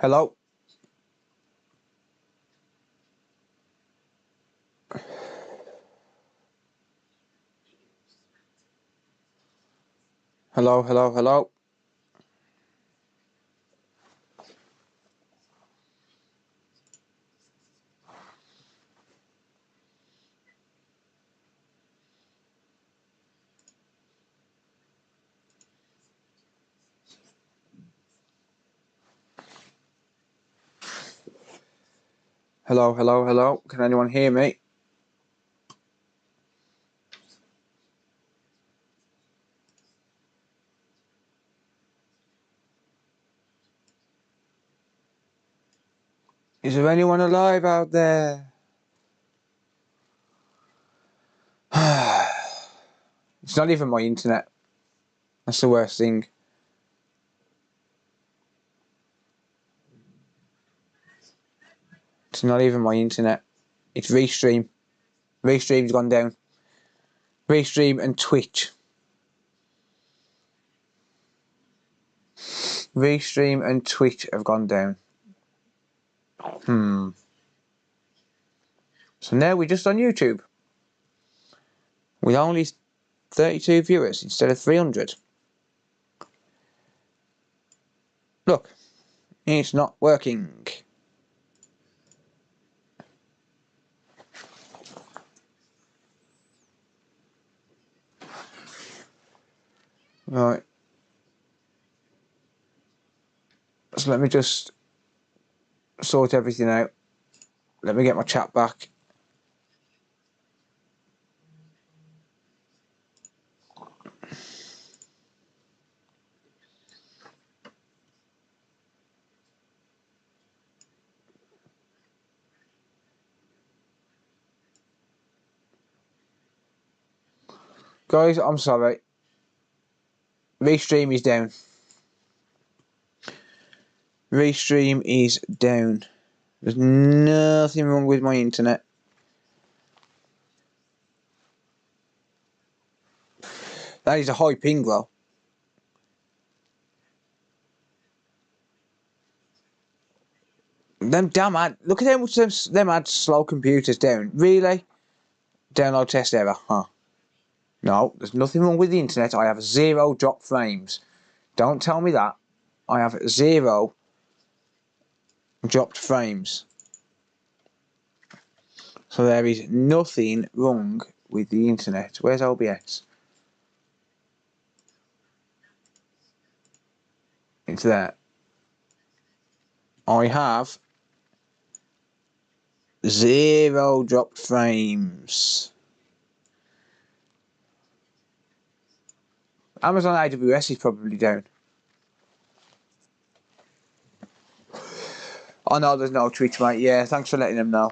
Hello? Hello, hello, hello? Hello, hello, hello? Can anyone hear me? Is there anyone alive out there? It's not even my internet. That's the worst thing. It's not even my internet. It's Restream. Restream's gone down. Restream and Twitch. Restream and Twitch have gone down. So now we're just on YouTube. With only 32 viewers instead of 300. Look, it's not working. Right. So let me just sort everything out. Let me get my chat back. Guys, I'm sorry. Restream is down. Restream is down. There's nothing wrong with my internet. That is a high ping though. Them damn ads. Look at how much them ads slow computers down. Really? Download test error, huh? No, there's nothing wrong with the internet. I have 0 drop frames. Don't tell me that. I have 0 dropped frames. So there is nothing wrong with the internet. Where's OBS? It's there. I have 0 dropped frames. Amazon AWS is probably down. Oh no, there's no Twitch, mate. Yeah, thanks for letting them know.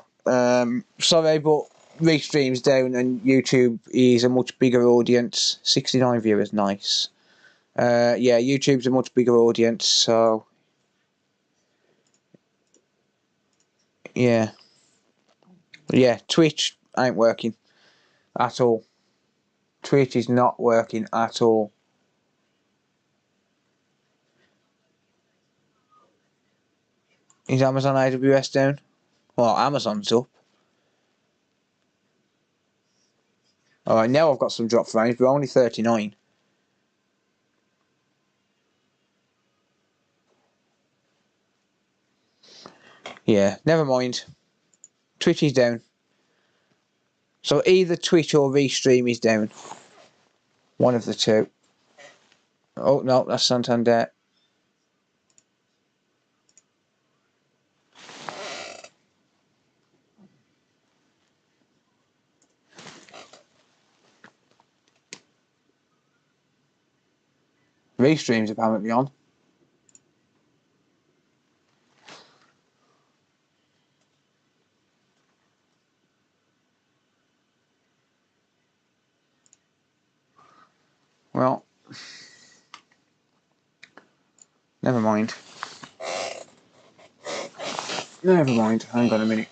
Sorry, but Restream's down and YouTube is a much bigger audience. 69 viewers, nice. Yeah, YouTube's a much bigger audience, so yeah. Yeah, Twitch ain't working at all. Twitch is not working at all. Is Amazon AWS down? Well, Amazon's up. Alright, now I've got some drop frames, but only 39. Yeah, never mind. Twitch is down. So either Twitch or Restream is down. One of the two. Oh, no, that's Santander. Restream's apparently on. Well, never mind. Never mind. Hang on a minute.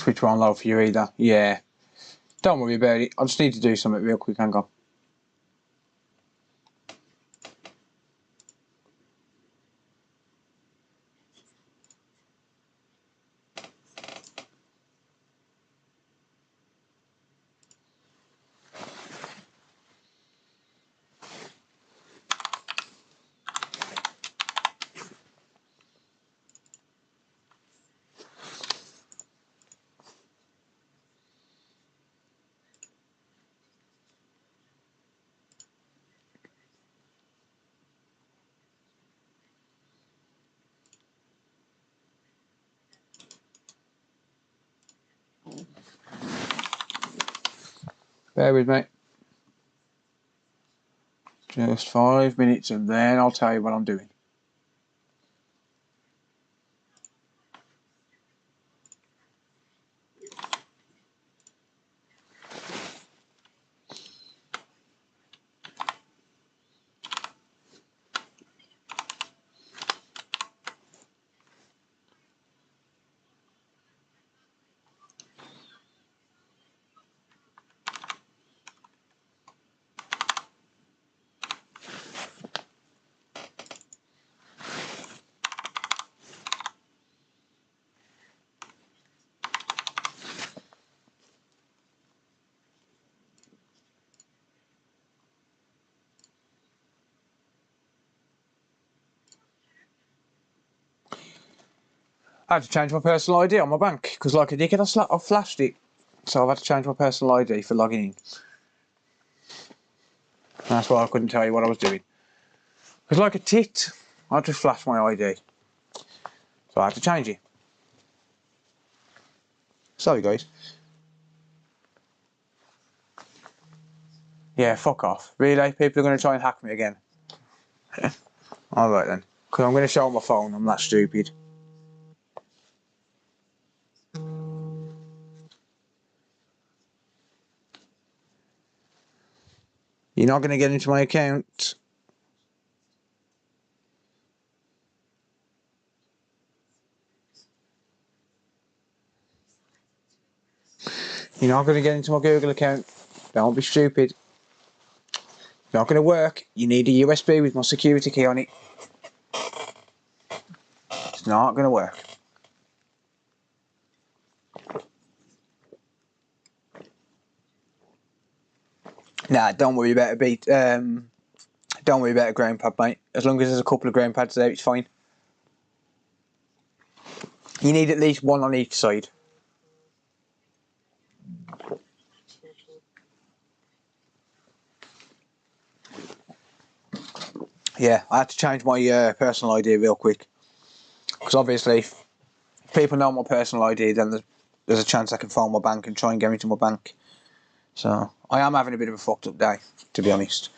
Switch won't load for you either. Yeah. Don't worry about it. I just need to do something real quick. Hang on. Bear with me. Just 5 minutes and then I'll tell you what I'm doing. I had to change my personal ID on my bank because, like a dickhead, I flashed it. So I've had to change my personal ID for logging in. That's why I couldn't tell you what I was doing. Because, like a tit, I just flashed my ID. So I had to change it. Sorry, guys. Yeah, fuck off. Really? People are going to try and hack me again? Alright then. Because I'm going to show on my phone. I'm that stupid. You're not going to get into my account. You're not going to get into my Google account. Don't be stupid. It's not going to work. You need a USB with my security key on it. It's not going to work. Nah, don't worry about a beat. Don't worry about a ground pad, mate. As long as there's a couple of ground pads there, it's fine. You need at least one on each side. Yeah, I had to change my personal ID real quick. Because obviously, if people know my personal ID, then there's a chance I can phone my bank and try and get into my bank. So, I am having a bit of a fucked up day, to be honest.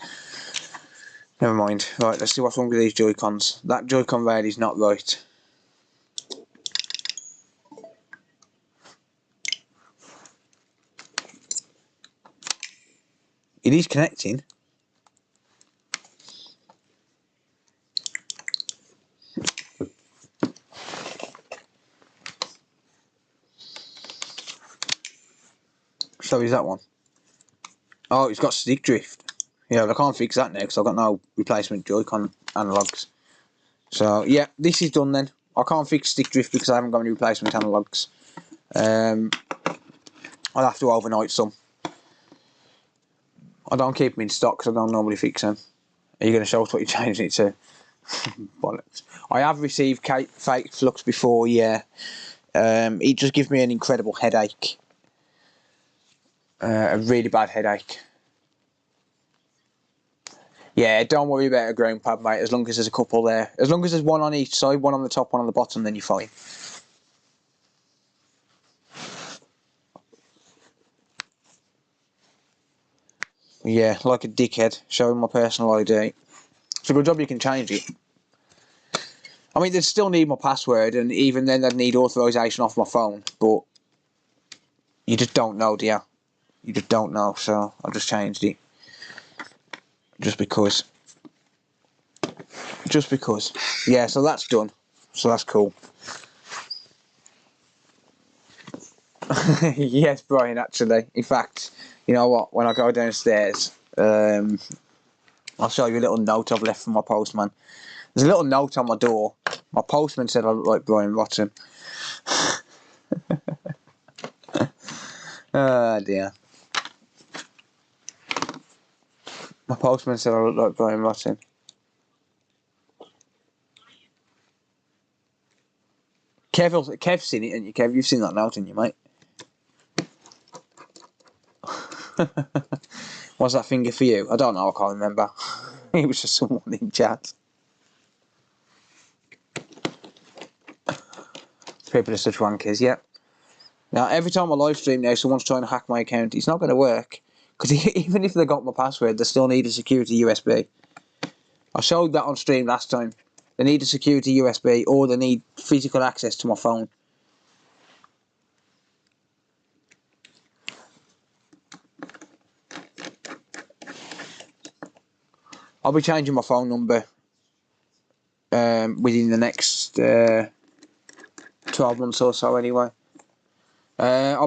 Never mind. Right, let's see what's wrong with these Joy-Cons. That Joy-Con rail is not right. It is connecting. So is that one. Oh, it's got stick drift. Yeah, well, I can't fix that now because I've got no replacement Joy-Con analogues. So, yeah, this is done then. I can't fix stick drift because I haven't got any replacement analogues. I'll have to overnight some. I don't keep them in stock because I don't normally fix them. Are you going to show us what you're changing it to? Bollocks. I have received fake flux before, yeah. It just gives me an incredible headache. A really bad headache. Yeah, don't worry about a ground pad, mate, as long as there's a couple there. As long as there's one on each side, one on the top, one on the bottom, then you're fine. Yeah, like a dickhead, showing my personal ID. It's a good job you can change it. I mean, they'd still need my password, and even then they'd need authorization off my phone, but you just don't know, do you? You just don't know, so I've just changed it. Just because. Just because. Yeah, so that's done. So that's cool. Yes, Brian, actually. In fact, you know what? When I go downstairs, I'll show you a little note I've left from my postman. There's a little note on my door. My postman said I look like Brian Rotten. Oh dear. My postman said I look like Brian Rotten. Kev's seen it, haven't you, Kev? You've seen that note, haven't you, mate? What's that finger for you? I don't know, I can't remember. It was just someone in chat. People are such wankers, yeah. Now, every time I live stream now, someone's trying to hack my account. It's not going to work. Because even if they got my password, they still need a security USB. I showed that on stream last time. They need a security USB or they need physical access to my phone. I'll be changing my phone number within the next 12 months or so anyway. I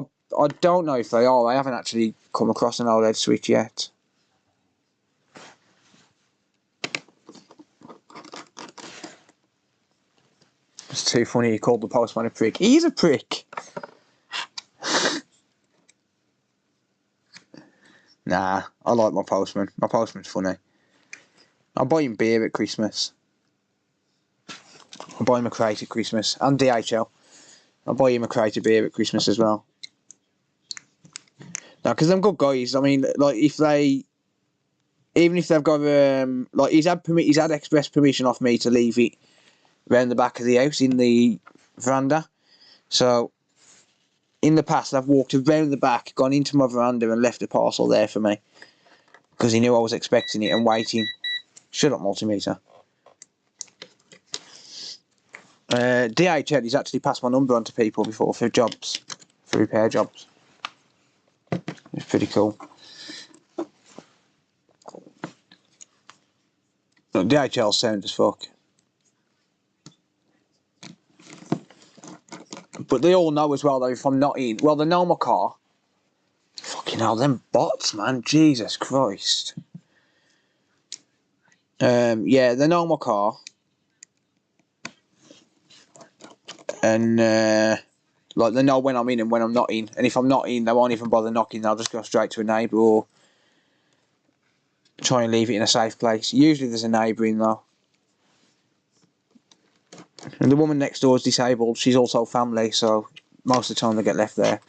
don't know if they are. I haven't actually come across an OLED switch yet. It's too funny he called the postman a prick. He's a prick. Nah, I like my postman. My postman's funny. I buy him beer at Christmas. I buy him a crate at Christmas. And DHL. I buy him a crate of beer at Christmas as well. Now, because them good guys, I mean, like, if they... Even if they've got... like, he's had express permission off me to leave it round the back of the house in the veranda. So, in the past, I've walked around the back, gone into my veranda and left a parcel there for me. Because he knew I was expecting it and waiting. Shut up, multimeter. DHL has actually passed my number on to people before for jobs. For repair jobs. It's pretty cool. Look, DHL's sound as fuck. But they all know as well, though, if I'm not in... Well, they know my car. Fucking hell, them bots, man. Jesus Christ. Yeah, they know my car. And, like, they know when I'm in and when I'm not in. And if I'm not in, they won't even bother knocking. They'll just go straight to a neighbour or try and leave it in a safe place. Usually there's a neighbour in, though. And the woman next door is disabled. She's also family, so most of the time they get left there.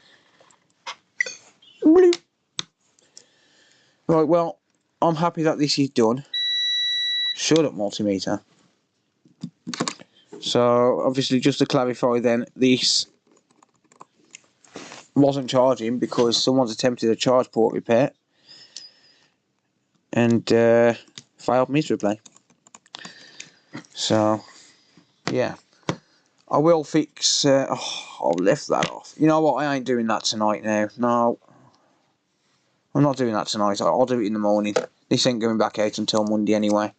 Right, well, I'm happy that this is done. Shut up, multimeter. So, obviously, just to clarify then, this wasn't charging because someone's attempted a charge port repair and failed miserably. So, yeah. I will fix... I'll lift that off. You know what? I ain't doing that tonight now. No. I'm not doing that tonight. I'll do it in the morning. This ain't going back out until Monday anyway.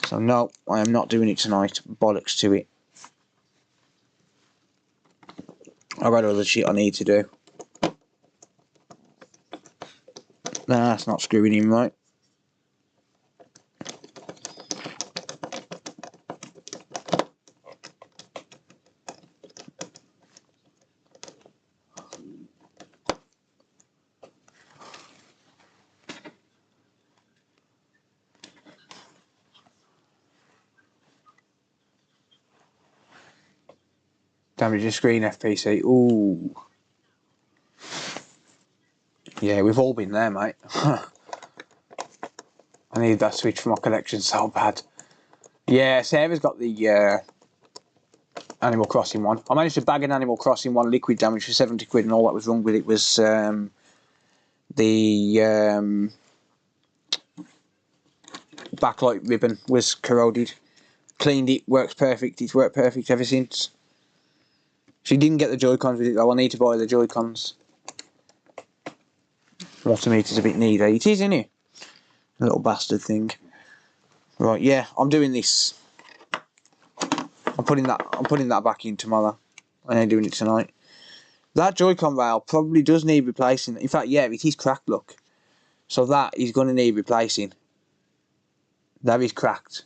So, no, I am not doing it tonight. Bollocks to it. I've got other shit I need to do. Nah, that's not screwing in right. Damage your screen, FPC. Ooh. Yeah, we've all been there, mate. I need that switch for my collection so bad. Yeah, Sarah's got the Animal Crossing one. I managed to bag an Animal Crossing one liquid damage for 70 quid, and all that was wrong with it was the backlight ribbon was corroded. Cleaned it, works perfect. It's worked perfect ever since. She didn't get the Joy-Cons with it though. I need to buy the Joy-Cons. Multimeter's a bit needy. It is, isn't it? A little bastard thing. Right, yeah, I'm doing this. I'm putting that back in tomorrow. I ain't doing it tonight. That Joy-Con rail probably does need replacing. In fact, yeah, it is cracked, look. So that is going to need replacing. That is cracked.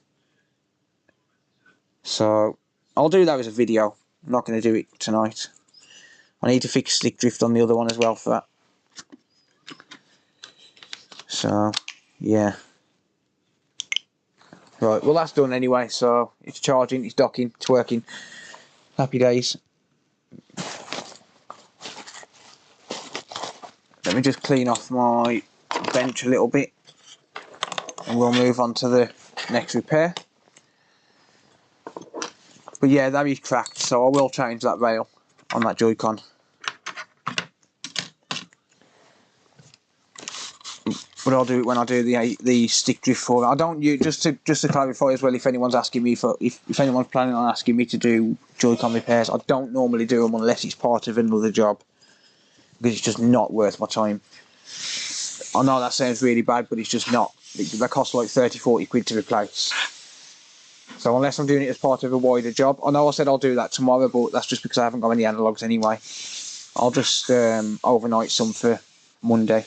So I'll do that as a video. I'm not going to do it tonight. I need to fix stick drift on the other one as well for that. So, yeah. Right, well that's done anyway, so it's charging, it's docking, it's working. Happy days. Let me just clean off my bench a little bit and we'll move on to the next repair. But yeah, that is cracked, so I will change that rail on that Joy-Con. But I'll do it when I do the stick drift for it. I don't use, just to clarify as well, if anyone's asking me for if anyone's planning on asking me to do Joy-Con repairs, I don't normally do them unless it's part of another job, because it's just not worth my time. I know that sounds really bad, but it's just not. They cost like 30-40 quid to replace. So unless I'm doing it as part of a wider job, I know I said I'll do that tomorrow, but that's just because I haven't got any analogues anyway. I'll just overnight some for Monday.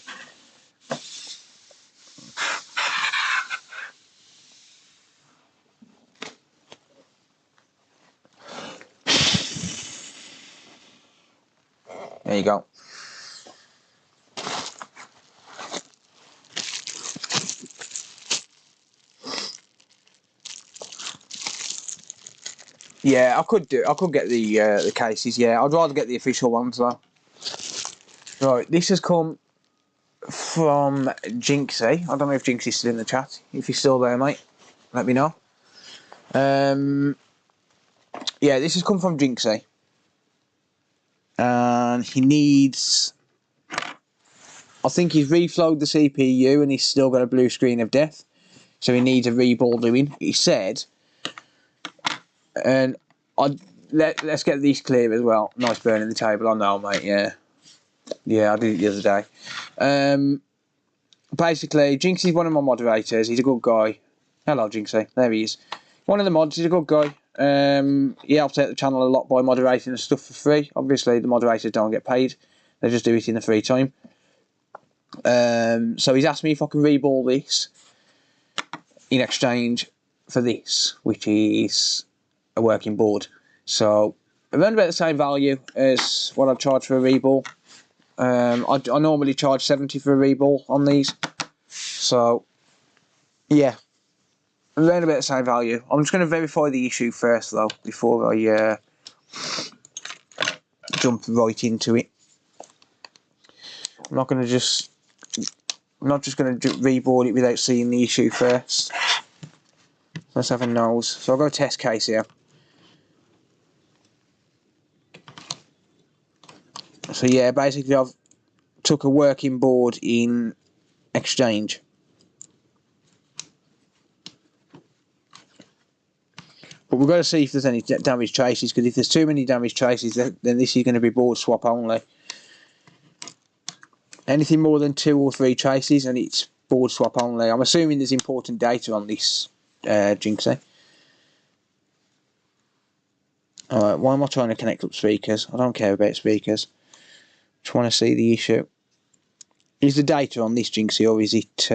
There you go. Yeah, I could get the cases. Yeah, I'd rather get the official ones though. Right, this has come from Jinxie. I don't know if Jinxie's still in the chat. If he's still there, mate, let me know. Yeah, this has come from Jinxie, and he needs. I think he's reflowed the CPU and he's still got a blue screen of death, so he needs a rebuild doing. He said, and let's get these clear as well. Nice burning the table. I know, mate. Yeah, I did it the other day. Basically, Jinxie's one of my moderators. He's a good guy. Hello, Jinxie. There he is. One of the mods. He's a good guy. He helps out the channel a lot by moderating the stuff for free. Obviously, the moderators don't get paid. They just do it in the free time. So he's asked me if I can reball this in exchange for this, which is a working board. So around about the same value as what I charge for a reball. I normally charge 70 for a reball on these. So yeah, around about the same value. I'm just going to verify the issue first though before I jump right into it. I'm not just going to reboard it without seeing the issue first. Let's have a nose. So I'll go test case here. So yeah, basically I've took a working board in exchange. But we've got to see if there's any damage traces, because if there's too many damage traces, then this is going to be board swap only. Anything more than 2 or 3 traces and it's board swap only. I'm assuming there's important data on this Jinxie. Alright, why am I trying to connect up speakers? I don't care about speakers. Just want to see the issue. Is the data on this Jinxie, or is it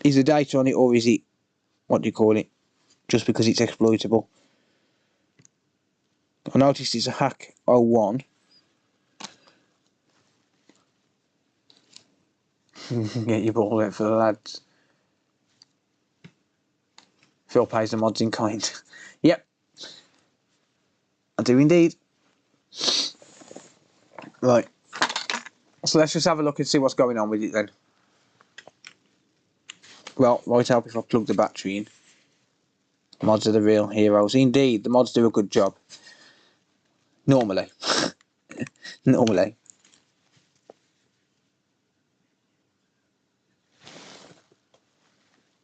is the data on it, or is it, what do you call it, just because it's exploitable? I noticed it's a hack 01. Get your ball out for the lads. Phil pays the mods in kind. Yep, I do indeed. Right, so let's just have a look and see what's going on with it then. Well, might help if I plug the battery in. Mods are the real heroes. Indeed, the mods do a good job. Normally. Normally.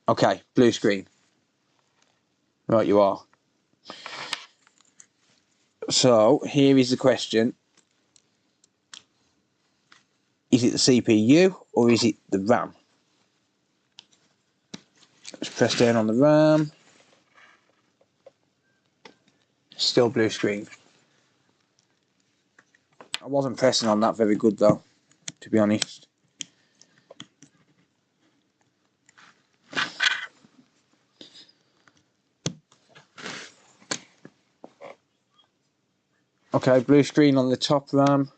Okay, blue screen. Right, you are. So, here is the question. Is it the CPU or is it the RAM? Let's press down on the RAM. Still blue screen. I wasn't pressing on that very good though, to be honest. Okay, blue screen on the top RAM.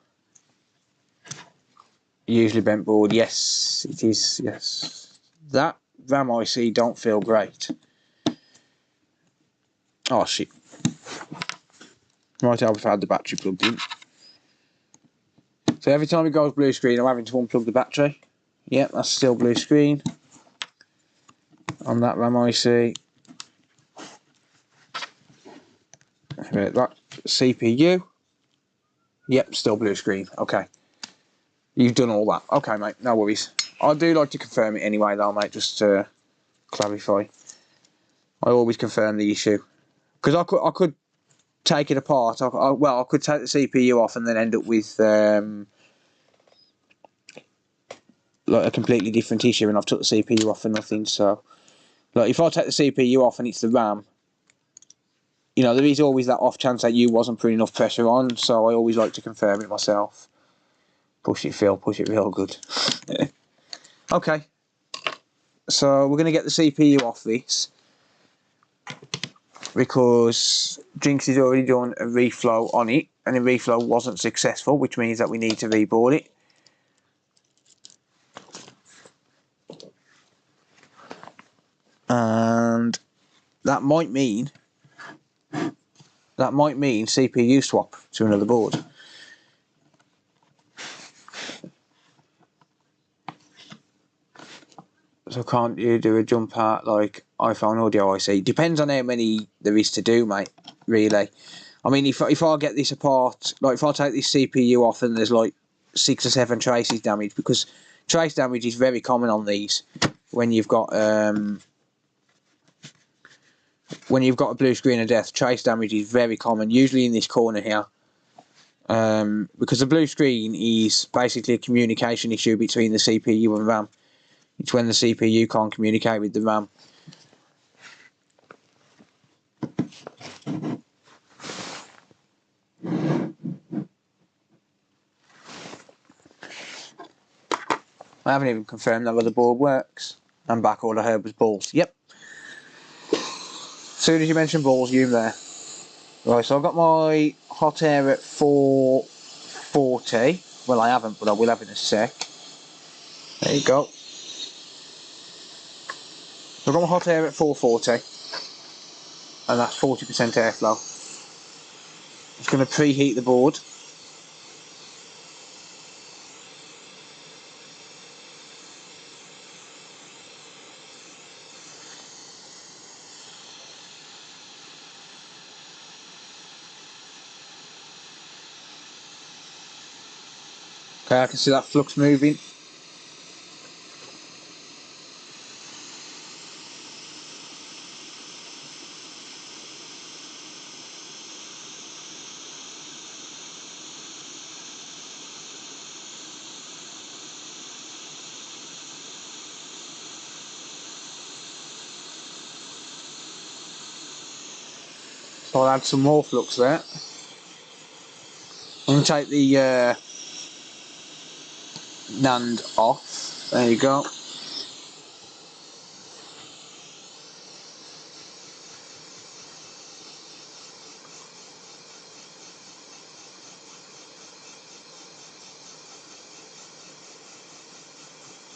Usually bent board. Yes, it is. Yes, that RAM IC don't feel great. Oh shit. Right, I've had the battery plugged in. So every time it goes blue screen, I'm having to unplug the battery. Yep, that's still blue screen on that RAM IC. That CPU. Yep, still blue screen. Okay. You've done all that. Okay, mate, no worries. I do like to confirm it anyway, though, mate, just to clarify. I always confirm the issue. Because I could take it apart. Well, I could take the CPU off and then end up with like a completely different issue, and I've took the CPU off for nothing. So, like, if I take the CPU off and it's the RAM, you know, there is always that off chance that you wasn't putting enough pressure on. So I always like to confirm it myself. Push it real good. Okay. So we're going to get the CPU off this, because Jinx has already done a reflow on it, and the reflow wasn't successful, which means that we need to reboard it. And that might mean CPU swap to another board. So can't you do a jump out like iPhone audio IC? Depends on how many there is to do, mate, really. I mean, if I get this apart, like if I take this CPU off and there's like 6 or 7 traces damaged, because trace damage is very common on these when you've got a blue screen of death. Trace damage is very common, usually in this corner here, because the blue screen is basically a communication issue between the CPU and RAM. It's when the CPU can't communicate with the RAM. I haven't even confirmed that the board works. I'm back, all I heard was balls. Yep. As soon as you mentioned balls, you there. Right, so I've got my hot air at 440. Well, I haven't, but I will have in a sec. There you go. So I've got my hot air at 440. And that's 40% airflow. Just going to preheat the board. Okay, I can see that flux moving. So I'll add some more flux there. I'm going to take the NAND off. There you go.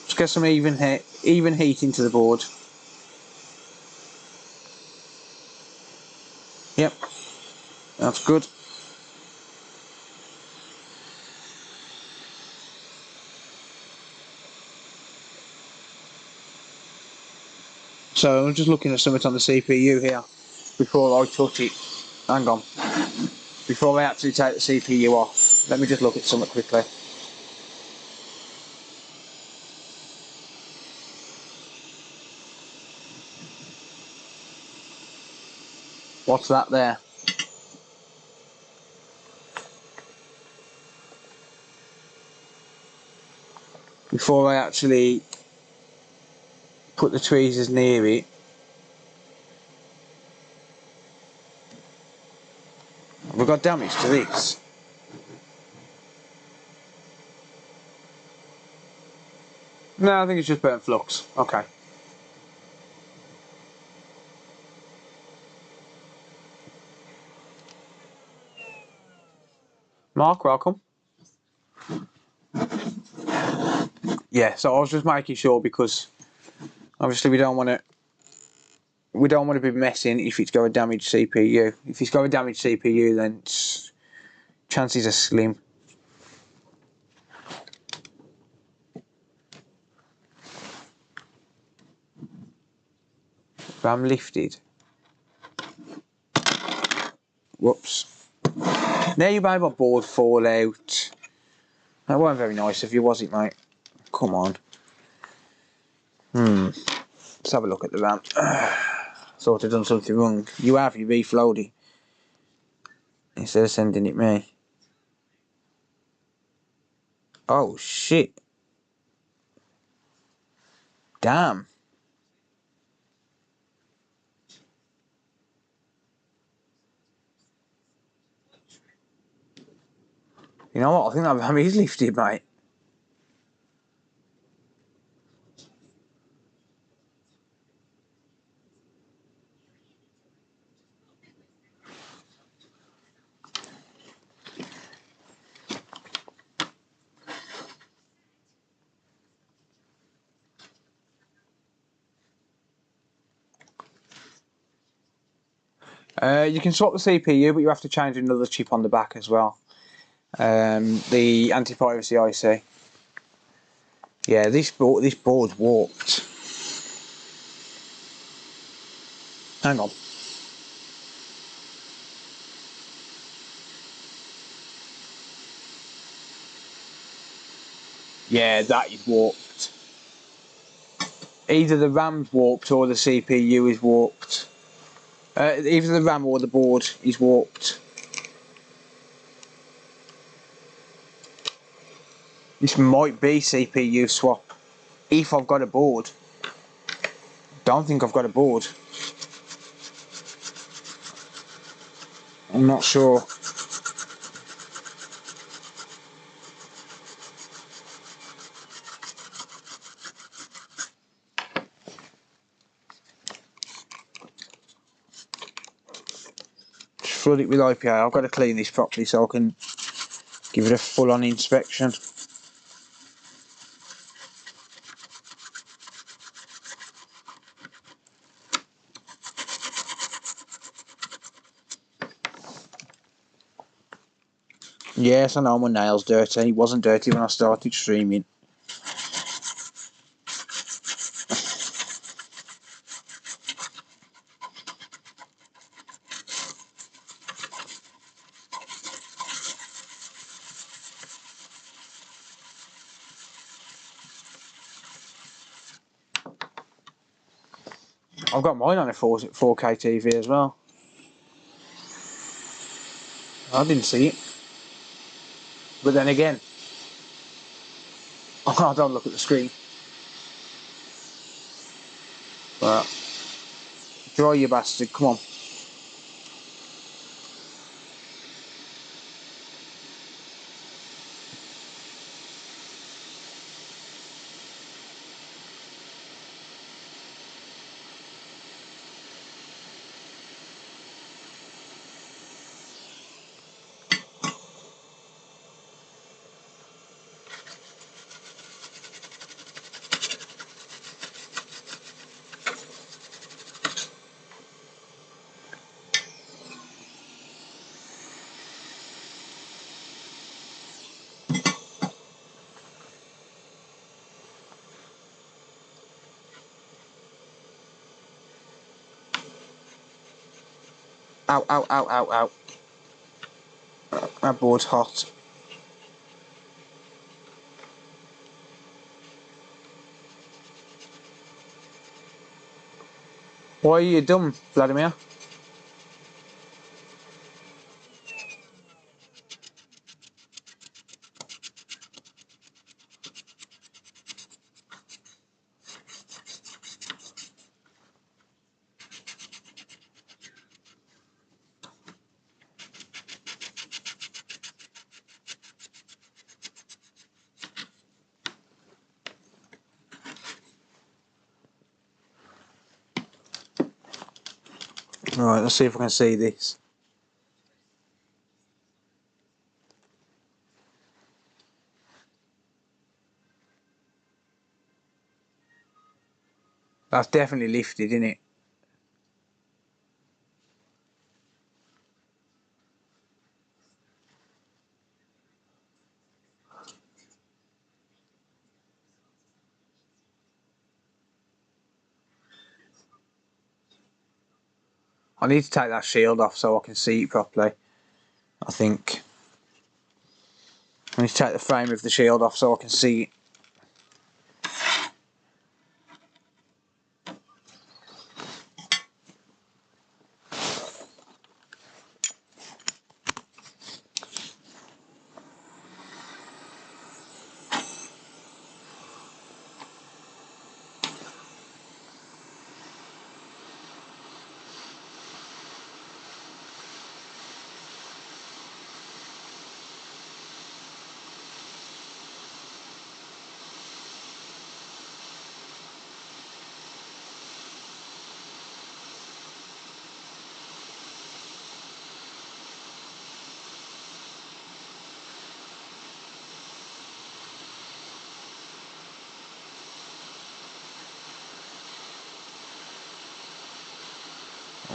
Just get some even heat into the board. Yep, that's good. So I'm just looking at something on the CPU here before I touch it. Hang on. Before I actually take the CPU off, let me just look at something quickly. What's that there? Before I actually put the tweezers near it, we've got damage to this. No, I think it's just burnt flux. Okay. Mark, welcome. Yeah, so I was just making sure because obviously we don't want to be messing if it's got a damaged CPU. If it's got a damaged CPU, then chances are slim. RAM lifted. Whoops. Now you made my board fall out. That weren't very nice of you, was it, mate? Come on. Let's have a look at the RAM. Thought I'd done something wrong. You have, you reflowed it. Instead of sending it me. Oh, shit. Damn. You know what? I think that RAM is lifted, mate. You can swap the CPU, but you have to change another chip on the back as well. The anti-piracy IC. Yeah, this board's warped. Hang on. Yeah, that is warped. Either the RAM's warped or the CPU is warped. Either the RAM or the board is warped. This might be CPU swap. If I've got a board. Don't think I've got a board. I'm not sure. Just flood it with IPA. I've got to clean this properly so I can give it a full-on inspection. Yes, I know my nail's dirty. It wasn't dirty when I started streaming. I've got mine on a 4K TV as well. I didn't see it. But then again, I don't look at the screen. But dry, you bastard, come on. Ow, ow, ow, ow, ow. That board's hot. Why are you dumb, Vladimir? Alright, let's see if I can see this. That's definitely lifted, isn't it? I need to take that shield off so I can see it properly. I think. I need to take the frame of the shield off so I can see it.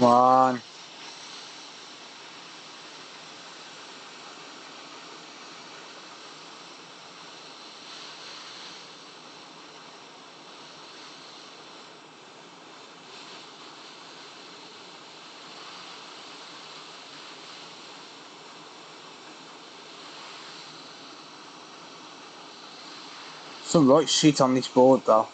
Come on. Some right shit on this board though.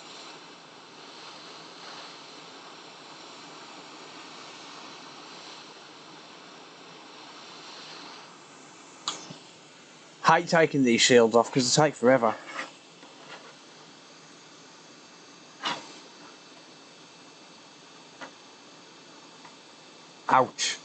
Hate taking these shields off because they take forever. Ouch.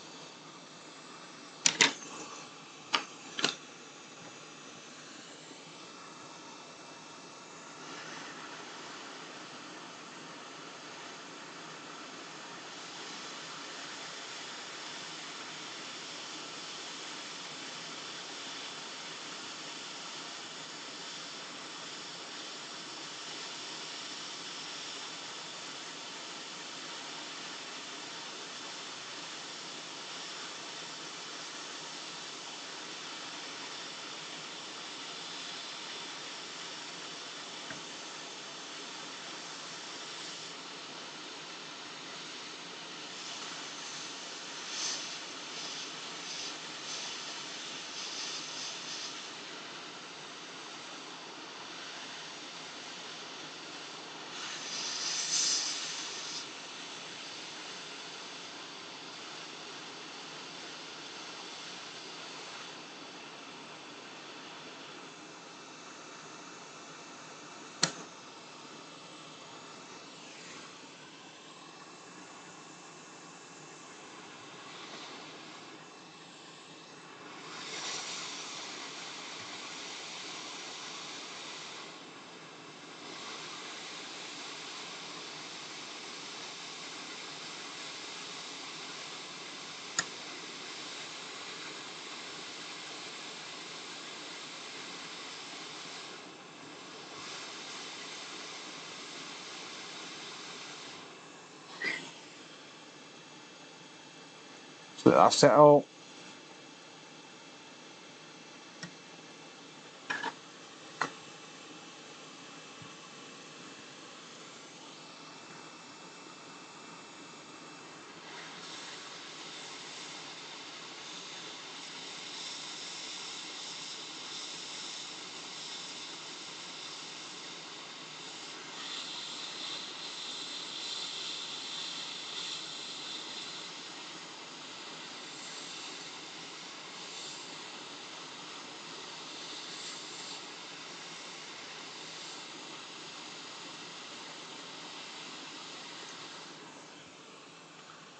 So that's it all.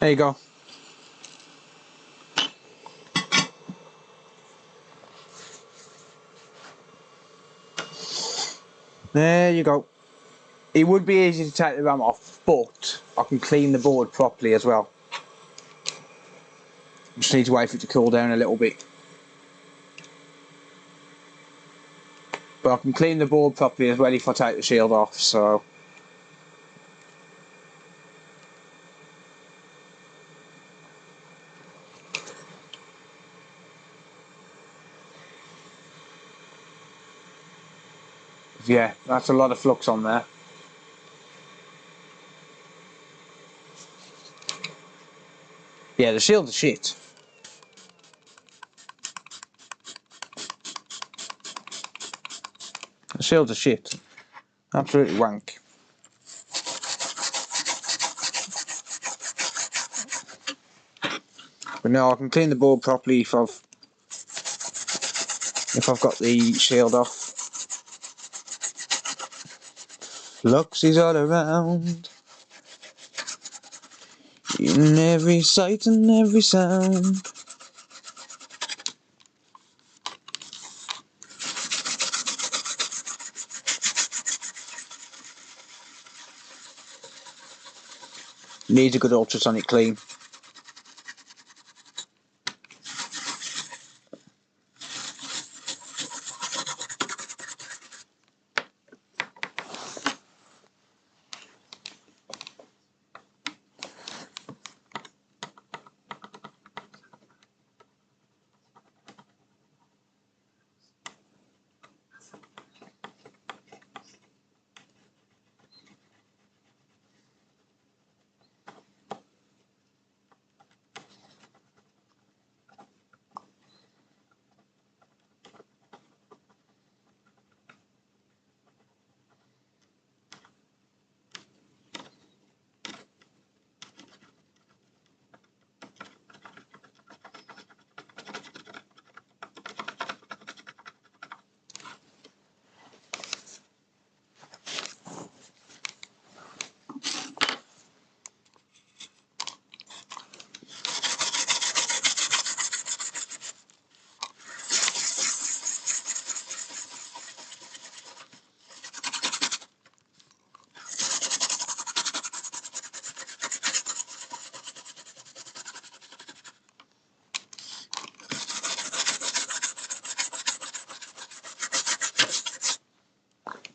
There you go. There you go. It would be easy to take the RAM off, but I can clean the board properly as well. Just need to wait for it to cool down a little bit. But I can clean the board properly as well if I take the shield off, so. Yeah, that's a lot of flux on there. Yeah, the shield's are shit. The shield's are shit. Absolutely wank. But no, I can clean the board properly if I've got the shield off. Flux is all around, in every sight and every sound. Needs a good ultrasonic clean.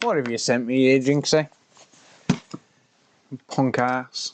What have you sent me here, Jinxie? Punk ass.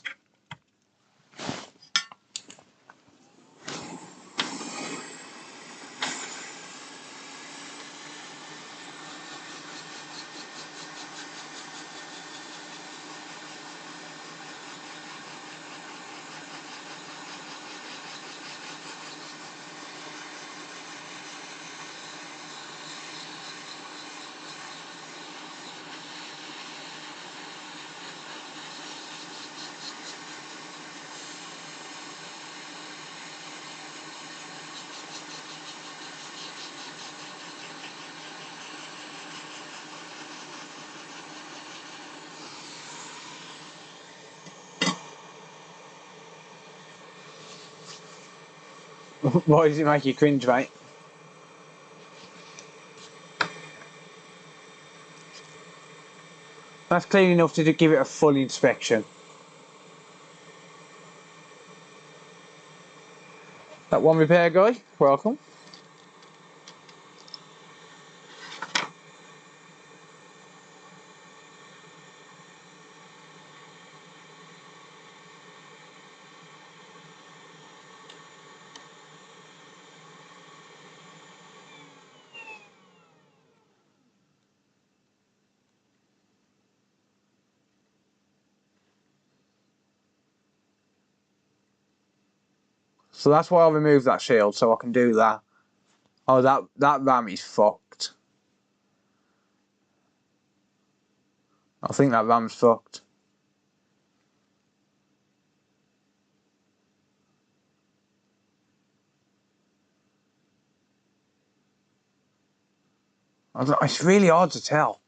Why does it make you cringe, mate? That's clean enough to give it a full inspection. That one repair guy, welcome. So that's why I removed that shield, so I can do that. Oh, that RAM is fucked. I think that RAM's fucked. It's really hard to tell.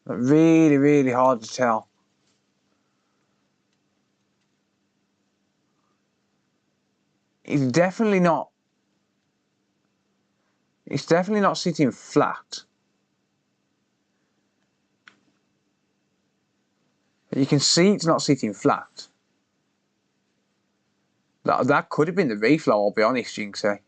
Really, really hard to tell. It's definitely not sitting flat. You can see it's not sitting flat. That could have been the reflow, I'll be honest, Jinxie.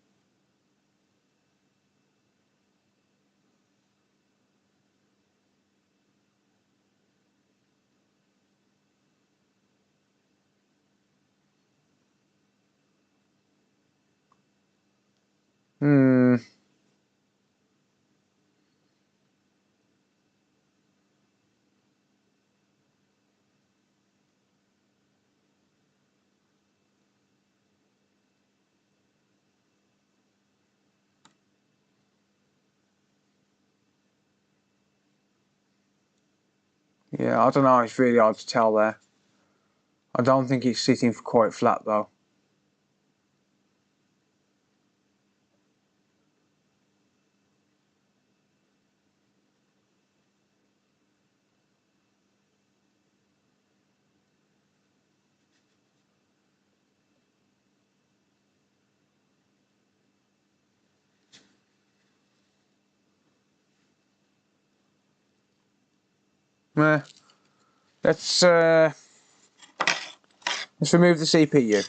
Yeah, I don't know, it's really hard to tell there. I don't think it's sitting quite flat though. Let's remove the CPU.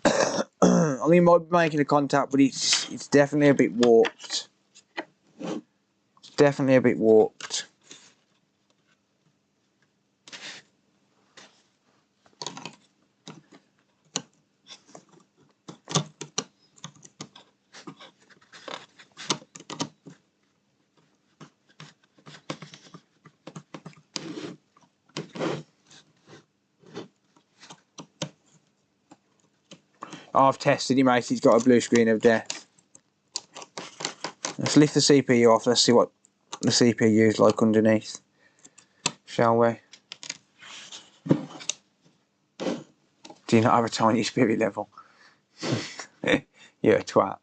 I think it might be making a contact, but it's definitely a bit warped. It's definitely a bit warped. I've tested it, mate. It's got a blue screen of death. Let's lift the CPU off. Let's see what the CPU is like underneath, shall we? Do you not have a tiny spirit level? You're a twat.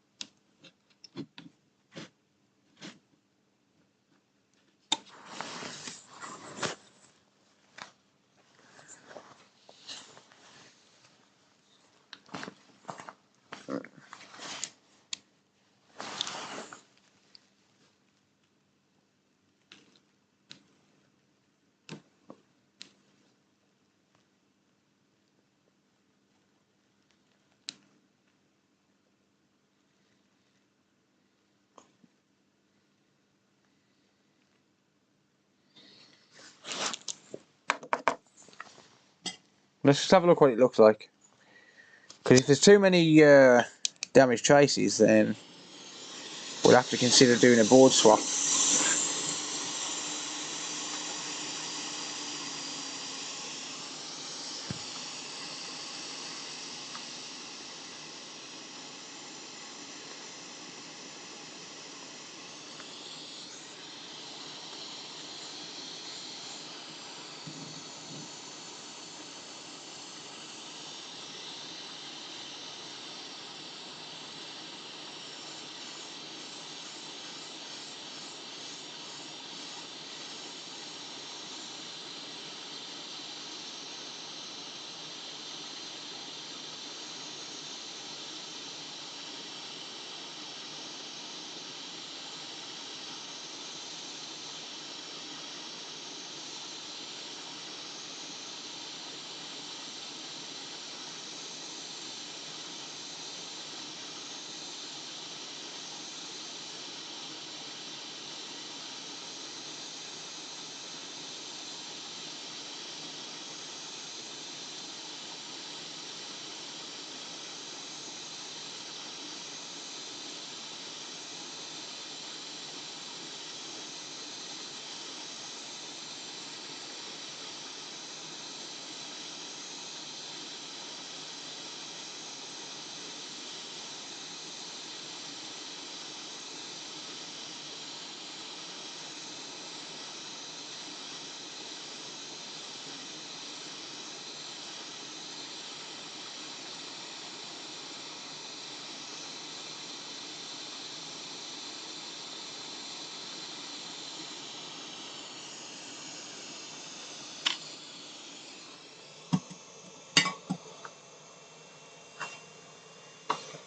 Let's just have a look what it looks like. Because if there's too many damaged traces, then we'll have to consider doing a board swap.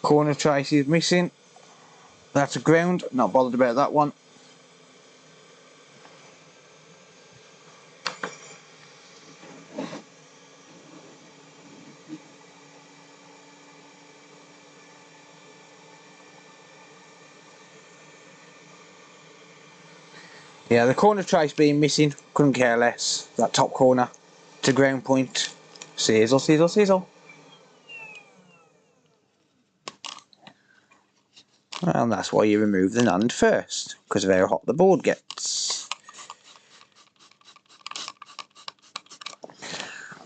Corner trace is missing. That's a ground. Not bothered about that one. Yeah, the corner trace being missing, couldn't care less. That top corner to ground point. Sizzle, sizzle, sizzle. And that's why you remove the NAND first, because of how hot the board gets.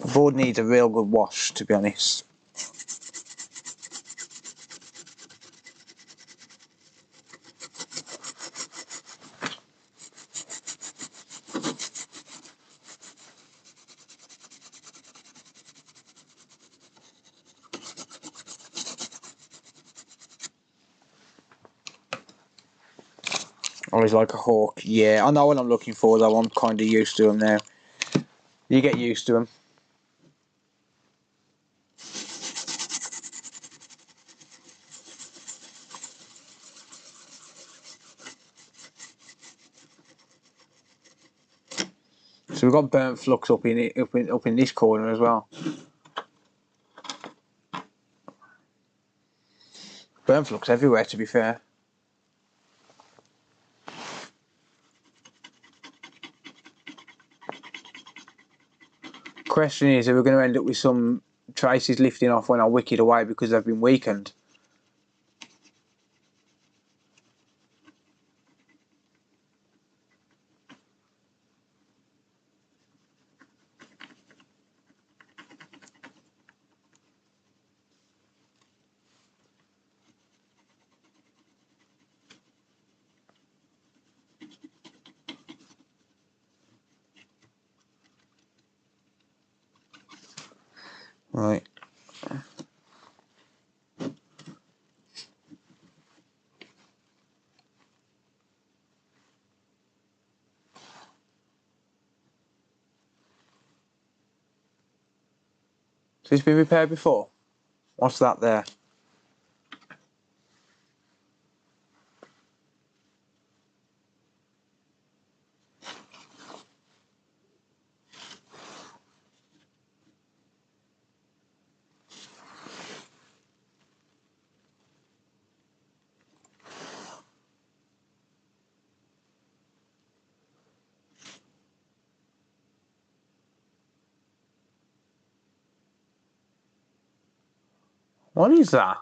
The board needs a real good wash, to be honest. Always like a hawk. Yeah, I know what I'm looking for though. I'm kind of used to them now. You get used to them. So we've got burnt flux up in this corner as well. Burnt flux everywhere, to be fair. Question is, are we going to end up with some traces lifting off when I wick it away because they've been weakened? Right. So it's been repaired before? What's that there? What is that?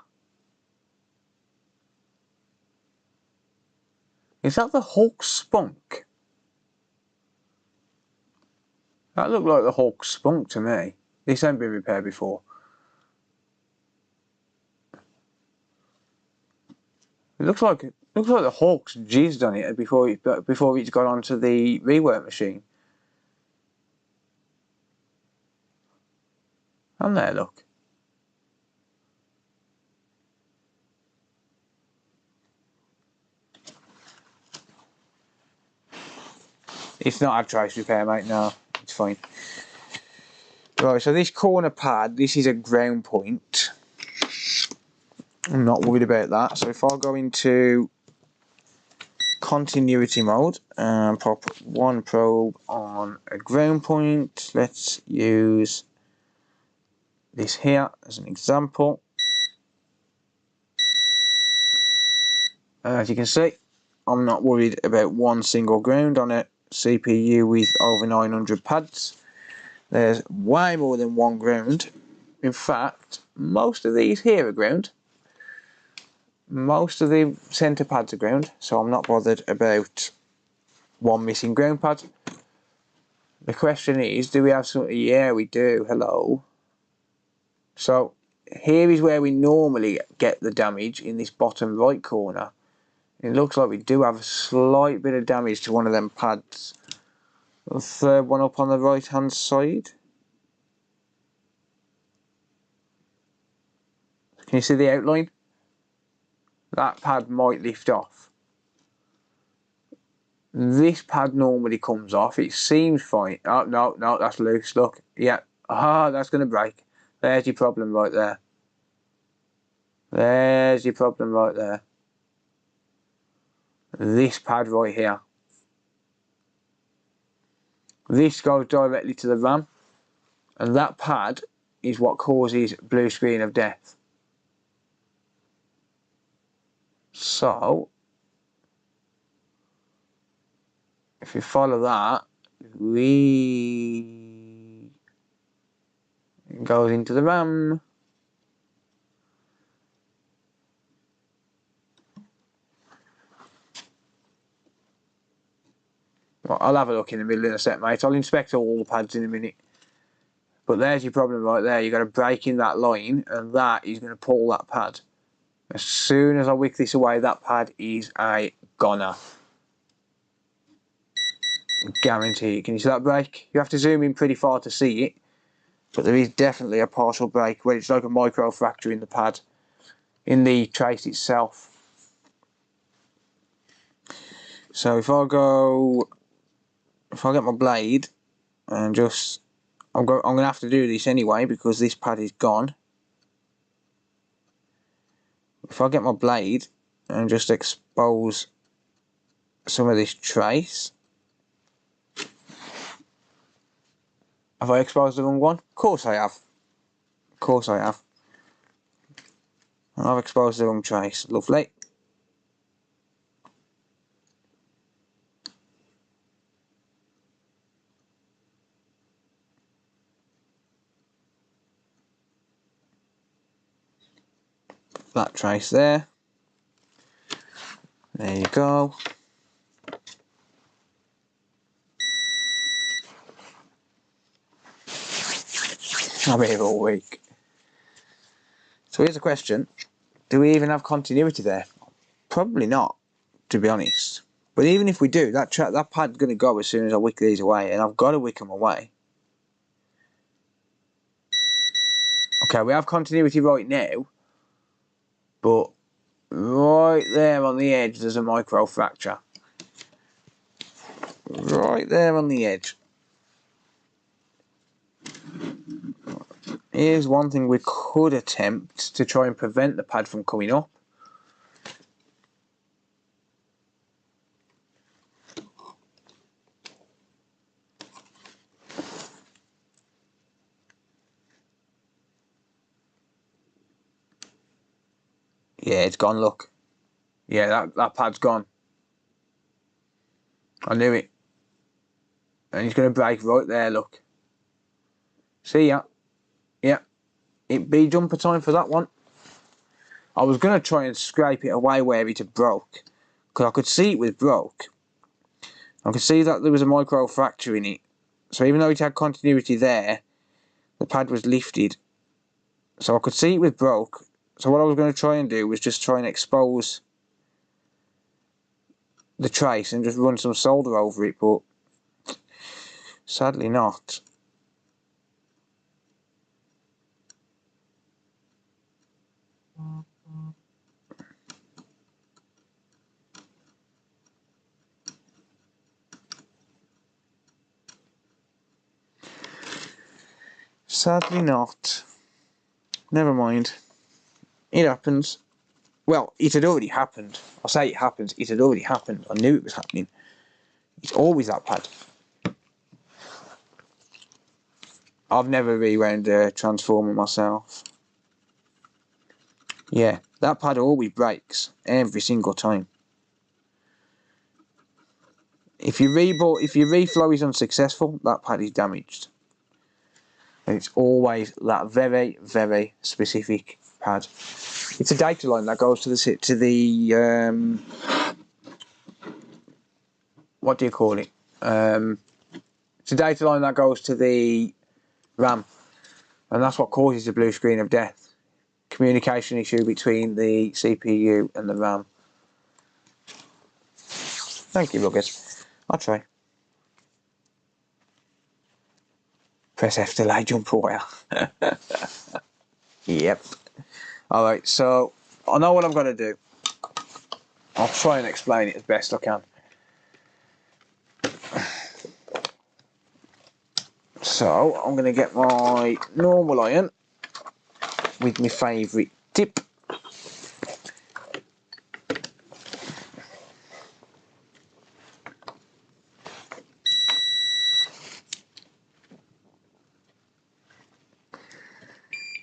Is that the Hulk spunk? That looked like the Hulk spunk to me. This ain't been repaired before. It looks like the Hulk's jizzed on it before it's got onto the rework machine. And there, look. It's not a trace repair, mate. No, it's fine. Right, so this corner pad, this is a ground point. I'm not worried about that. So if I go into continuity mode and pop one probe on a ground point, let's use this here as an example. As you can see, I'm not worried about one single ground on a CPU with over 900 pads. There's way more than one ground. In fact, most of these here are ground. Most of the centre pads are ground, so I'm not bothered about one missing ground pad. The question is, do we have something? Yeah, we do. Hello. So here is where we normally get the damage, in this bottom right corner. It looks like we do have a slight bit of damage to one of them pads. The third one up on the right hand side. Can you see the outline? That pad might lift off. This pad normally comes off. It seems fine. Oh, no, no, that's loose. Look. Yeah. Ah, that's going to break. There's your problem right there. There's your problem right there. This pad right here. This goes directly to the RAM. And that pad is what causes blue screen of death. So if we follow that, it goes into the RAM. Well, I'll have a look in the middle in a sec, mate. I'll inspect all the pads in a minute. But there's your problem right there. You've got to break in that line, and that is going to pull that pad. As soon as I wick this away, that pad is a goner. Guarantee it. Can you see that break? You have to zoom in pretty far to see it, but there is definitely a partial break where it's like a micro fracture in the pad, in the trace itself. So if I get my blade and just, I'm going to have to do this anyway because this pad is gone. If I get my blade and just expose some of this trace. Have I exposed the wrong one? Of course I have. Of course I have. I've exposed the wrong trace. Lovely. That trace there. There you go. I'm here all week. So here's a question. Do we even have continuity there? Probably not, to be honest. But even if we do, that pad's going to go as soon as I wick these away, and I've got to wick them away. Okay, we have continuity right now, but right there on the edge there's a micro fracture. Right there on the edge. Here's one thing we could attempt to try and prevent the pad from coming up. Yeah, it's gone, look. Yeah, that pad's gone. I knew it. And he's going to break right there, look. See ya. Yeah. It be jumper time for that one. I was going to try and scrape it away where it had broke. Because I could see it was broke. I could see that there was a micro fracture in it. So even though it had continuity there, the pad was lifted. So I could see it was broke. So what I was going to try and do was just try and expose the trace and just run some solder over it, but sadly not. Sadly not. Never mind. It happens. Well, it had already happened. I say it happens, it had already happened. I knew it was happening. It's always that pad. I've never rewound a transformer myself. Yeah, that pad always breaks every single time. If your reflow is unsuccessful, that pad is damaged. And it's always that very, very specific pad. It's a data line that goes to the what do you call it? It's a data line that goes to the RAM, and that's what causes the blue screen of death. Communication issue between the CPU and the RAM. Thank you, Ruggers. I'll try. Press F to lay jump wire. Yep. Alright, so I know what I'm going to do. I'll try and explain it as best I can. So I'm going to get my normal iron with my favourite tip.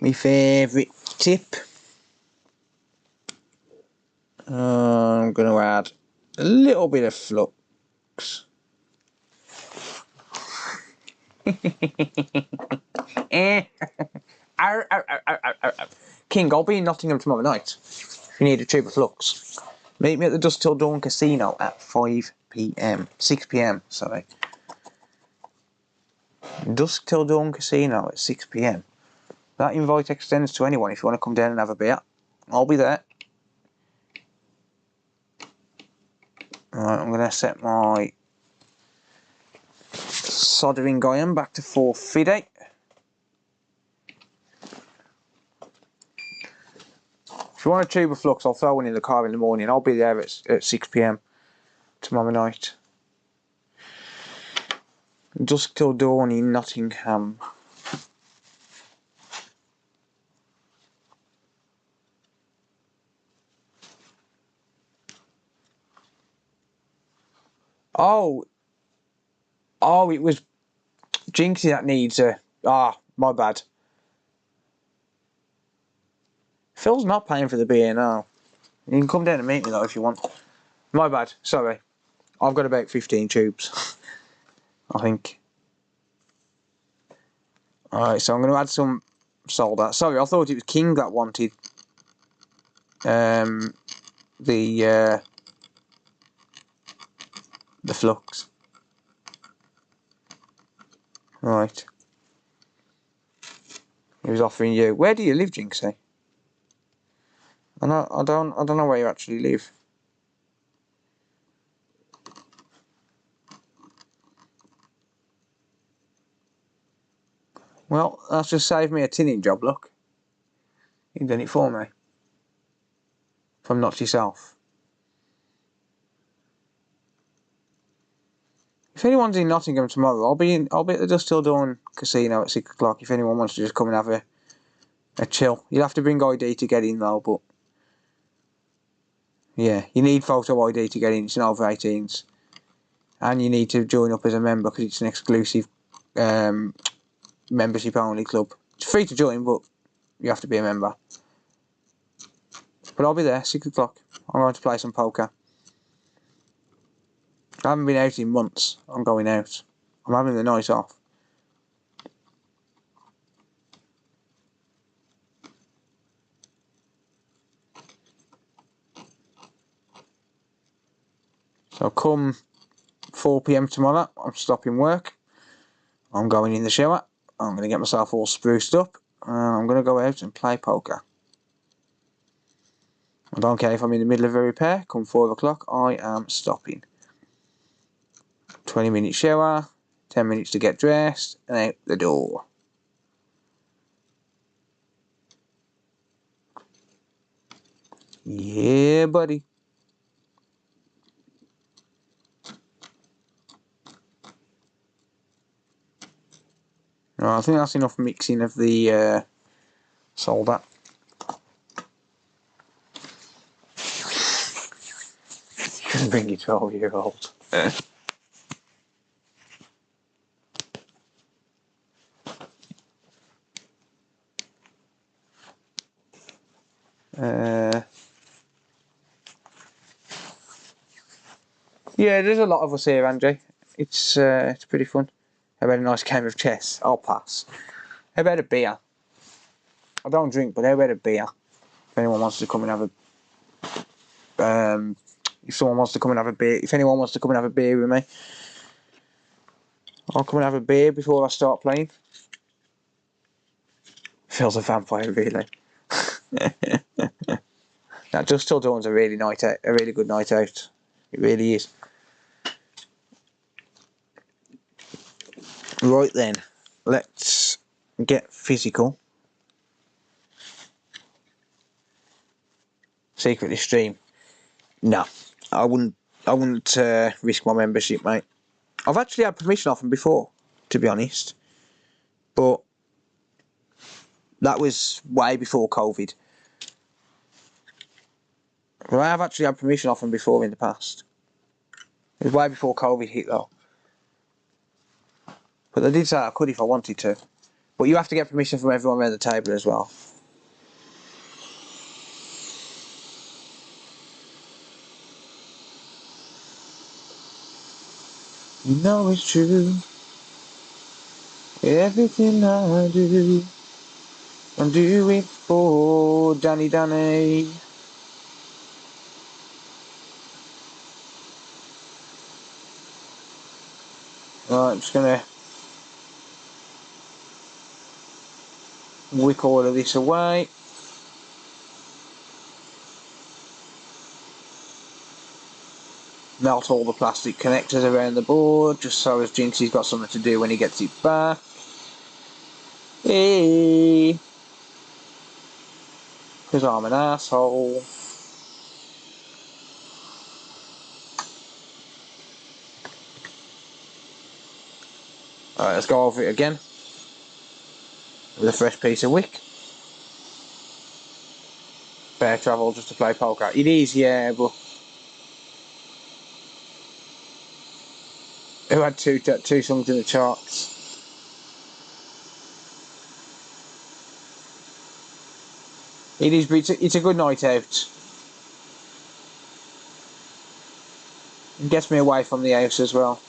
My favourite tip. I'm going to add a little bit of flux. King, I'll be in Nottingham tomorrow night. If you need a tube of flux, meet me at the Dusk Till Dawn Casino at 5 PM. 6 PM, sorry. Dusk Till Dawn Casino at 6 PM. That invite extends to anyone if you want to come down and have a beer. I'll be there. Alright, I'm going to set my soldering iron back to 450. If you want a tube of flux, I'll throw one in the car in the morning. I'll be there at 6 PM tomorrow night. Dusk Till Dawn in Nottingham. Oh, it was Jinxie that needs a... my bad. Phil's not paying for the beer now. You can come down and meet me though if you want. My bad, sorry. I've got about 15 tubes, I think. Alright, so I'm going to add some solder. Sorry, I thought it was King that wanted the flux. Right. He was offering you. Where do you live, Jinxie? I don't know where you actually live. Well, that's just saved me a tinning job, look. You've done it for me. From not yourself. If anyone's in Nottingham tomorrow, I'll be at the Dusk Till Dawn Casino at 6 o'clock if anyone wants to just come and have a chill. You'll have to bring ID to get in though, but yeah, you need photo ID to get in, it's an over 18s. And you need to join up as a member because it's an exclusive membership only club. It's free to join, but you have to be a member. But I'll be there, 6 o'clock. I'm going to play some poker. I haven't been out in months. I'm going out. I'm having the night off. So come 4 PM tomorrow, I'm stopping work. I'm going in the shower. I'm going to get myself all spruced up. And I'm going to go out and play poker. I don't care if I'm in the middle of a repair. Come 4 o'clock, I am stopping. 20-minute shower, 10 minutes to get dressed, and out the door. Yeah, buddy. Right, I think that's enough mixing of the solder. Couldn't bring your 12-year-old. Yeah, there's a lot of us here, Angie. It's pretty fun. How about a nice game of chess? I'll pass. How about a beer? I don't drink, but how about a beer? If anyone wants to come and have a... if someone wants to come and have a beer... If anyone wants to come and have a beer with me, I'll come and have a beer before I start playing. Feels a vampire, really. Now, Dusk Till Dawn's a really good night out. It really is. Right then, let's get physical. Secretly stream. No, I wouldn't risk my membership, mate. I've actually had permission off them before, to be honest. But that was way before COVID. But I have actually had permission off them before in the past. It was way before COVID hit though. But they did say I could if I wanted to. But you have to get permission from everyone around the table as well. You know it's true. Everything I do, I do it for Danny Danny. Right, I'm just gonna wick all of this away. Melt all the plastic connectors around the board, just so as Jinxie's got something to do when he gets it back. Hey, because I'm an asshole. Alright, let's go over it again with a fresh piece of wick. Fair travel just to play poker. It is, yeah, but who had two songs in the charts? It is, but it's a good night out. It gets me away from the house as well.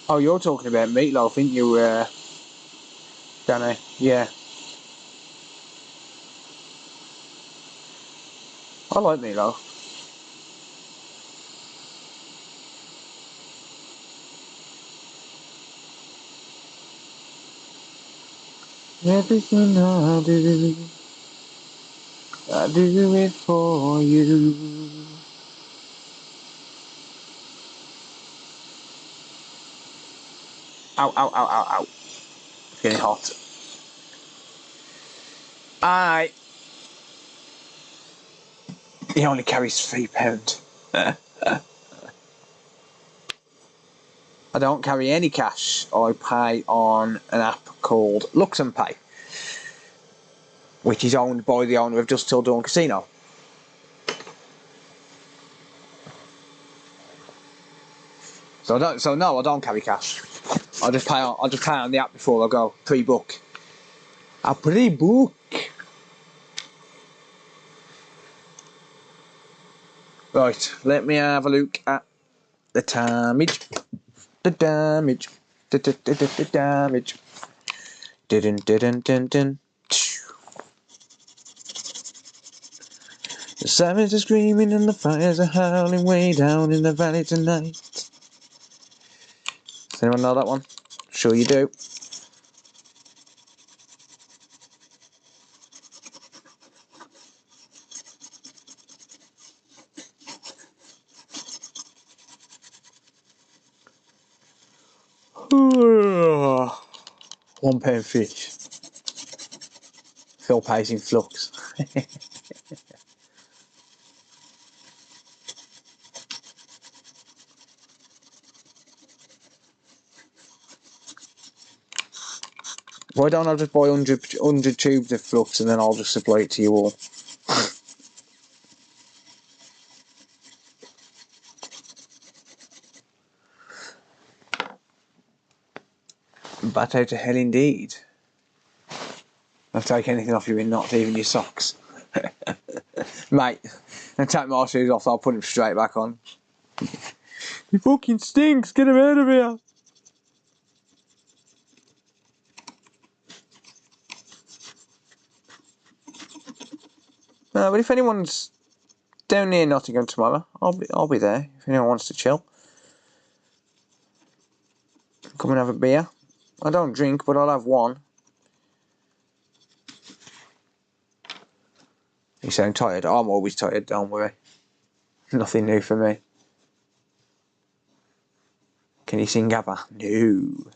Oh, you're talking about meatloaf, aren't you, Danny? Yeah. I like meatloaf. Everything I do it for you. Ow, ow, ow, ow, ow. It's getting hot. Aye. He only carries £3. I don't carry any cash. I pay on an app called LuxemPay, which is owned by the owner of Just Till Dawn Casino. So no, I don't carry cash. I just pay on the app before I go. Pre-book. I pre-book. Right, let me have a look at the damage. The damage. The damage. Dun. The sirens are screaming and the fires are howling way down in the valley tonight. Does anyone know that one? Sure you do. £1 fish. Phil pays in flux. Why don't I just buy 100 tubes of flux and then I'll just supply it to you all? Bat out of hell indeed. I'll take anything off you, not even your socks. Mate, I'll take my shoes off, I'll put them straight back on. He fucking stinks, get him out of here! No, but if anyone's down near Nottingham tomorrow, I'll be there. If anyone wants to chill, come and have a beer. I don't drink, but I'll have one. You sound tired? I'm always tired, don't worry. Nothing new for me. Can you sing ABBA? No.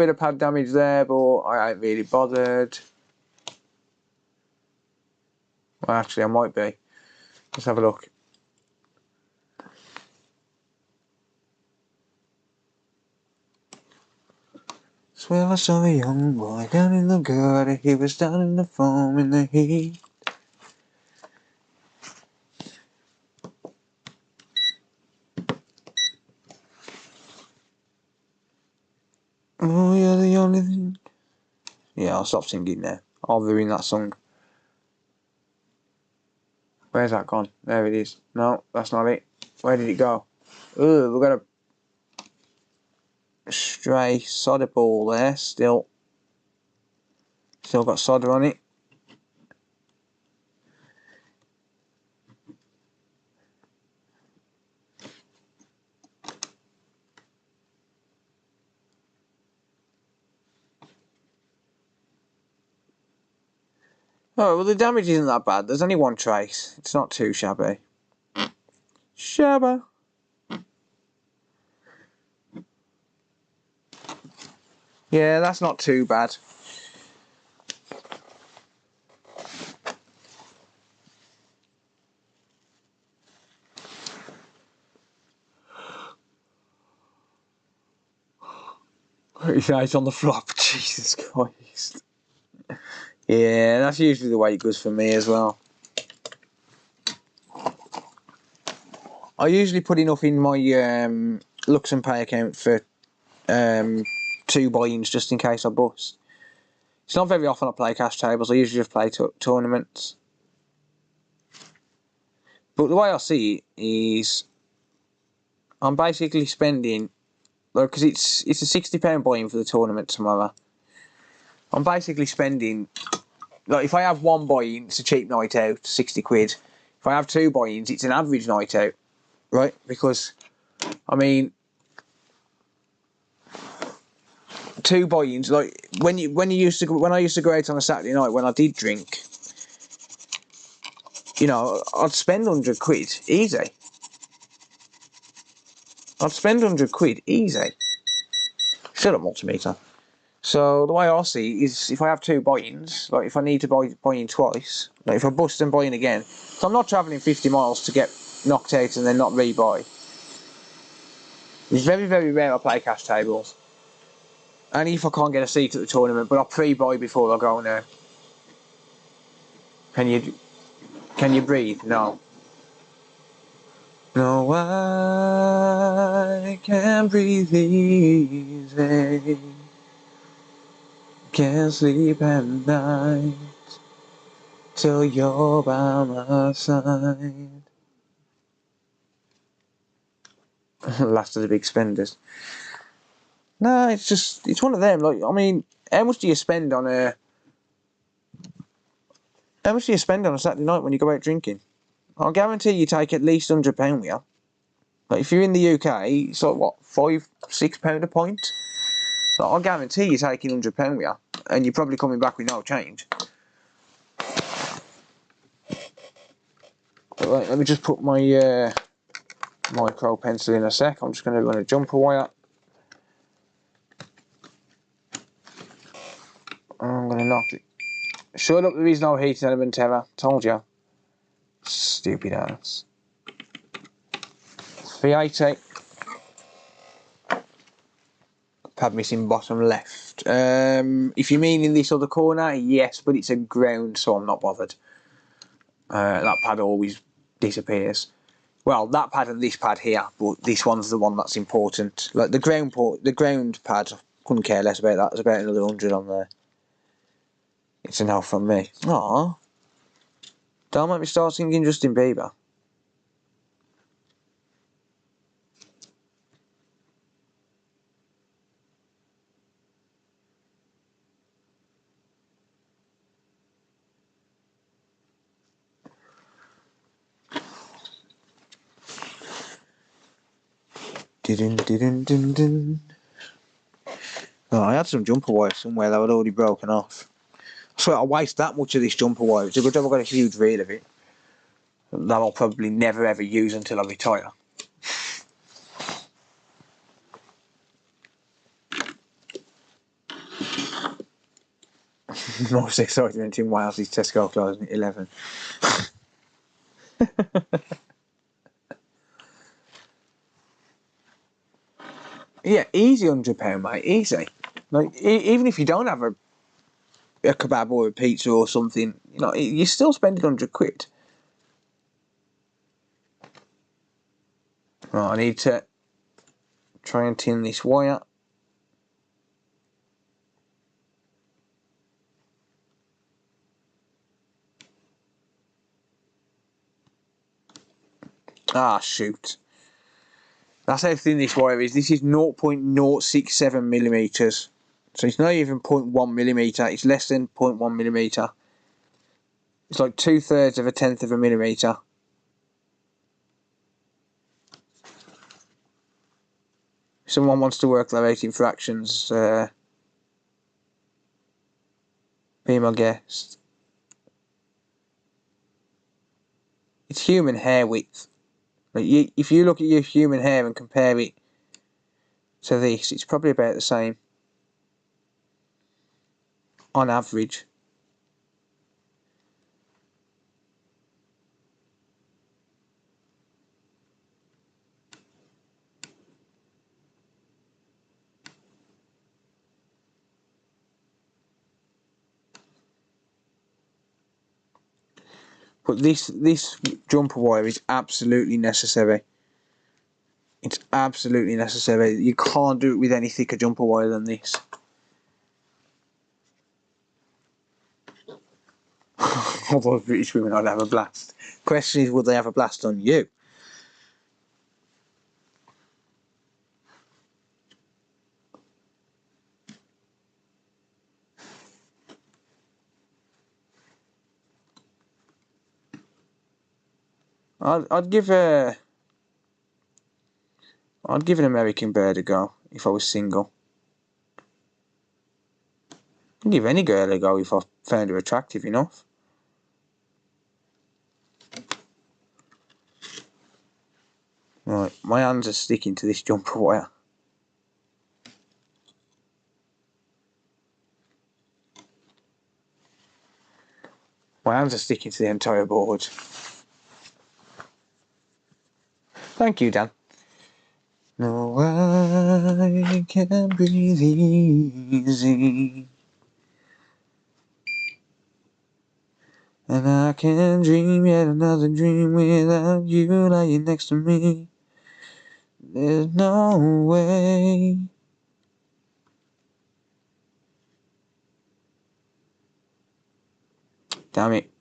bit of pad damage there, but I ain't really bothered. Well, actually, I might be. Let's have a look. Well, I saw a young boy down in the gutter. He was down in the foam in the heat. Oh, you're the only thing. Yeah, I'll stop singing now. I'll ruin that song. Where's that gone? There it is. No, that's not it. Where did it go? Ugh, we've got a stray solder ball there. Still got solder on it. Oh, well, the damage isn't that bad. There's only one trace. It's not too shabby. Shabba. Yeah, that's not too bad. His eyes on the flop. Jesus Christ. Yeah, that's usually the way it goes for me as well. I usually put enough in my Lux and Pay account for 2 buy-ins just in case I bust. It's not very often I play cash tables. I usually just play tournaments. But the way I see it is, I'm basically spending, because it's a £60 buy-in for the tournament tomorrow. I'm basically spending, like, if I have 1 buy-in, it's a cheap night out, 60 quid. If I have 2 buy-ins, it's an average night out, right? Because, I mean, 2 buy-ins, like when I used to go out on a Saturday night when I did drink, you know, I'd spend 100 quid easy. Shut up, multimeter. So the way I see it is, if I have 2 buy-ins, like if I need to buy in twice, like if I bust and buy in again, so I'm not travelling 50 miles to get knocked out and then not rebuy. It's very, very rare I play cash tables. Only if I can't get a seat at the tournament, but I'll pre-buy before I go now. Can you breathe? No. No, I can't breathe easy. Can't sleep at night till you're by my side. Last of the big spenders. No, it's one of them. Like, I mean, how much do you spend on a Saturday night when you go out drinking? I'll guarantee you take at least £100 with you. Like, if you're in the UK, it's like what, £5-6 a pint. So I'll guarantee you're taking £100 with you, and you're probably coming back with no change. Right, let me just put my micro pencil in a sec. I'm just going to run a jumper wire. I'm going to knock it. Shut up, there is no heating element ever. Told you. Stupid ass. 380. Pad missing bottom left. If you mean in this other corner, yes, but it's a ground, so I'm not bothered. That pad always disappears. Well, that pad and this pad here, but this one's the one that's important. Like the ground pad, I couldn't care less about that. There's about another 100 on there. It's a no from me. Aww. Don't make me start singing Justin Bieber. Oh, I had some jumper wire somewhere that had already broken off. I swear I waste that much of this jumper wire. It's a good job I've got a huge reel of it that I'll probably never ever use until I retire. Most excitement in Wales is Tesco closing at 11. Yeah, easy £100, mate, easy. Like, even if you don't have a kebab or a pizza or something, you know, you're still spending £100. Right, I need to try and tin this wire. Ah, shoot. That's how thin this wire is. This is 0.067 millimeters. So it's not even 0.1 millimeter. It's less than 0.1 millimeter. It's like 2/3 of a tenth of a millimeter. If someone wants to work that out in fractions, be my guest. It's human hair width. Like if you look at your human hair and compare it to this, it's probably about the same on average. But this jumper wire is absolutely necessary. It's absolutely necessary. You can't do it with any thicker jumper wire than this. Although British women would have a blast. Question is, would they have a blast on you? I'd give an American bird a go if I was single. I'd give any girl a go if I found her attractive enough. Right, my hands are sticking to this jumper wire. My hands are sticking to the entire board. Thank you, Dan. No, I can breathe easy, and I can dream yet another dream without you lying next to me. There's no way. Damn it.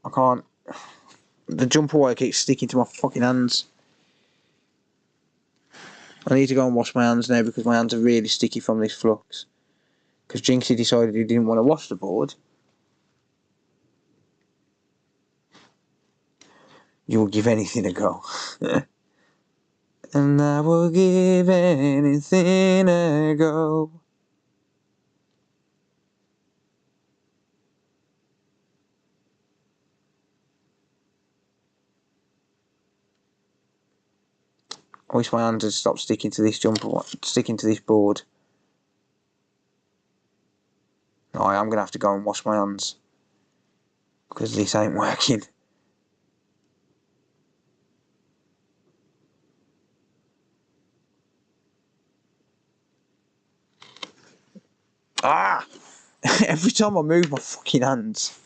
I can't. The jumper wire keeps sticking to my fucking hands. I need to go and wash my hands now because my hands are really sticky from this flux. Because Jinxie decided he didn't want to wash the board. You will give anything a go. And I will give anything a go. I wish my hands had stopped sticking to this board. Oh, I am going to have to go and wash my hands. Because this ain't working. Ah! Every time I move my fucking hands.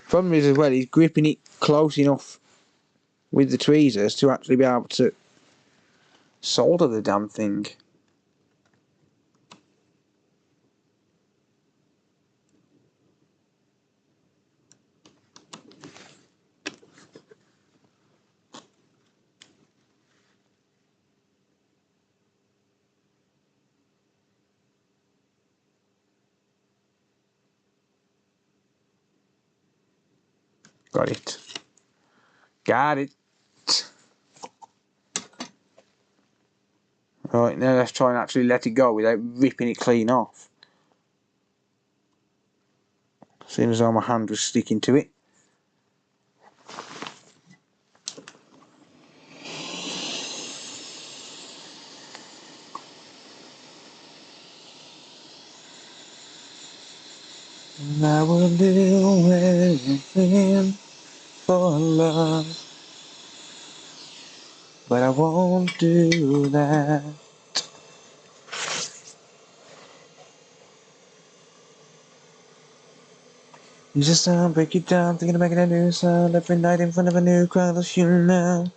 Problem is as well, he's gripping it close enough with the tweezers to actually be able to solder the damn thing. Got it. Got it. Right, now let's try and actually let it go without ripping it clean off. Seeing as though my hand was sticking to it. And I will do anything for love, but I won't do that. You just sound, break it down, thinking of making a new sound every night in front of a new crowd of you now.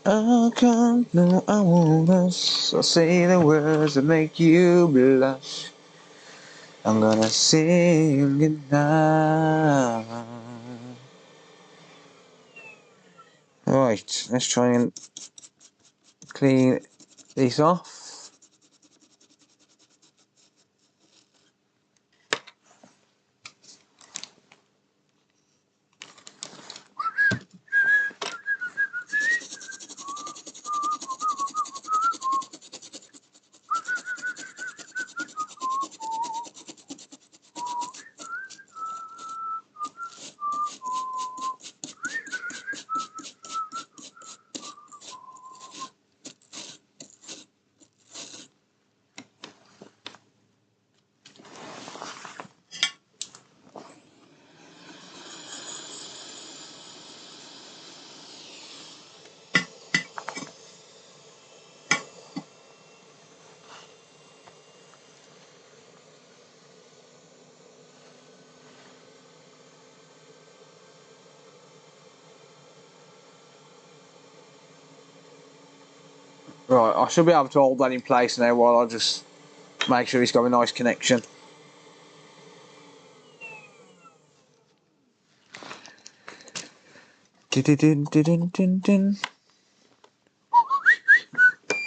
I'll come, no, I won't rush. I'll say the words that make you blush. I'm gonna sing it now. Right, let's try and clean this off. Right, I should be able to hold that in place now while I just make sure it's got a nice connection.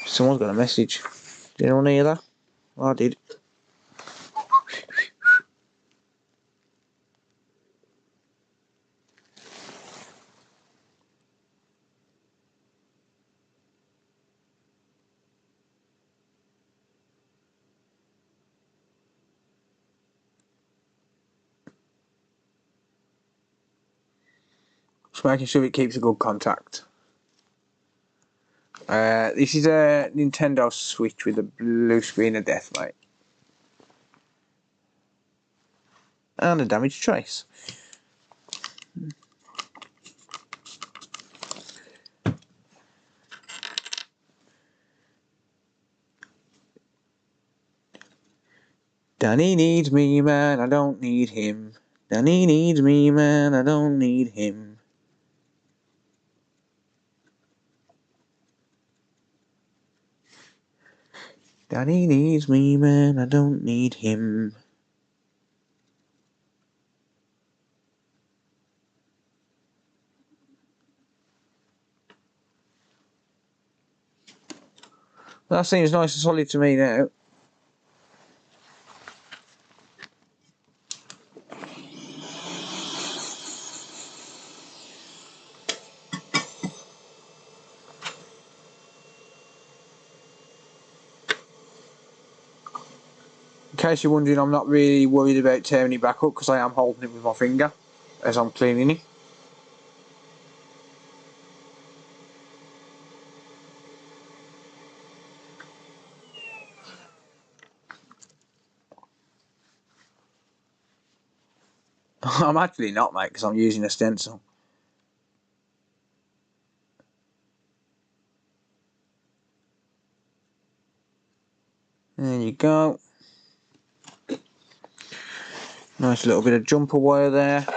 Someone's got a message. Did anyone hear that? I did. Just making sure it keeps a good contact. This is a Nintendo Switch with a blue screen of death, mate. And a damaged trace. Danny needs me, man, I don't need him. Danny needs me, man, I don't need him. Danny needs me, man, I don't need him. That seems nice and solid to me now. In case you're wondering, I'm not really worried about tearing it back up because I am holding it with my finger as I'm cleaning it. I'm actually not, mate, because I'm using a stencil. There you go. Nice little bit of jumper wire there.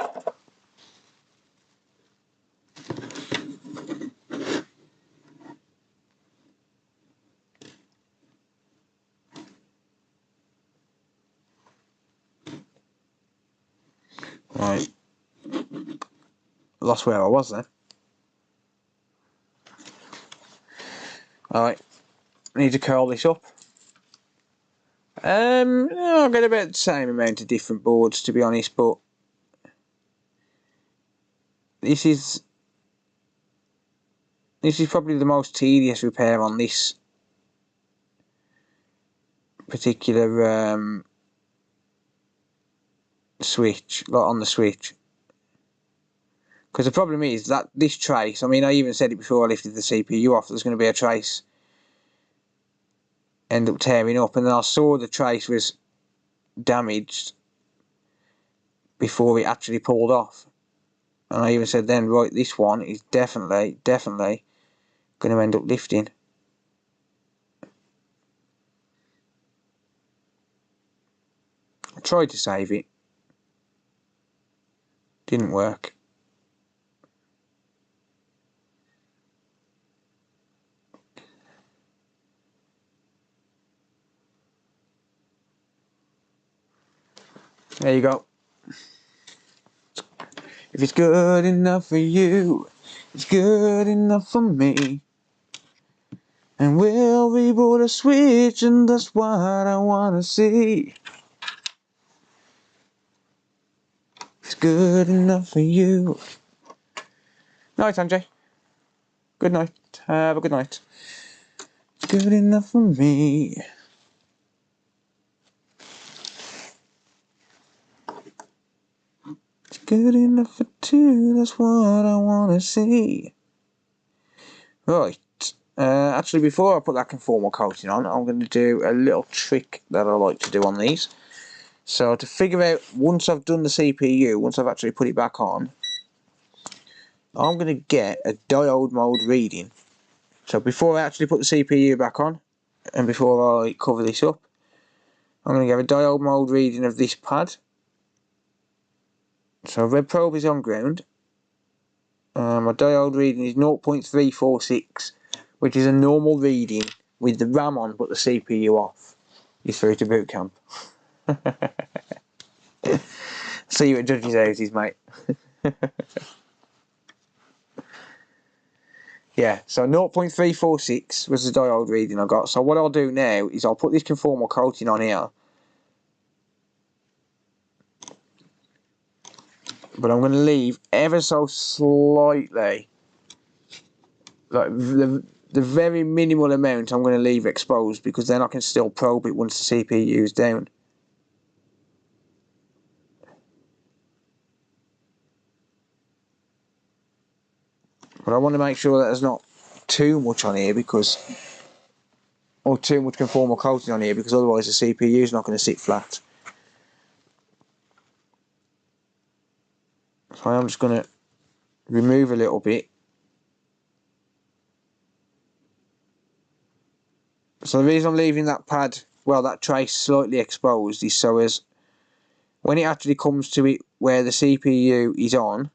Right. Lost where I was then. Alright. Need to curl this up. I've got about the same amount of different boards, to be honest, but this is probably the most tedious repair on this particular switch, like on the switch. Because the problem is that this trace, I mean, I even said it before I lifted the CPU off, there's going to be a trace end up tearing up, and then I saw the trace was damaged before it actually pulled off. And I even said then, right, this one is definitely going to end up lifting. I tried to save it. Didn't work. There you go. If it's good enough for you, it's good enough for me. And we'll reboot a switch, and that's what I wanna see. It's good enough for you. Night, Anjay. Good night. Have a good night. It's good enough for me. It's good enough for two, that's what I wanna see. Right. Actually, before I put that conformal coating on, I'm going to do a little trick that I like to do on these. So to figure out, once I've done the CPU, once I've actually put it back on, I'm going to get a diode mode reading. So before I actually put the CPU back on, and before I cover this up, I'm going to get a diode mode reading of this pad. So red probe is on ground. My diode reading is 0.346, which is a normal reading with the RAM on but the CPU off. You're through to boot camp. See you at judges' houses, mate. Yeah, so 0.346 was the diode reading I got. So what I'll do now is I'll put this conformal coating on here. But I'm going to leave ever so slightly, like the very minimal amount I'm going to leave exposed, because then I can still probe it once the CPU is down. But I want to make sure that there's not too much on here, because, or too much conformal coating on here, because otherwise the CPU is not going to sit flat. So I'm just going to remove a little bit. So the reason I'm leaving that pad, well, that trace slightly exposed, is so as when it actually comes to it where the CPU is on,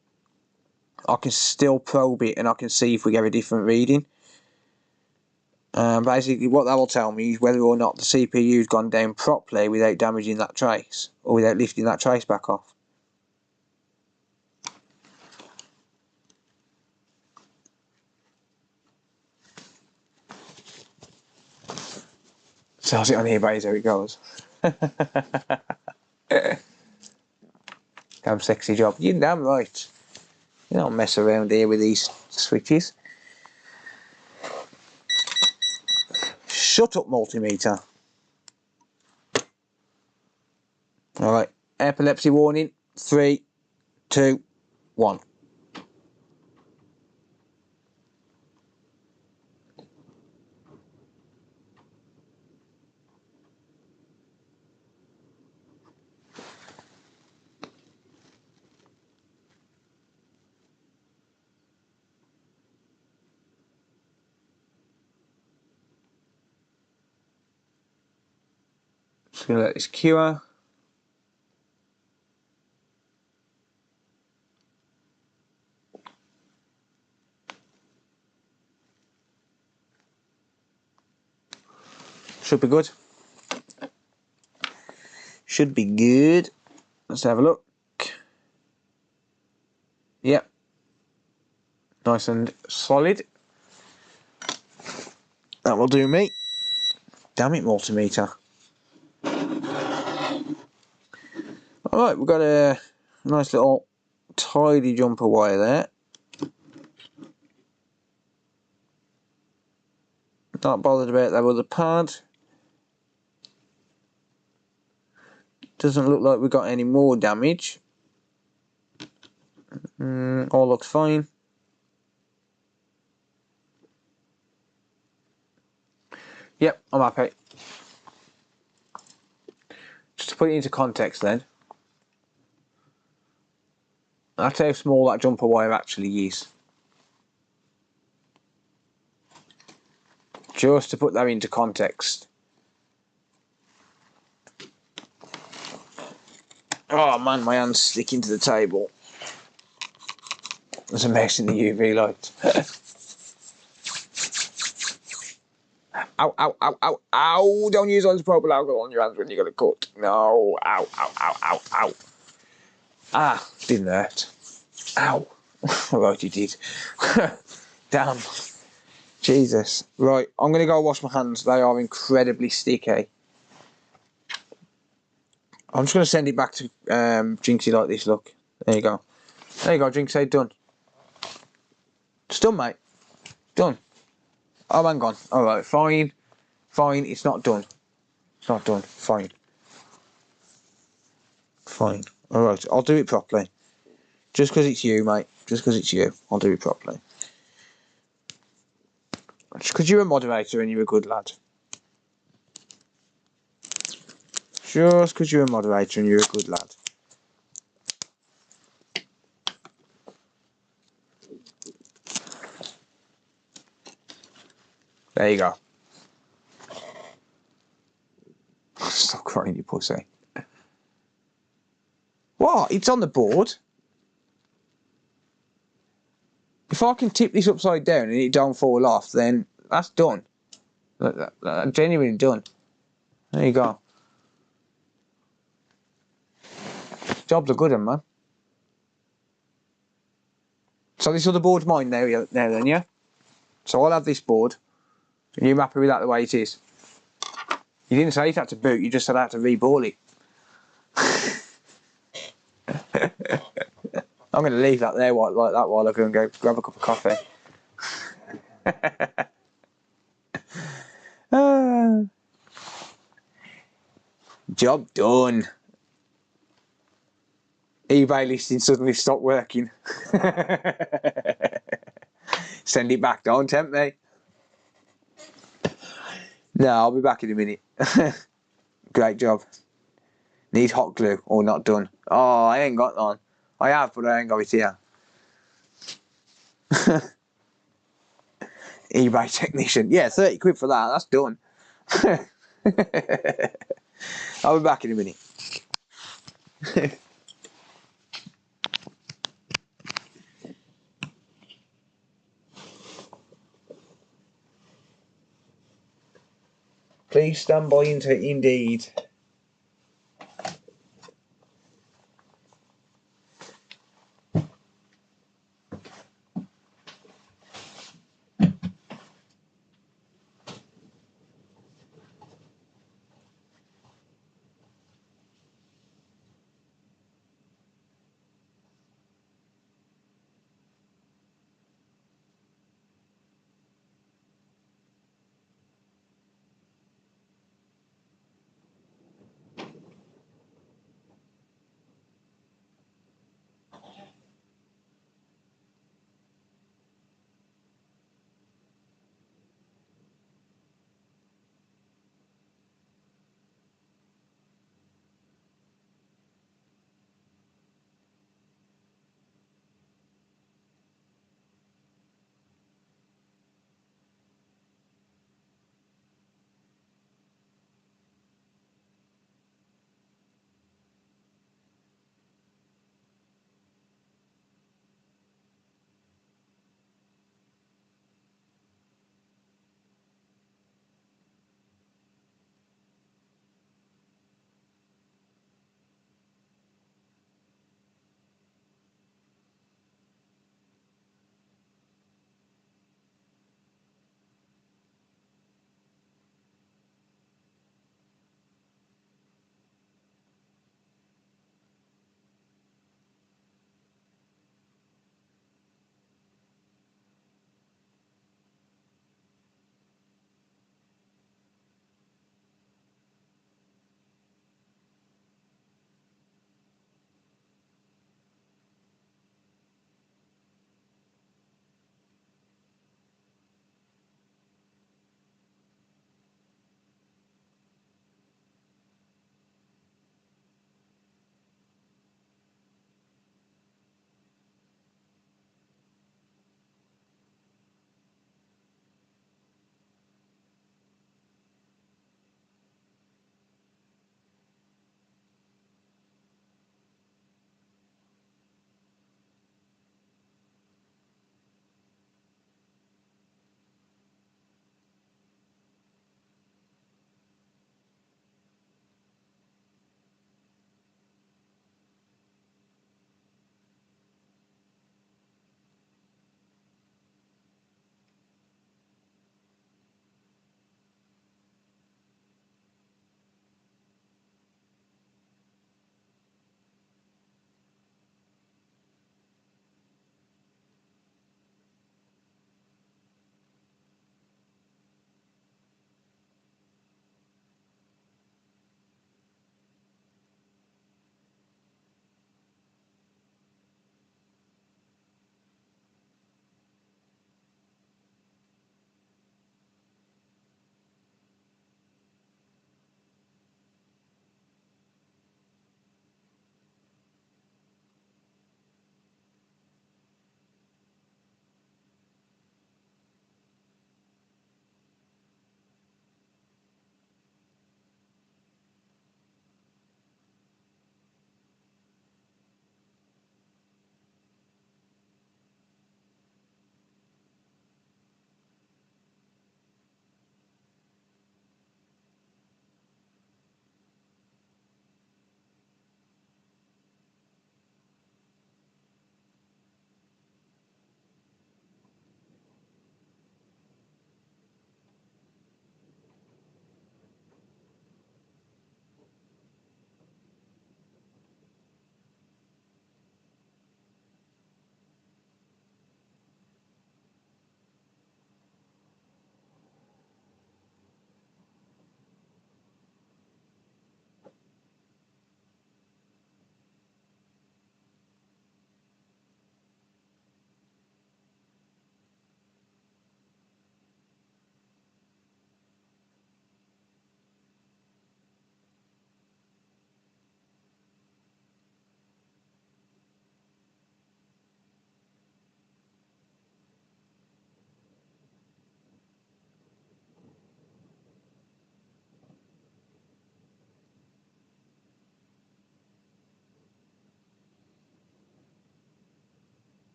I can still probe it and I can see if we get a different reading. Basically what that will tell me is whether or not the CPU's gone down properly without damaging that trace, or without lifting that trace back off. Tells it on here, but how it goes. Damn sexy job. You're damn right. You don't mess around here with these switches. Shut up, multimeter. Alright, epilepsy warning. 3, 2, 1. Just going to let this cure. Should be good. Should be good. Let's have a look. Yep. Nice and solid. That will do me. Damn it, multimeter. Alright, we've got a nice little tidy jumper wire there. Not bothered about that other pad. Doesn't look like we got any more damage. All looks fine. Yep, I'm happy. Just to put it into context then, that's how small that jumper wire actually is. Just to put that into context. Oh man, my hand's sticking to the table. There's a mess in the UV light. Ow, ow, ow, ow, ow! Don't use isopropyl alcohol on your hands when you got a cut. No, ow, ow, ow, ow, ow. Ah, didn't hurt. Ow. Right, you did. Damn. Jesus. Right, I'm going to go wash my hands. They are incredibly sticky. I'm just going to send it back to Jinxie like this, look. There you go. There you go, Jinxie, done. It's done, mate. Done. Oh, hang on. Alright, fine. Fine, it's not done. It's not done. Fine. Fine. Alright, I'll do it properly. Just because it's you, mate. Just because it's you. I'll do it properly. Just because you're a moderator and you're a good lad. Just because you're a moderator and you're a good lad. There you go. Stop crying, you pussy. What? It's on the board. If I can tip this upside down and it don't fall off, then that's done. That's genuinely done. There you go. Job's a good one, man. So this other board's mine now then, yeah? So I'll have this board. Are you happy with that the way it is? You didn't say it had to boot, you just said I had to re-ball it. I'm going to leave that there like that while I go and go grab a cup of coffee. Job done. eBay listing suddenly stopped working. Send it back, don't tempt me. No, I'll be back in a minute. Great job. Need hot glue or not done. Oh, I ain't got none. I have, but I ain't got it here. eBay technician. Yeah, 30 quid for that. That's done. I'll be back in a minute. Please stand by indeed.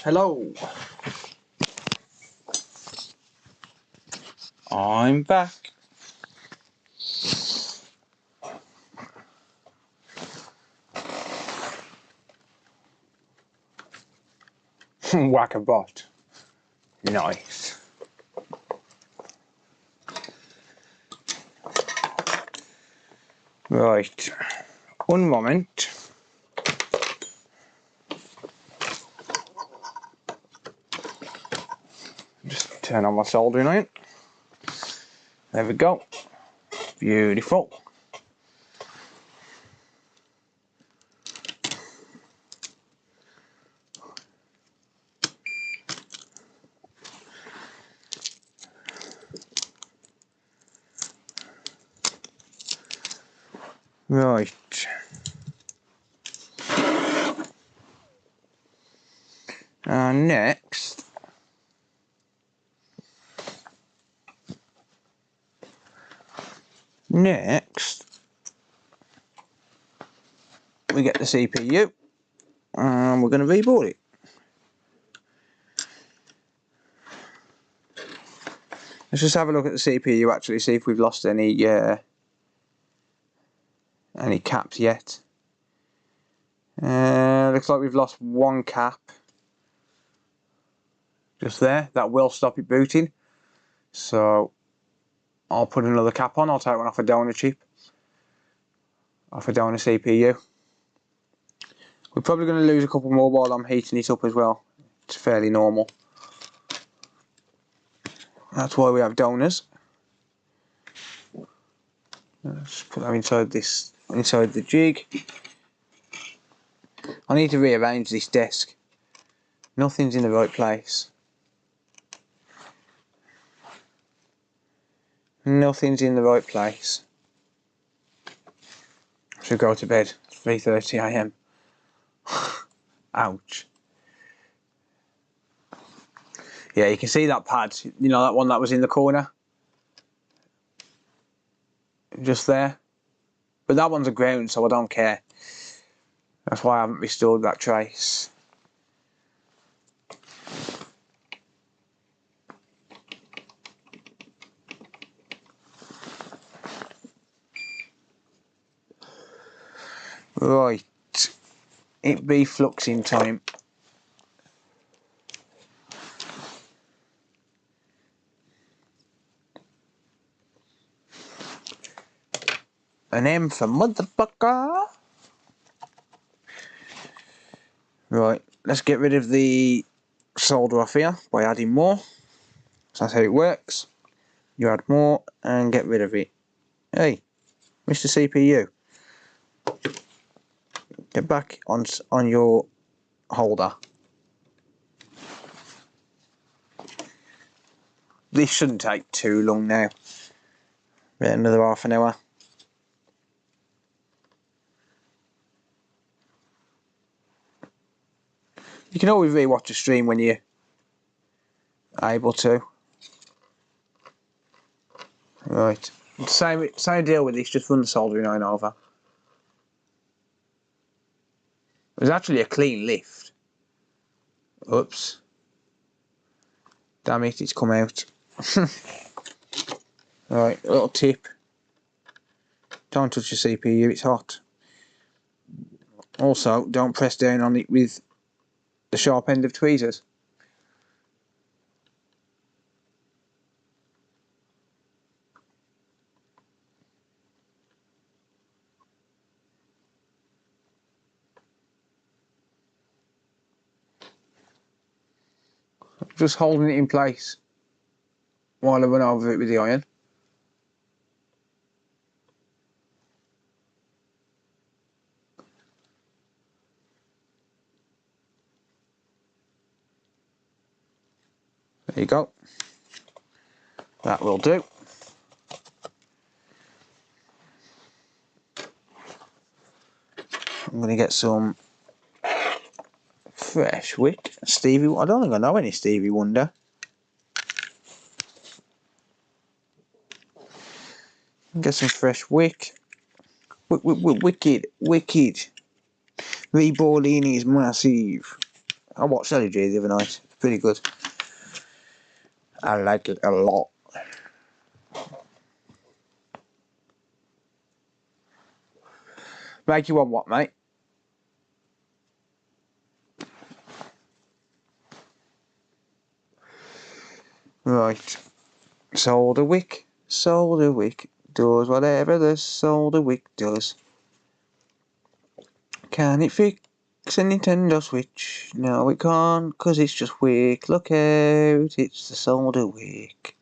Hello. I'm back. Whack a bot. Nice. Right. One moment. Just turn on my soldering iron. There we go. Beautiful. Right. Next. We get the CPU and we're going to reboot it. Let's just have a look at the CPU actually, see if we've lost any caps yet. Looks like we've lost one cap. Just there. That will stop it booting. So I'll put another cap on. I'll take one off a donor chip. Off a donor CPU. We're probably going to lose a couple more while I'm heating it up as well. It's fairly normal. That's why we have donors. Let's put them inside the jig. I need to rearrange this desk. Nothing's in the right place. Nothing's in the right place. I should go to bed. It's 3:30 AM. Ouch. Yeah, you can see that pad. You know that one that was in the corner? Just there. But that one's a ground, so I don't care. That's why I haven't restored that trace. Right. It be fluxing time. An M for motherfucker. Right, let's get rid of the solder off here by adding more. So that's how it works. You add more and get rid of it. Hey, Mr. CPU, get back on your holder. This shouldn't take too long now. About another half an hour. You can always rewatch a stream when you're able to. Right, same deal with this, just run the soldering iron over. It was actually a clean lift. Oops. Damn it, it's come out. Right, a little tip. Don't touch your CPU, it's hot. Also, don't press down on it with the sharp end of tweezers. Just holding it in place while I run over it with the iron. There you go. That will do. I'm going to get some fresh wick. Stevie, I don't think I know any Stevie Wonder. Get some fresh wick. Wicked. Reballing is massive. I watched LG the other night. It's pretty good. I like it a lot. Make you want what, mate? Right. Solder wick. Solder wick does whatever the solder wick does. Can it fix a Nintendo Switch? No, it can't, cause it's just wick. Look out, it's the solder wick.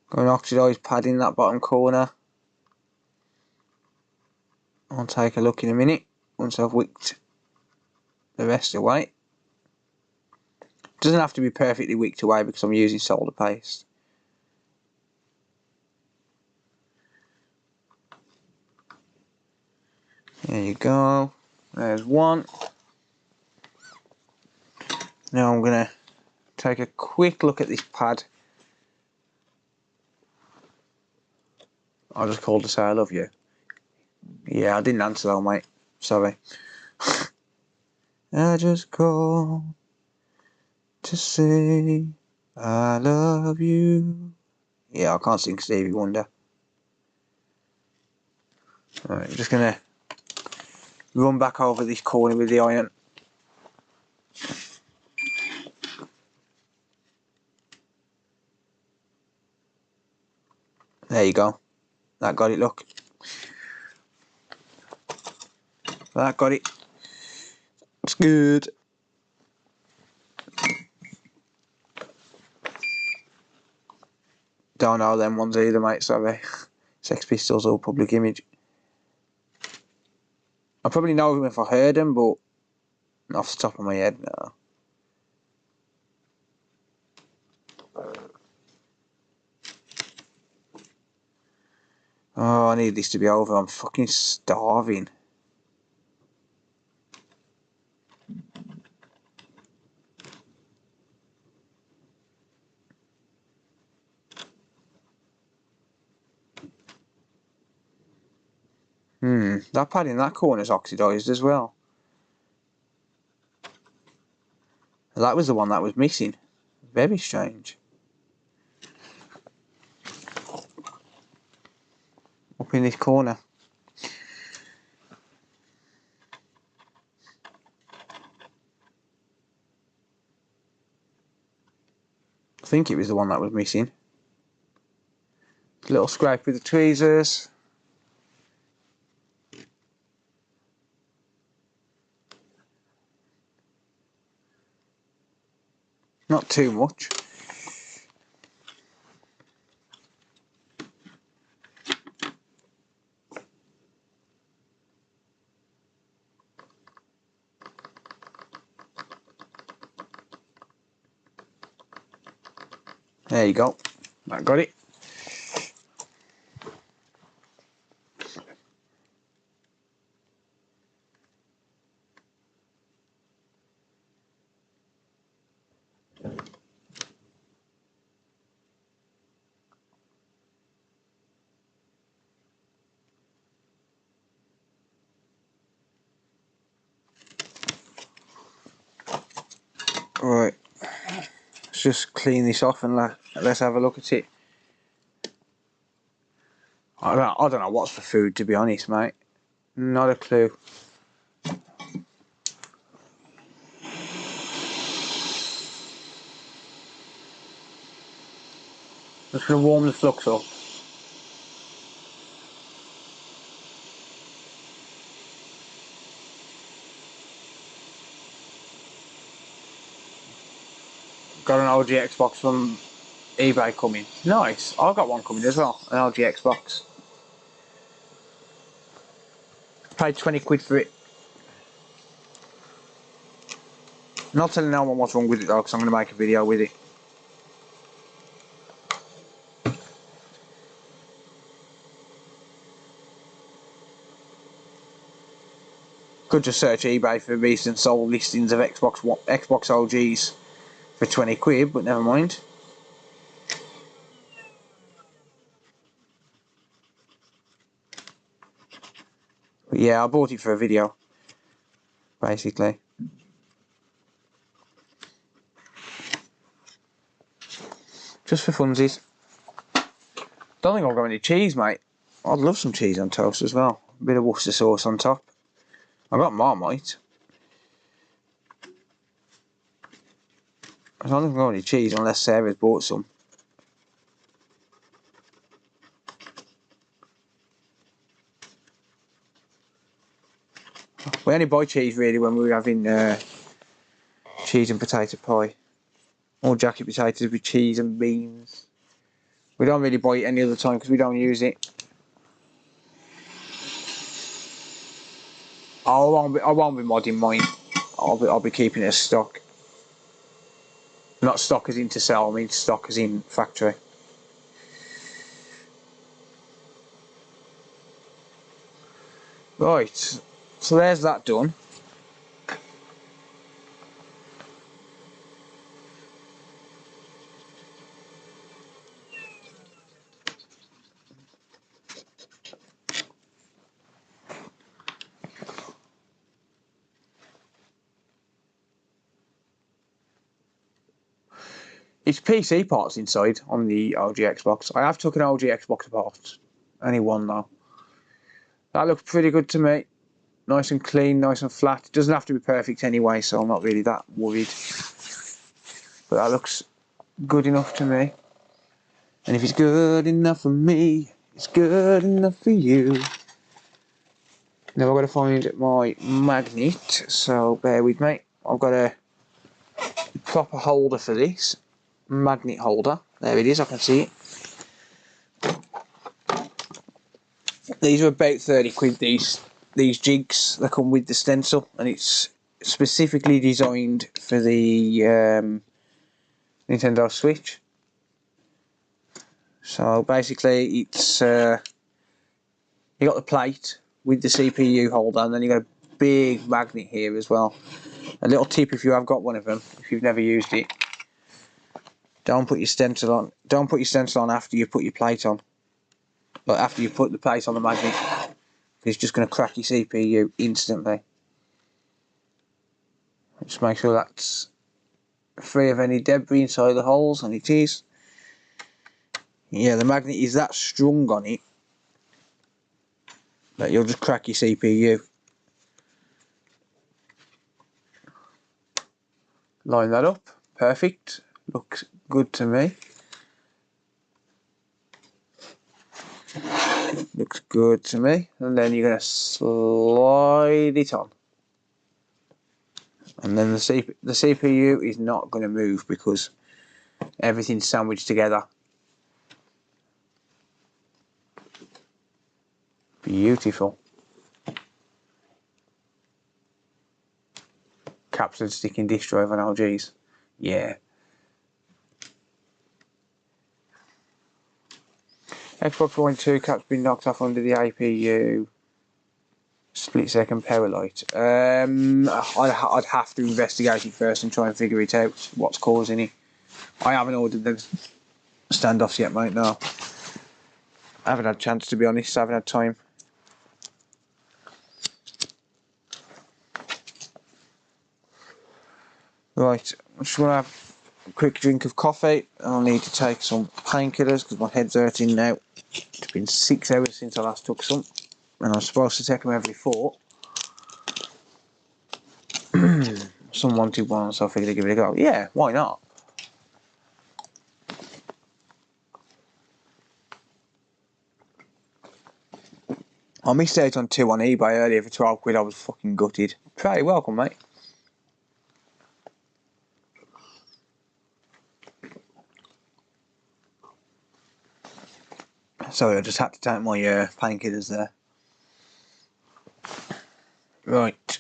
Going to oxidise pad in that bottom corner. I'll take a look in a minute once I've wicked the rest away. It doesn't have to be perfectly wicked away because I'm using solder paste. There you go. There's one. Now I'm going to take a quick look at this pad. I just called to say I love you. Yeah, I didn't answer though, mate. Sorry. I just called to say I love you. Yeah, I can't sing Stevie Wonder. Alright, I'm just gonna run back over this corner with the iron. There you go. That got it, look. That got it. It's good. Don't know them ones either, mate, sorry. Sex Pistols or Public Image. I probably know them if I heard them, but off the top of my head, no. Oh, I need this to be over. I'm fucking starving. That pad in that corner's oxidised as well. That was the one that was missing. Very strange. Up in this corner. I think it was the one that was missing. Little scrape with the tweezers. Not too much. There you go. That got it. Right. Let's just clean this off and let's have a look at it. I don't know what's for food, to be honest, mate. Not a clue. Just gonna warm the flux up. Got an LG Xbox from eBay coming. Nice. I've got one coming as well. An LG Xbox. Paid 20 quid for it. Not telling no one what's wrong with it though, because I'm going to make a video with it. Could just search eBay for recent sold listings of Xbox LGs for 20 quid, but never mind. But yeah, I bought it for a video, basically. Just for funsies. Don't think I've got any cheese, mate. I'd love some cheese on toast as well. A bit of Worcester sauce on top. I've got Marmite. I don't think I've got any cheese unless Sarah's bought some. We only buy cheese really when we're having cheese and potato pie. Or jacket potatoes with cheese and beans. We don't really buy it any other time because we don't use it. I won't be modding mine. I'll be keeping it as stock. Not stock as in to sell, I mean stock as in factory. Right, so there's that done. It's PC parts inside on the OG Xbox. I have took an OG Xbox apart. Only one though. That looks pretty good to me. Nice and clean, nice and flat. It doesn't have to be perfect anyway, so I'm not really that worried. But that looks good enough to me. And if it's good enough for me, it's good enough for you. Now I've got to find my magnet, so bear with me. I've got a proper holder for this. Magnet holder. There it is, I can see it. These are about 30 quid, these jigs. They come with the stencil, and it's specifically designed for the Nintendo Switch. So basically it's you got the plate with the CPU holder, and then you got a big magnet here as well. A little tip if you have got one of them, if you've never used it, don't put your stencil on. Don't put your stencil on after you put your plate on. Like after you put the plate on the magnet, it's just going to crack your CPU instantly. Just make sure that's free of any debris inside the holes, and it is. Yeah, the magnet is that strong on it that you'll just crack your CPU. Line that up, perfect. Looks good to me. Looks good to me. And then you're going to slide it on. And then the CPU is not going to move because everything's sandwiched together. Beautiful. Captured sticking disk drive on LGs. Yeah. Xbox One 2 cap's been knocked off under the APU. Split second power light. I'd have to investigate it first and try and figure it out, what's causing it. I haven't ordered the standoffs yet, mate, no. I haven't had a chance, to be honest. I haven't had time. Right, I just want to have a quick drink of coffee. I'll need to take some painkillers because my head's hurting now. It's been 6 hours since I last took some, and I'm supposed to take them every 4. Some wanted one, so I figured I'd give it a go. Yeah, why not? I missed out on 2 on eBay earlier for 12 quid. I was fucking gutted. Pretty welcome, mate. Sorry, I just had to take my painkillers there. Right.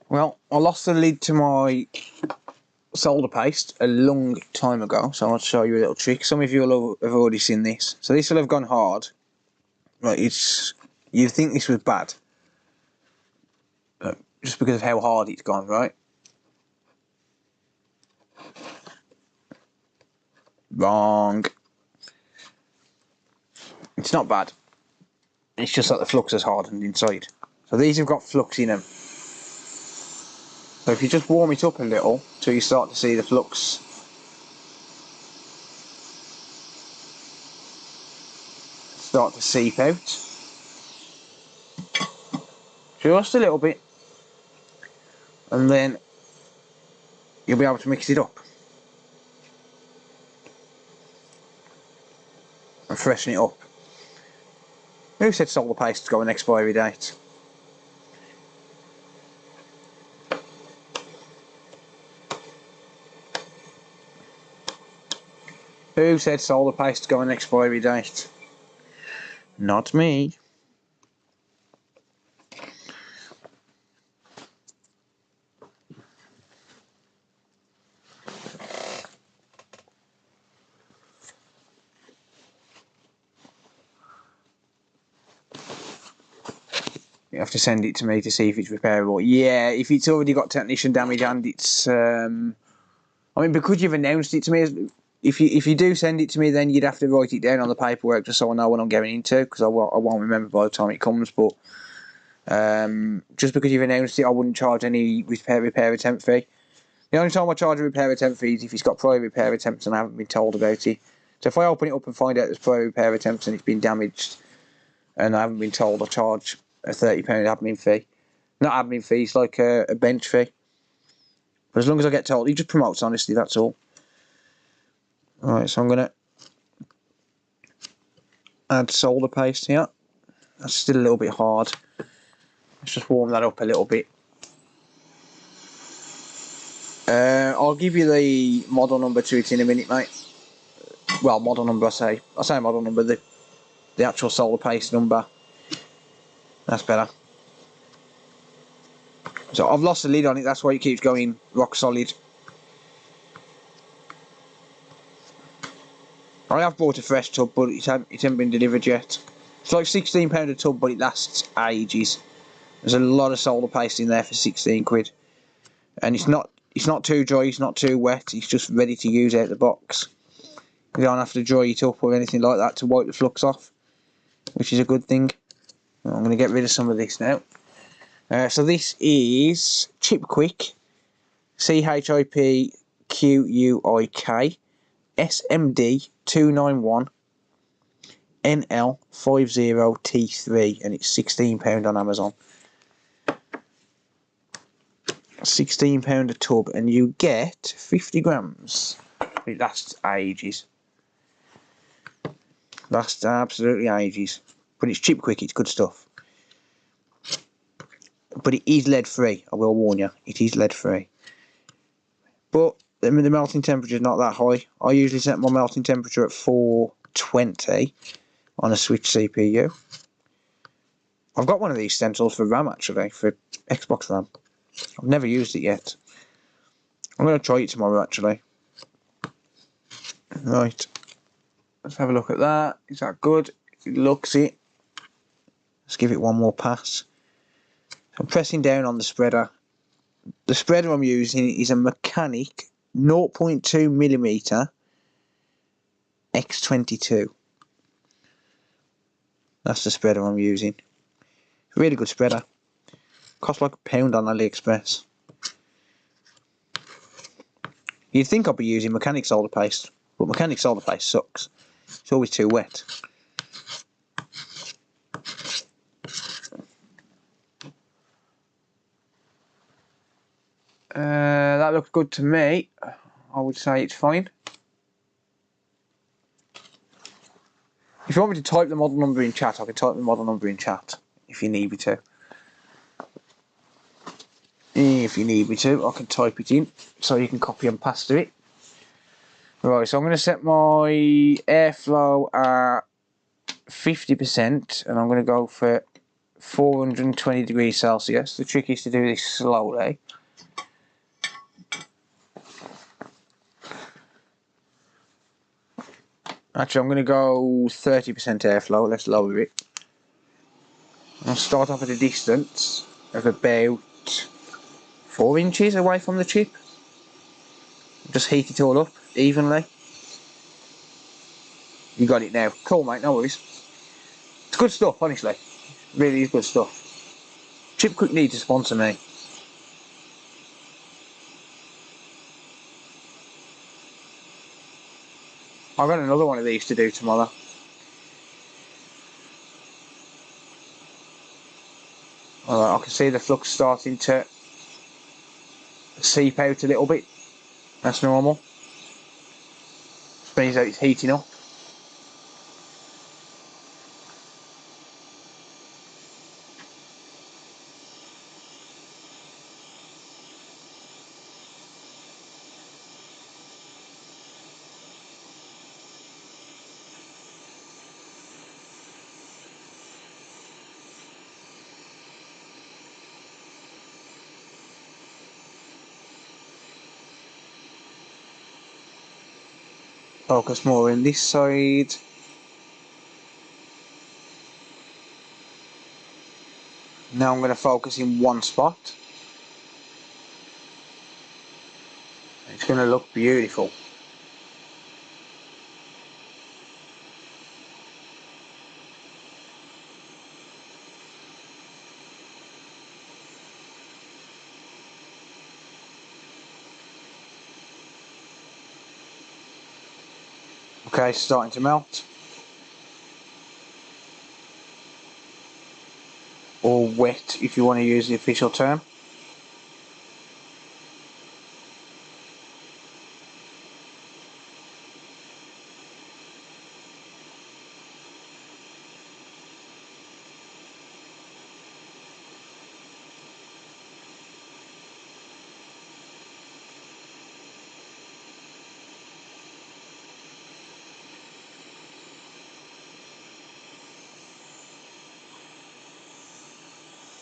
Well, I lost the lid to my solder paste a long time ago, so I'll show you a little trick. Some of you will have already seen this. So this will have gone hard. Right, you'd think this was bad. Just because of how hard it's gone, right? Wrong. It's not bad. It's just that the flux is hardened inside. So these have got flux in them. So if you just warm it up a little till you start to see the flux start to seep out. Just a little bit. And then you'll be able to mix it up. And freshen it up. Who said solder paste has got an expiry date? Who said solder paste has got an expiry date? Not me. You have to send it to me to see if it's repairable. Yeah, if it's already got technician damage and it's I mean, because you've announced it to me, if you do send it to me, then you'd have to write it down on the paperwork just so I know what I'm going into, because I won't remember by the time it comes. But just because you've announced it, I wouldn't charge any repair attempt fee. The only time I charge a repair attempt fee is if it's got prior repair attempts and I haven't been told about it. So if I open it up and find out there's prior repair attempts and it's been damaged and I haven't been told, I charge a £30 admin fee. Not admin fee, it's like a bench fee. But as long as I get told, it just promotes honesty, that's all. Alright, so I'm going to add solder paste here. That's still a little bit hard. Let's just warm that up a little bit. I'll give you the model number to it in a minute, mate. Well, model number, I say model number, the actual solder paste number. That's better. So I've lost the lid on it, that's why it keeps going rock solid. I have bought a fresh tub, but it hasn't been delivered yet. It's like £16 a tub, but it lasts ages. There's a lot of solder paste in there for 16 quid. And it's not too dry, it's not too wet, it's just ready to use out the box. You don't have to dry it up or anything like that to wipe the flux off, which is a good thing. I'm going to get rid of some of this now. So this is Chip Quick, CHIPQUIK, SMD 291 NL50T3, and it's £16 on Amazon. £16 a tub, and you get 50 grams. It lasts ages. Lasts absolutely ages. But it's Chip Quick, it's good stuff. But it is lead free, I will warn you, it is lead free. But the melting temperature is not that high. I usually set my melting temperature at 420 on a Switch CPU. I've got one of these stencils for RAM actually, for Xbox RAM. I've never used it yet. I'm going to try it tomorrow actually. Right, let's have a look at that. Is that good? It looks it. Let's give it one more pass. I'm pressing down on the spreader. The spreader I'm using is a Mechanic 0.2mm X22. That's the spreader I'm using. Really good spreader. Costs like £1 on AliExpress. You'd think I'd be using Mechanic solder paste, but Mechanic solder paste sucks. It's always too wet. That looks good to me. I would say it's fine. If you want me to type the model number in chat, I can type the model number in chat if you need me to. If you need me to, I can type it in so you can copy and paste it. Right, so I'm going to set my airflow at 50% and I'm going to go for 420 degrees Celsius. The trick is to do this slowly. Actually, I'm going to go 30% airflow. Let's lower it. I'll start off at a distance of about 4 inches away from the chip. Just heat it all up evenly. You got it now. Cool, mate, no worries. It's good stuff, honestly. Really is good stuff. Chip Quick needs to sponsor me. I've got another one of these to do tomorrow. Alright, I can see the flux starting to seep out a little bit. That's normal. Which means that it's heating up. Focus more in this side. Now I'm going to focus in one spot. It's going to look beautiful. Okay, starting to melt. Or wet if you want to use the official term.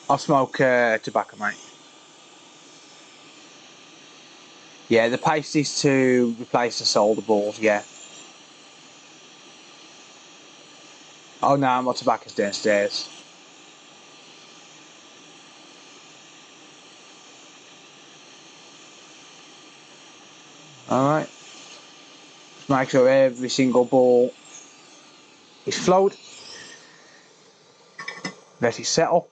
I smoke tobacco, mate. Yeah, the paste is to replace the solder balls, yeah. Oh no, my tobacco's downstairs. Alright. Just make sure every single ball is flowed. Let it settle.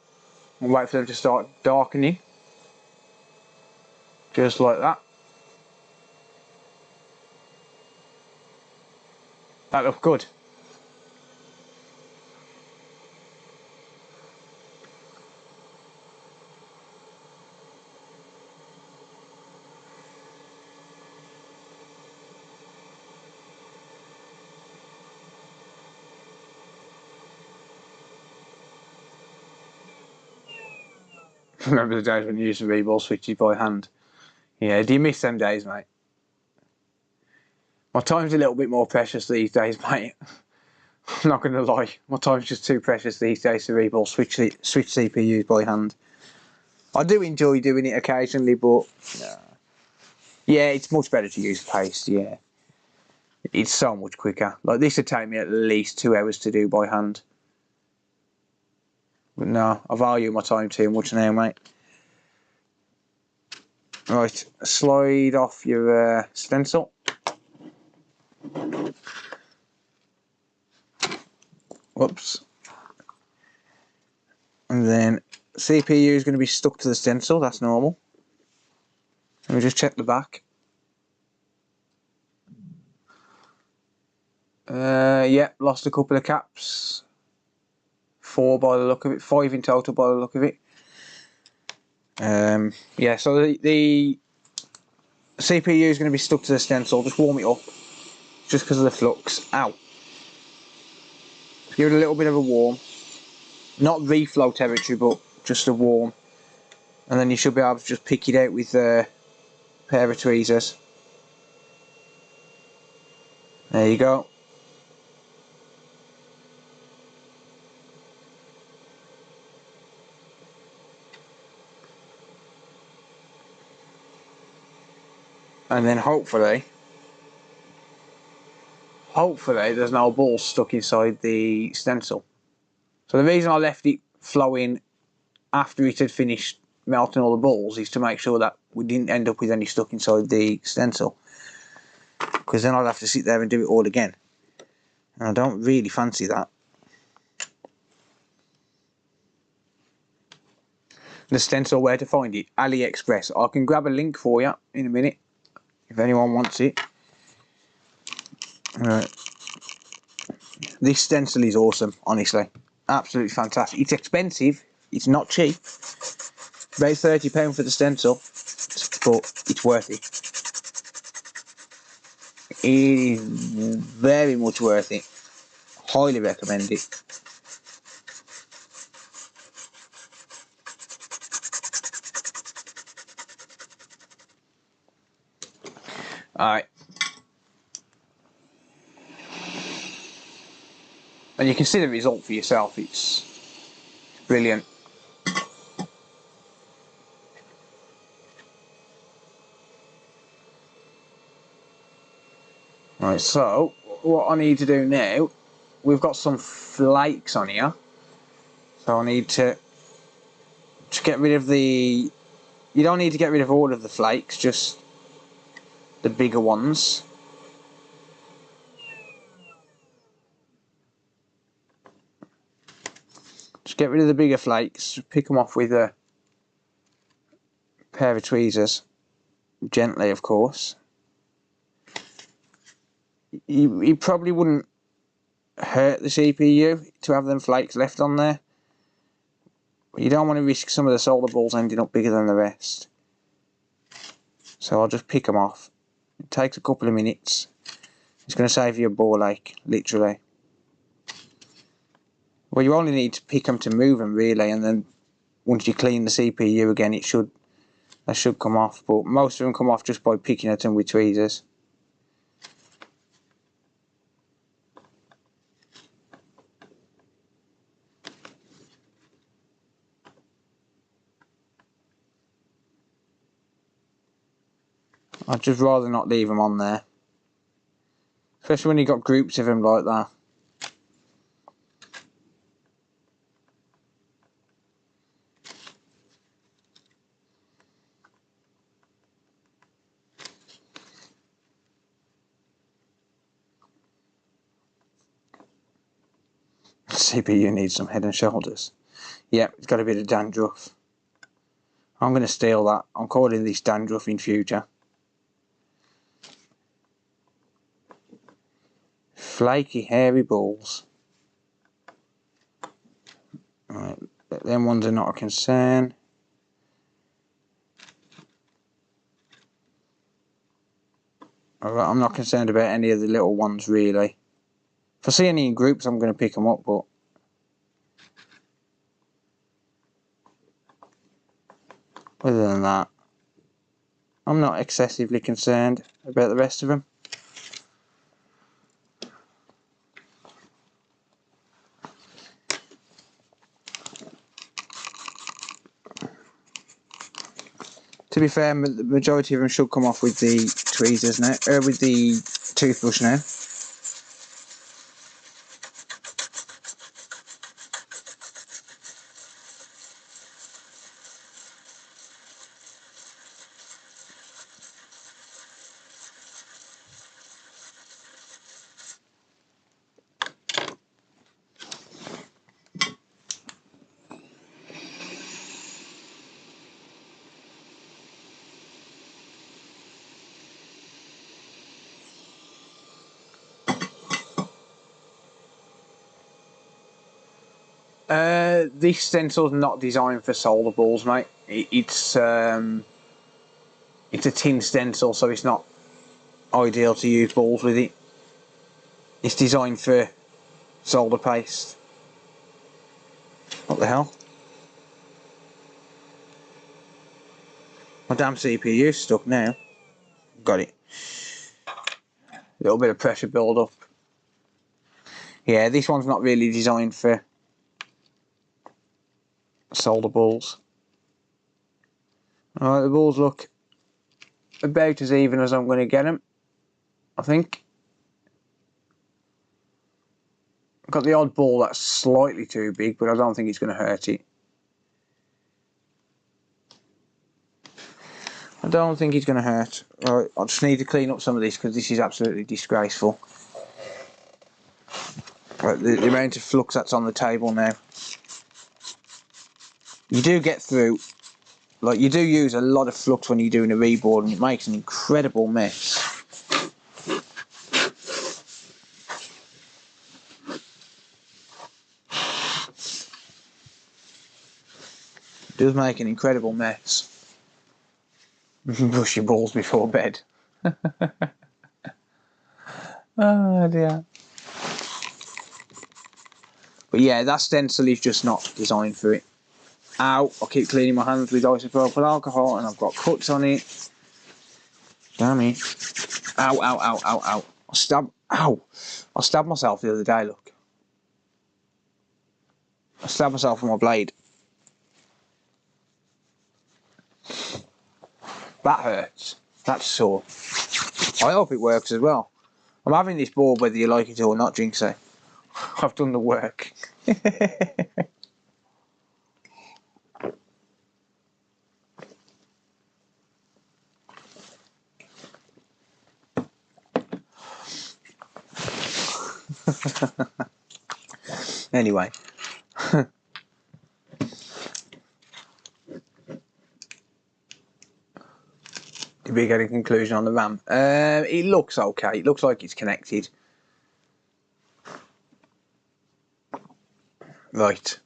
And wait for them to start darkening. Just like that. That looks good. Remember the days when you used to reball switches by hand? Yeah, do you miss them days, mate? My time's a little bit more precious these days, mate. I'm not going to lie. My time's just too precious these days to reball switch CPUs by hand. I do enjoy doing it occasionally, but yeah, it's much better to use paste, yeah. It's so much quicker. Like, this would take me at least 2 hours to do by hand. But no, I value my time too much now, mate. Right, slide off your stencil. Whoops. And then CPU is going to be stuck to the stencil, that's normal. Let me just check the back. Yeah, lost a couple of caps. 4 by the look of it, 5 in total by the look of it. Yeah, so the CPU is going to be stuck to the stencil. Just warm it up, just because of the flux. Ow. Give it a little bit of a warm. Not reflow territory, but just a warm. And then you should be able to just pick it out with a pair of tweezers. There you go. And then hopefully there's no balls stuck inside the stencil. So the reason I left it flowing after it had finished melting all the balls is to make sure that we didn't end up with any stuck inside the stencil. because then I'll have to sit there and do it all again, and I don't really fancy that. The stencil, where to find it? AliExpress. I can grab a link for you in a minute if anyone wants it. This stencil is awesome, honestly, absolutely fantastic. It's expensive, it's not cheap, about £30 for the stencil, but it's worth it. It is very much worth it. Highly recommend it. Alright. And you can see the result for yourself, it's brilliant. Right, so what I need to do now, we've got some flakes on here, so I need to get rid of the, you don't need to get rid of all of the flakes, just the bigger ones. Just get rid of the bigger flakes, pick them off with a pair of tweezers, gently of course. You probably wouldn't hurt the CPU to have them flakes left on there, but you don't want to risk some of the solder balls ending up bigger than the rest. So I'll just pick them off. It takes a couple of minutes. It's going to save you a ball ache, literally. Well, you only need to pick them to move them really, and then once you clean the CPU again, they should come off. But most of them come off just by picking at them with tweezers. I'd just rather not leave them on there, especially when you've got groups of them like that. CPU needs some head and shoulders. Yep, it's got a bit of dandruff. I'm going to steal that. I'm calling this dandruff in future. Flaky, hairy balls. Right, them ones are not a concern. Alright, I'm not concerned about any of the little ones really. If I see any in groups, I'm going to pick them up, but other than that, I'm not excessively concerned about the rest of them. To be fair, the majority of them should come off with the tweezers now, with the toothbrush now. This stencil's not designed for solder balls, mate. It's a tin stencil, so it's not ideal to use balls with it. It's designed for solder paste. What the hell? My damn CPU's stuck now. Got it. A little bit of pressure build up. Yeah, this one's not really designed for solder balls. Alright, the balls look about as even as I'm going to get them, I think. I've got the odd ball that's slightly too big, but I don't think it's going to hurt it. I don't think it's going to hurt. Right, I just need to clean up some of this because this is absolutely disgraceful. Right, the amount of flux that's on the table now. You do get through, like you do use a lot of flux when you're doing a reboard, and it makes an incredible mess. It does make an incredible mess. Brush your balls before bed. Oh dear. But yeah, that stencil is just not designed for it. Ow, I keep cleaning my hands with isopropyl alcohol and I've got cuts on it. Damn it. Ow, ow, ow, ow, ow. I stabbed myself the other day, look. I stabbed myself with my blade. That hurts. That's sore. I hope it works as well. I'm having this board whether you like it or not, Jinxie. I've done the work. Anyway. Did we get a conclusion on the RAM? It looks okay. It looks like it's connected. Right.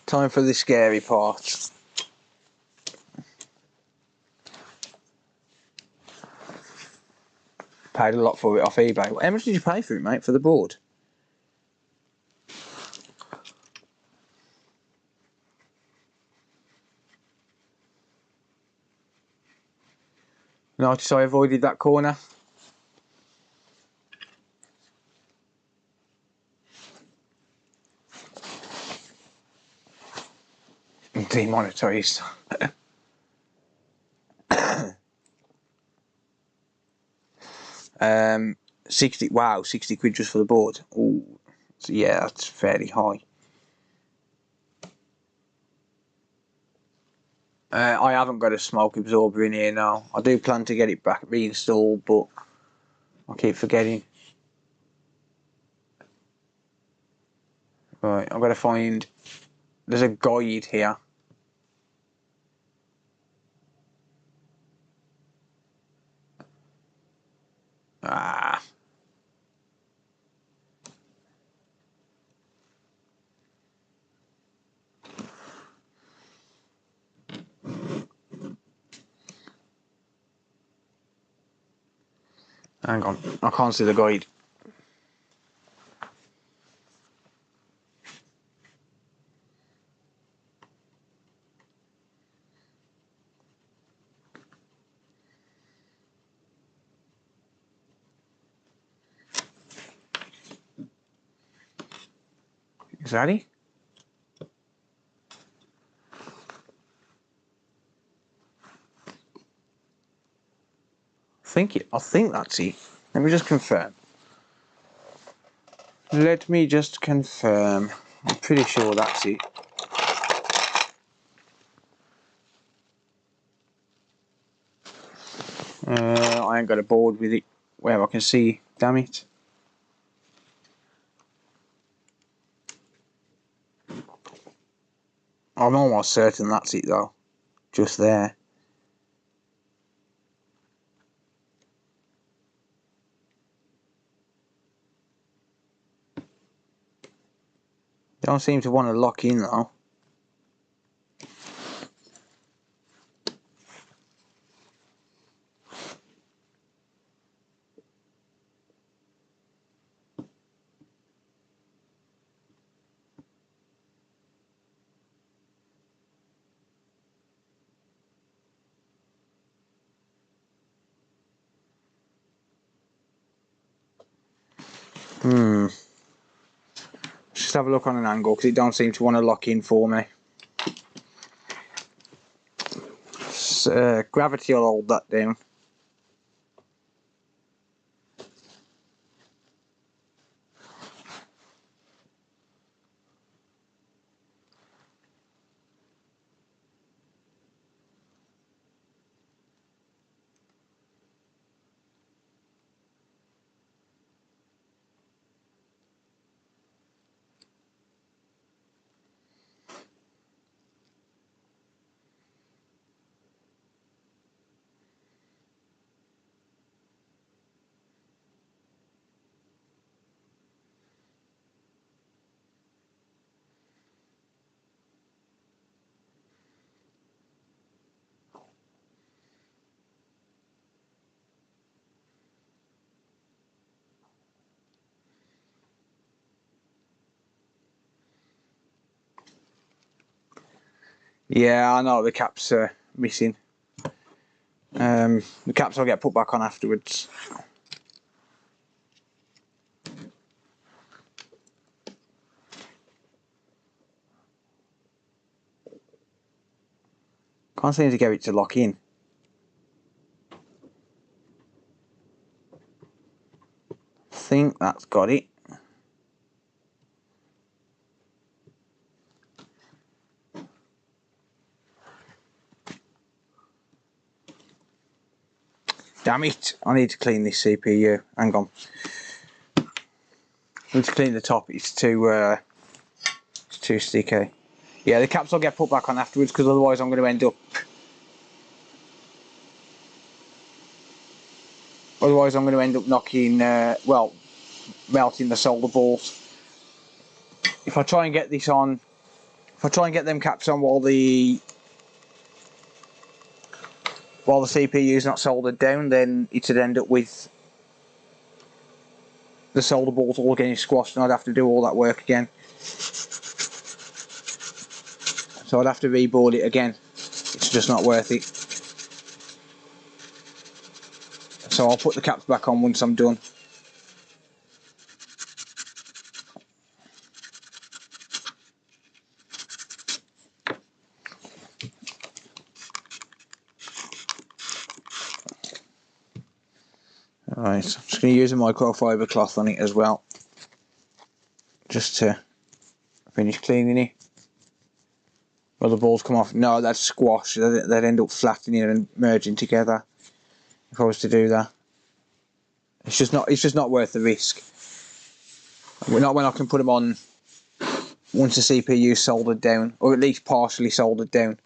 Time for the scary part. Paid a lot for it off eBay. How much did you pay for it, mate, for the board? Notice I avoided that corner. Demonetised. 60, wow, 60 quid just for the board. Ooh, so yeah, that's fairly high. I haven't got a smoke absorber in here now. I do plan to get it back reinstalled, but I keep forgetting. Right, I've got to find... There's a guide here. Ah. Hang on, I can't see the guide. Is that it? I think that's it. Let me just confirm. Let me just confirm. I'm pretty sure that's it. I ain't got a board with it where I can see, damn it. I'm almost certain that's it though. Just there. Don't seem to want to lock in though. Just have a look on an angle because it don't seem to want to lock in for me. Gravity will hold that down. Yeah, I know the caps are missing. The caps will get put back on afterwards. Can't seem to get it to lock in. I think that's got it. Damn it, I need to clean this CPU. Hang on. I need to clean the top, it's too sticky. Yeah, the caps will get put back on afterwards because otherwise I'm going to end up... Otherwise I'm going to end up knocking, well, melting the solder balls. If I try and get this on... If I try and get them caps on while the CPU is not soldered down, then it'd end up with the solder balls all getting squashed and I'd have to do all that work again. So I'd have to reboard it again. It's just not worth it. So I'll put the caps back on once I'm done. Alright, so I'm just going to use a microfiber cloth on it as well. Just to finish cleaning it. Will the balls come off? No, that's squash. They'd end up flattening and merging together if I was to do that. It's just not worth the risk. Not when I can put them on once the CPU is soldered down, or at least partially soldered down.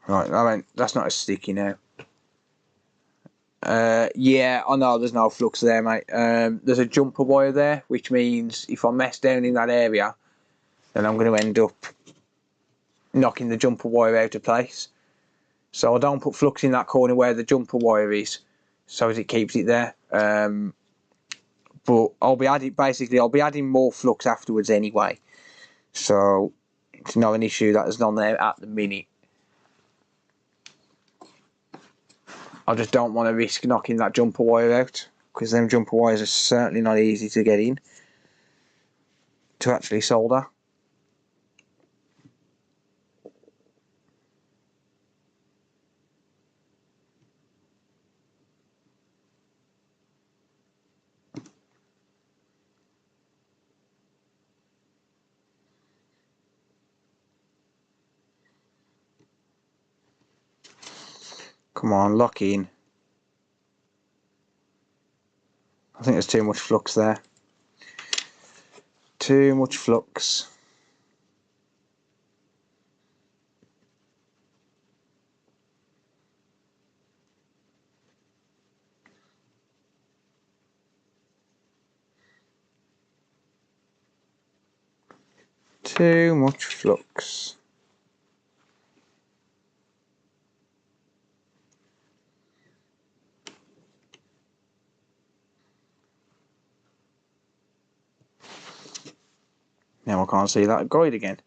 Right, that's not as sticky now. Yeah, I know there's no flux there, mate. There's a jumper wire there, which means if I mess down in that area, then I'm going to end up knocking the jumper wire out of place. So I don't put flux in that corner where the jumper wire is, so as it keeps it there. But I'll be adding more flux afterwards anyway. So it's not an issue that is on there at the minute. I just don't want to risk knocking that jumper wire out, because them jumper wires are certainly not easy to get in to actually solder. Come on, lock in. I think there's too much flux there. Too much flux. Too much flux. Now I can't see that guide again.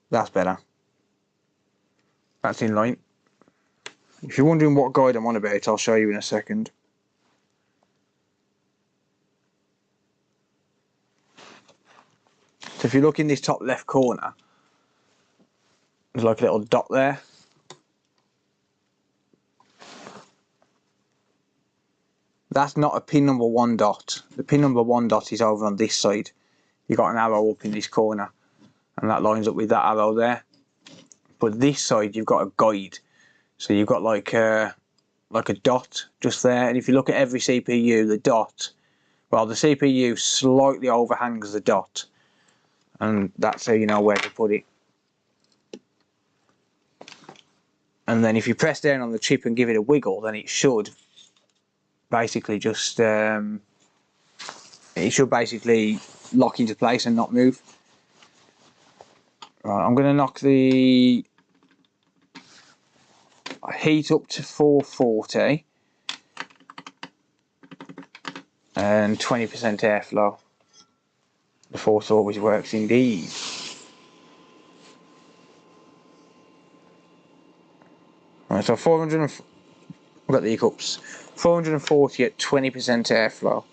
That's better. That's in line. If you're wondering what guide I'm on about, I'll show you in a second. So if you look in this top left corner, there's like a little dot there. That's not a pin number 1 dot. The pin number 1 dot is over on this side. You've got an arrow up in this corner, and that lines up with that arrow there. But this side, you've got a guide. So you've got like a dot just there. And if you look at every CPU, the dot, well, the CPU slightly overhangs the dot. And that's how you know where to put it. And then if you press down on the chip and give it a wiggle, then it should basically just lock into place and not move. Right, I'm going to knock the heat up to 440, and 20% airflow. The force always works indeed. Right, so 400. I've got the hiccups. 440 at 20% airflow.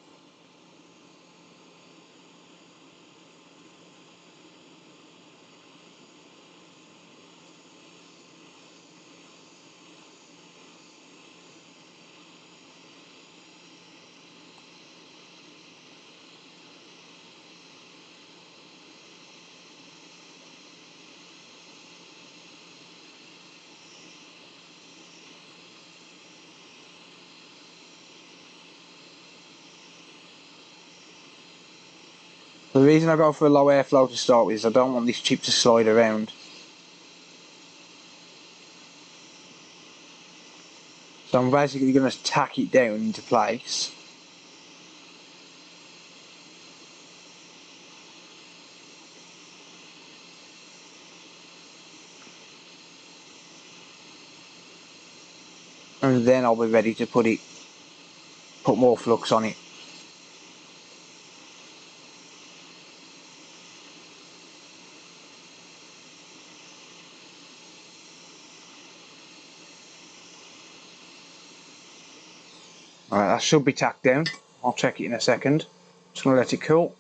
The reason I go for a low airflow to start with is I don't want this chip to slide around. So I'm basically going to tack it down into place. And then I'll be ready to put more flux on it. Alright, that should be tacked down. I'll check it in a second. Just going to let it cool.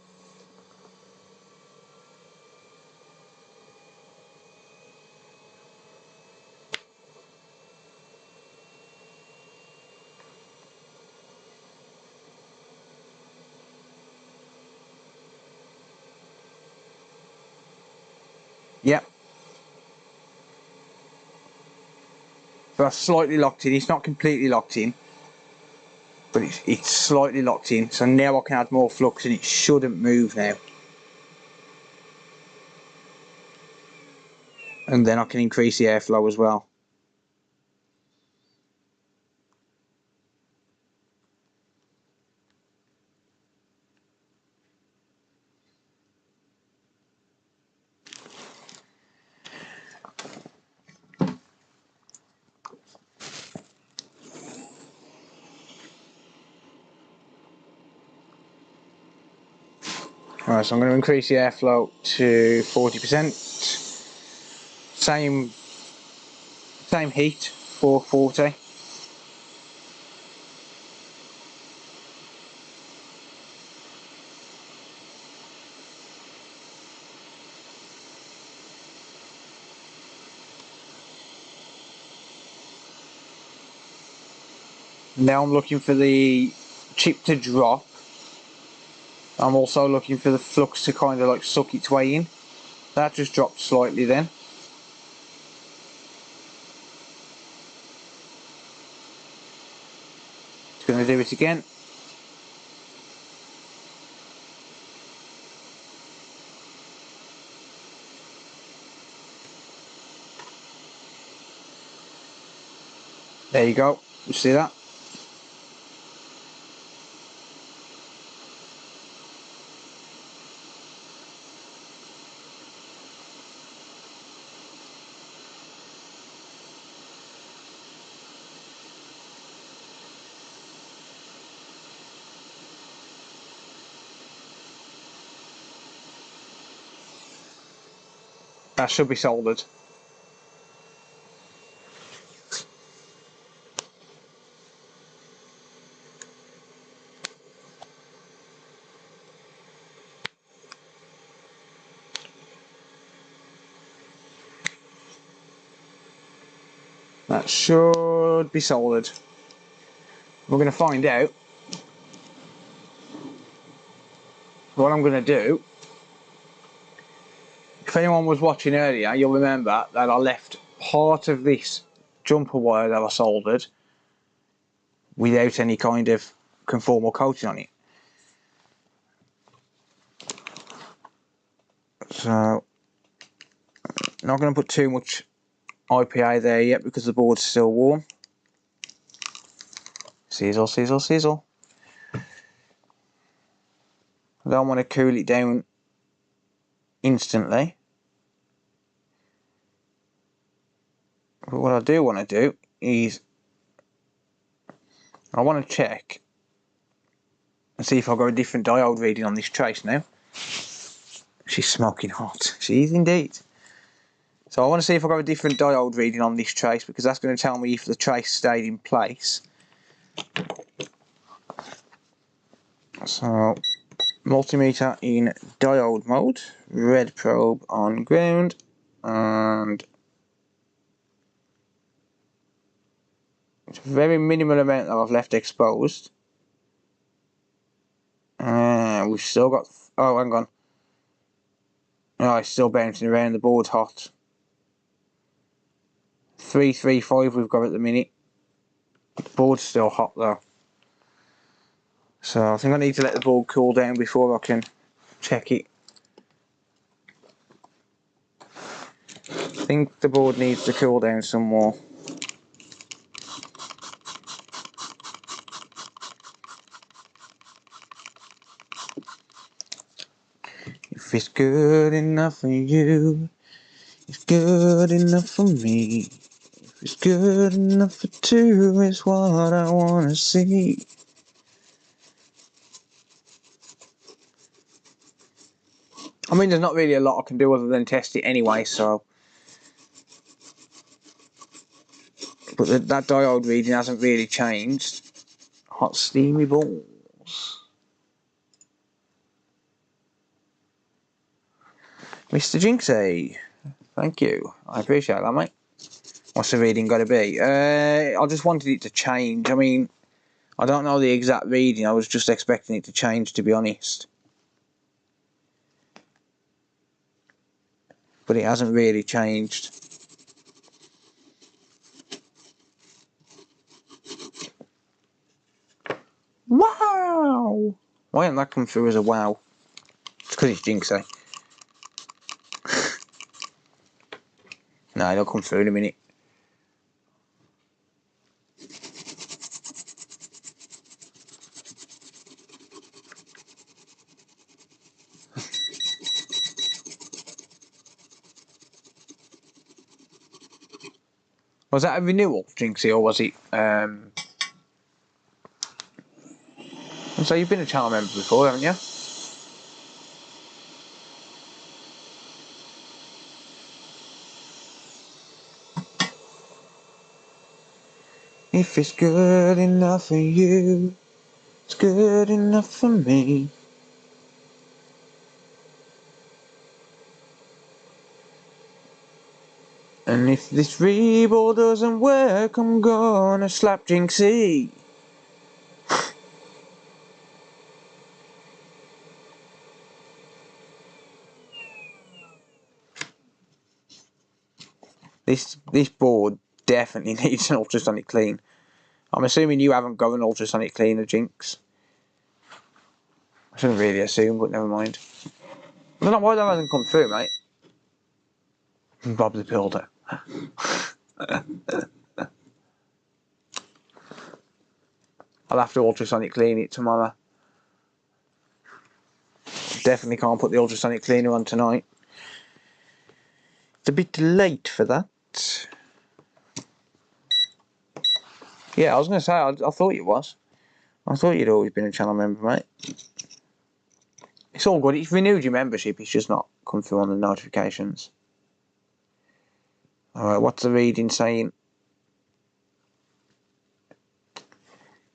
Yep. So that's slightly locked in. It's not completely locked in, but it's slightly locked in. So now I can add more flux and it shouldn't move now. And then I can increase the airflow as well. Alright, so I'm going to increase the airflow to 40%. Same heat, 440. Now I'm looking for the chip to drop. I'm also looking for the flux to kind of like suck its way in. That just dropped slightly then. It's going to do it again. There you go. You see that? That should be soldered. That should be soldered. We're going to find out. What I'm going to do, if anyone was watching earlier, you'll remember that I left part of this jumper wire that I soldered without any kind of conformal coating on it. So, not going to put too much IPA there yet because the board's still warm. Sizzle, sizzle, sizzle. I don't want to cool it down instantly. But what I do want to do is I want to check Let's see if I've got a different diode reading on this trace now. She's smoking hot. She is indeed. So I want to see if I've got a different diode reading on this trace, because that's going to tell me if the trace stayed in place. So, multimeter in diode mode, red probe on ground, and it's a very minimal amount that I've left exposed. We've still got, oh hang on, oh, it's still bouncing around, the board's hot. 335 we've got at the minute. The board's still hot though. So I think I need to let the board cool down before I can check it. I think the board needs to cool down some more. If it's good enough for you, it's good enough for me. If it's good enough for two, it's what I wanna see. I mean, there's not really a lot I can do other than test it anyway, so. But that diode reading hasn't really changed. Hot steamy balls. Mr. Jinxie, thank you. I appreciate that, mate. What's the reading got to be? I just wanted it to change. I mean, I don't know the exact reading. I was just expecting it to change, to be honest. But it hasn't really changed. Wow! Why didn't that come through as a wow? It's because it's Jinxie. No, it'll come through in a minute. Was that a renewal, Jinxie, or was it... So you've been a channel member before, haven't you? If it's good enough for you, it's good enough for me. And if this reball doesn't work, I'm gonna slap Jinxie. This board definitely needs an ultrasonic clean. I'm assuming you haven't got an ultrasonic cleaner, Jinx. I shouldn't really assume, but never mind. I don't know why that hasn't come through, mate. Bob the Builder. I'll have to ultrasonic clean it tomorrow. Definitely can't put the ultrasonic cleaner on tonight. It's a bit late for that. Yeah, I was going to say, I thought you was. I thought you'd always been a channel member, mate. It's all good. It's renewed your membership. It's just not come through on the notifications. Alright, what's the reading saying?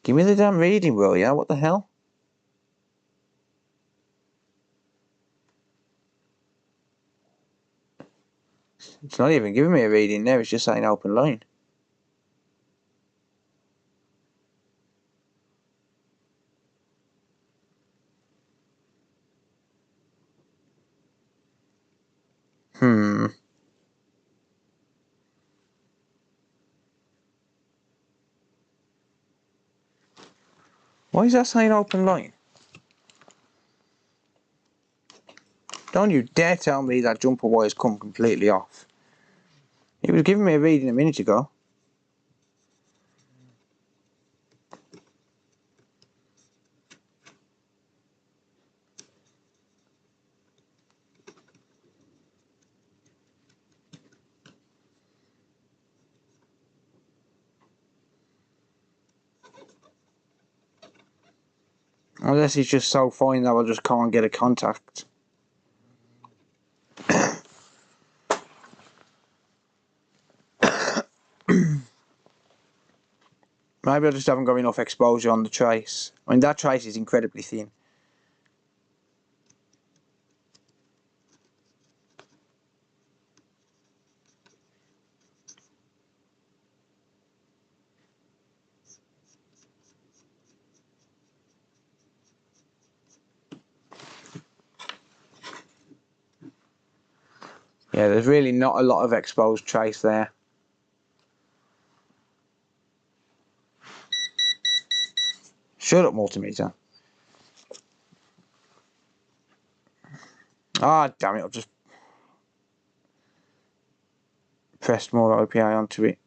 Give me the damn reading, will ya? What the hell? It's not even giving me a reading there. It's just saying open line. Why is that saying open line? Don't you dare tell me that jumper wire's come completely off. It was giving me a reading a minute ago. Unless he's just so fine that I just can't get a contact. Maybe I just haven't got enough exposure on the trace. I mean, that trace is incredibly thin. Yeah, there's really not a lot of exposed trace there. Shut up, multimeter. Ah, damn it, I've just pressed more OPI onto it.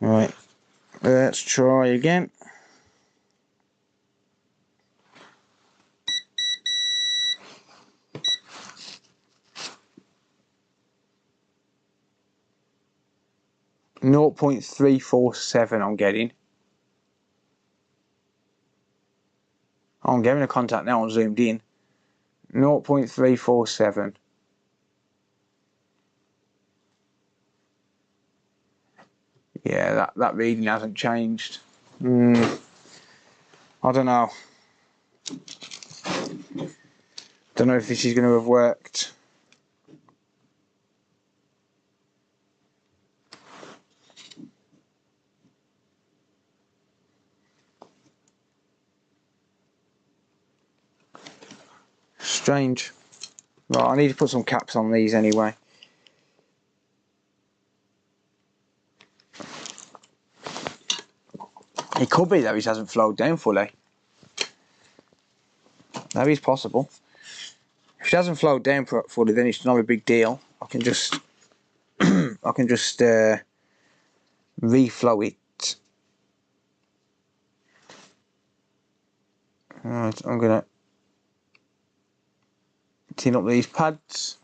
Right, let's try again. .347 I'm getting. I'm getting a contact now, I'm zoomed in. 0.347. Yeah, that reading hasn't changed. I don't know. Don't know if this is going to have worked. Strange. Right, I need to put some caps on these anyway. It could be that it hasn't flowed down fully. That is possible. If it hasn't flowed down fully, then it's not a big deal. I can just reflow it. Right, I'm gonna tin up these pads.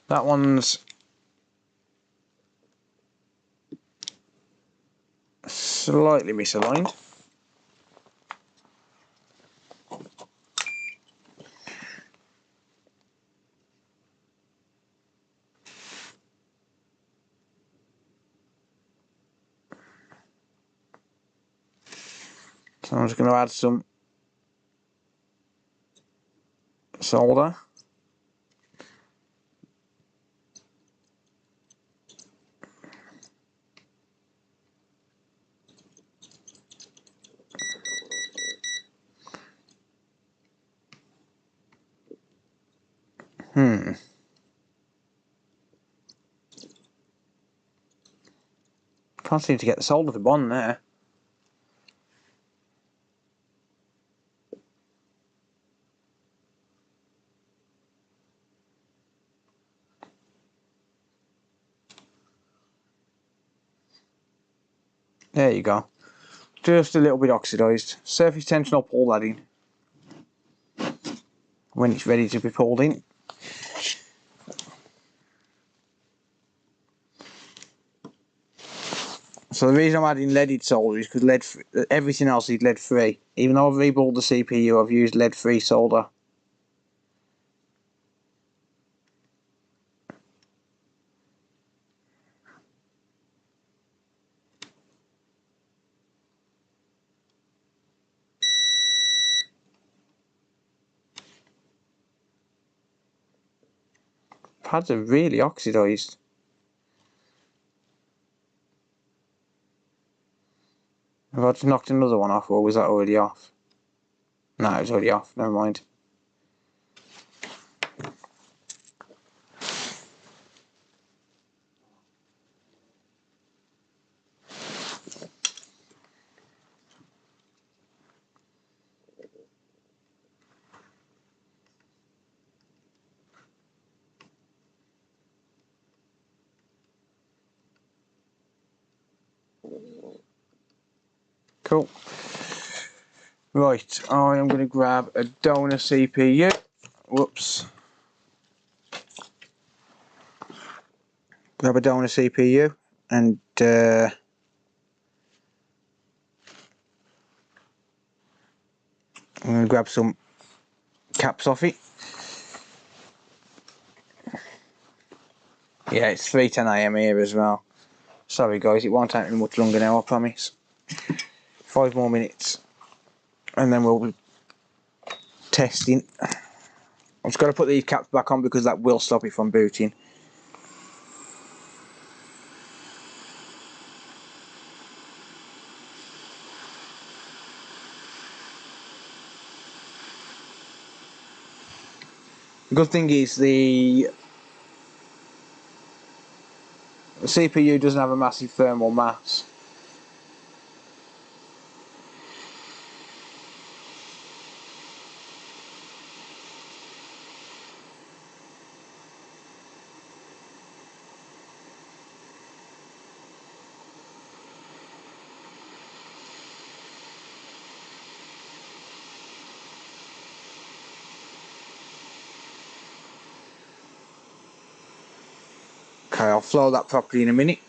That one's slightly misaligned. So I'm just going to add some solder. Can't seem to get the solder to bond there. There you go. Just a little bit oxidised. Surface tension, I'll pull that in when it's ready to be pulled in. So the reason I'm adding leaded solder is because everything else is lead free. Even though I've rebuilt the CPU, I've used lead free solder. Pads are really oxidised. Have I just knocked another one off, or was that already off? No, it was already off. Never mind. Cool. Right, I am going to grab a donor CPU. Whoops. Grab a donor CPU and I'm going to grab some caps off it. Yeah, it's 3:10 AM here as well. Sorry guys, it won't take me much longer now, I promise. 5 more minutes and then we'll be testing. I've just got to put these caps back on because that will stop it from booting. The good thing is the CPU doesn't have a massive thermal mass. Okay, I'll flow that properly in a minute.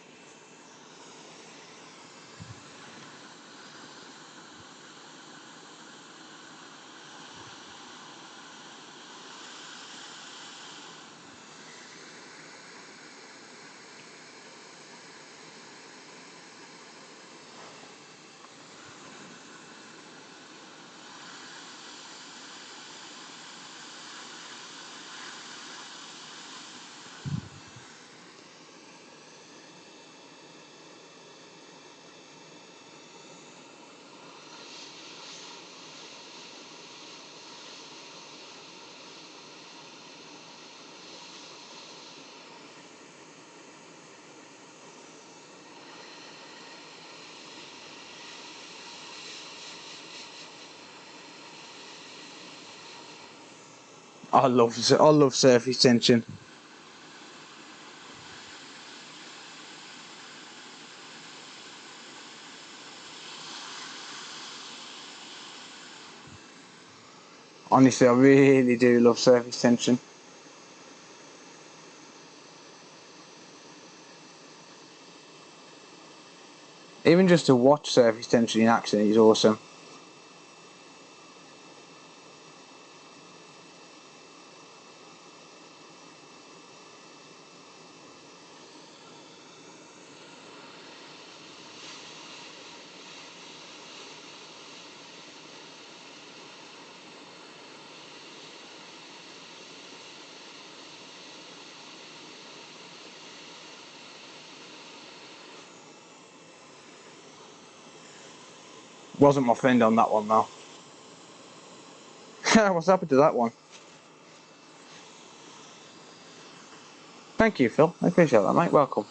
I love surface tension. Honestly, I really do love surface tension. Even just to watch surface tension in action is awesome. Wasn't my friend on that one though. What's happened to that one? Thank you, Phil. I appreciate that, mate. Welcome.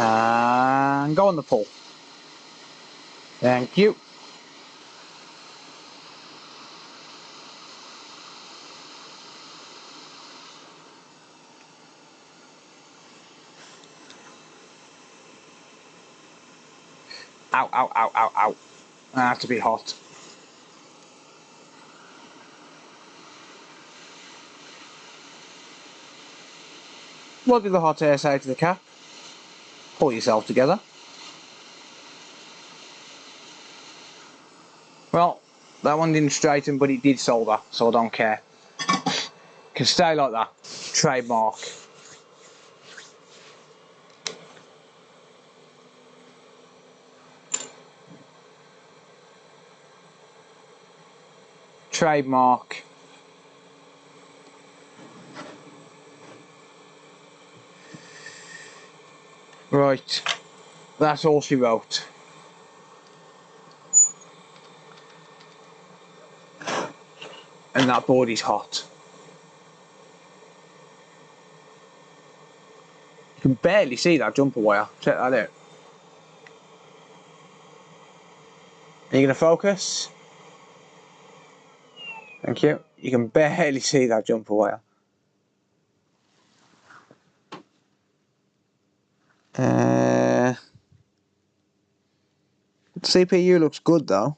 And go on the pull. Thank you. Ow, ow, ow, ow, ow. That's a bit hot. What did the hot air say to the cap? Pull yourself together. Well, that one didn't straighten, but it did solder, so I don't care. Can stay like that. Trademark. Trademark. Right, that's all she wrote. And that board is hot. You can barely see that jumper wire. Check that out. Are you going to focus? Thank you. You can barely see that jumper wire. The CPU looks good though.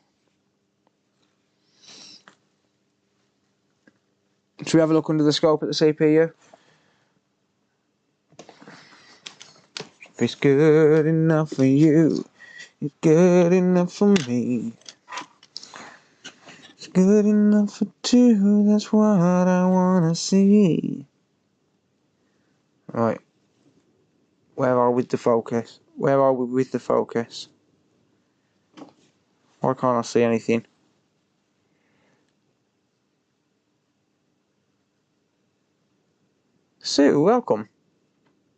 Should we have a look under the scope at the CPU? If it's good enough for you, it's good enough for me. It's good enough for two, that's what I wanna see. Right. Where are we with the focus? Where are we with the focus? Why can't I see anything? Sue, welcome.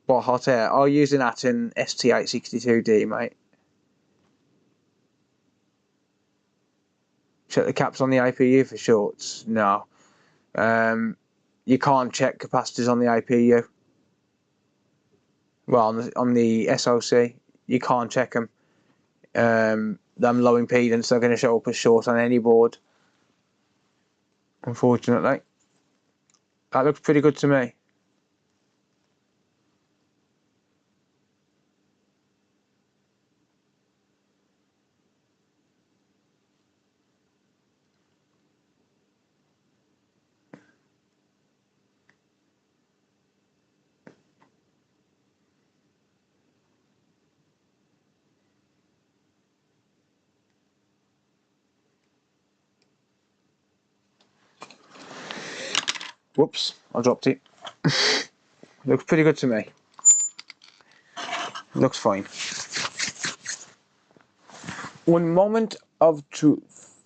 What, hot air? Oh, using that in ST862D, mate. Check the caps on the APU for shorts. No. You can't check capacitors on the APU. Well, on the SoC, you can't check them. Them low impedance are going to show up as short on any board. Unfortunately. That looks pretty good to me. Whoops, I dropped it. Looks pretty good to me. Looks fine. One moment of truth.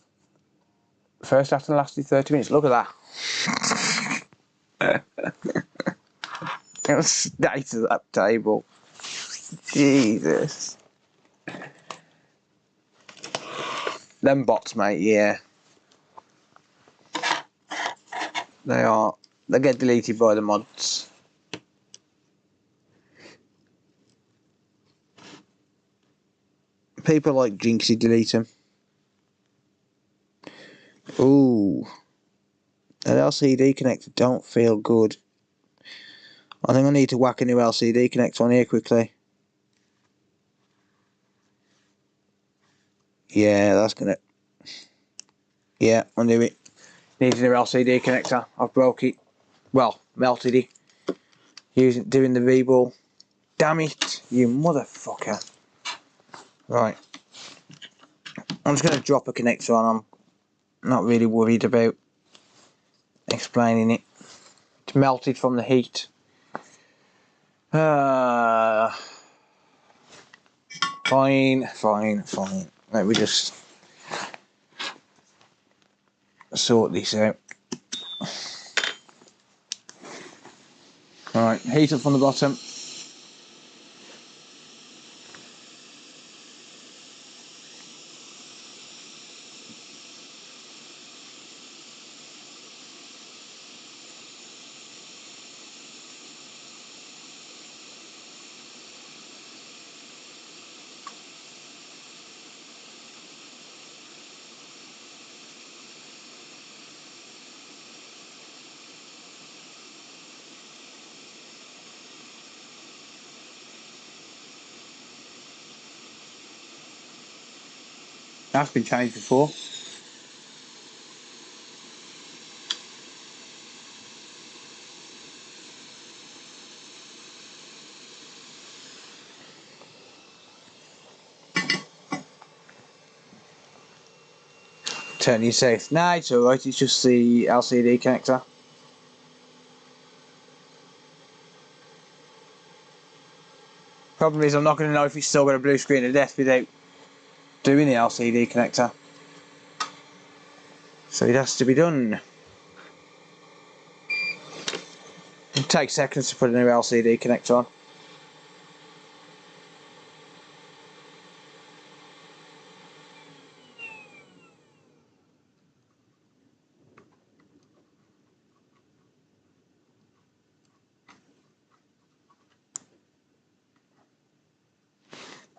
First after lasted 30 minutes. Look at that. Look at the state of that table. Jesus. Them bots, mate, yeah. They get deleted by the mods. People like Jinxie delete them. Ooh. That LCD connector don't feel good. I think I need to whack a new LCD connector on here quickly. Yeah, that's gonna... Yeah, I knew it. Needs a new LCD connector. I've broke it. Well, melted it. Doing the V-ball. Damn it, you motherfucker. Right. I'm just going to drop a connector on. I'm not really worried about explaining it. It's melted from the heat. Fine. Let me just sort this out. Right, heat up from the bottom. That's been changed before. Turn you safe. Nah, it's alright, it's just the LCD connector. Problem is I'm not going to know if it's still got a blue screen of death without doing the LCD connector. So it has to be done. It takes seconds to put a new LCD connector on.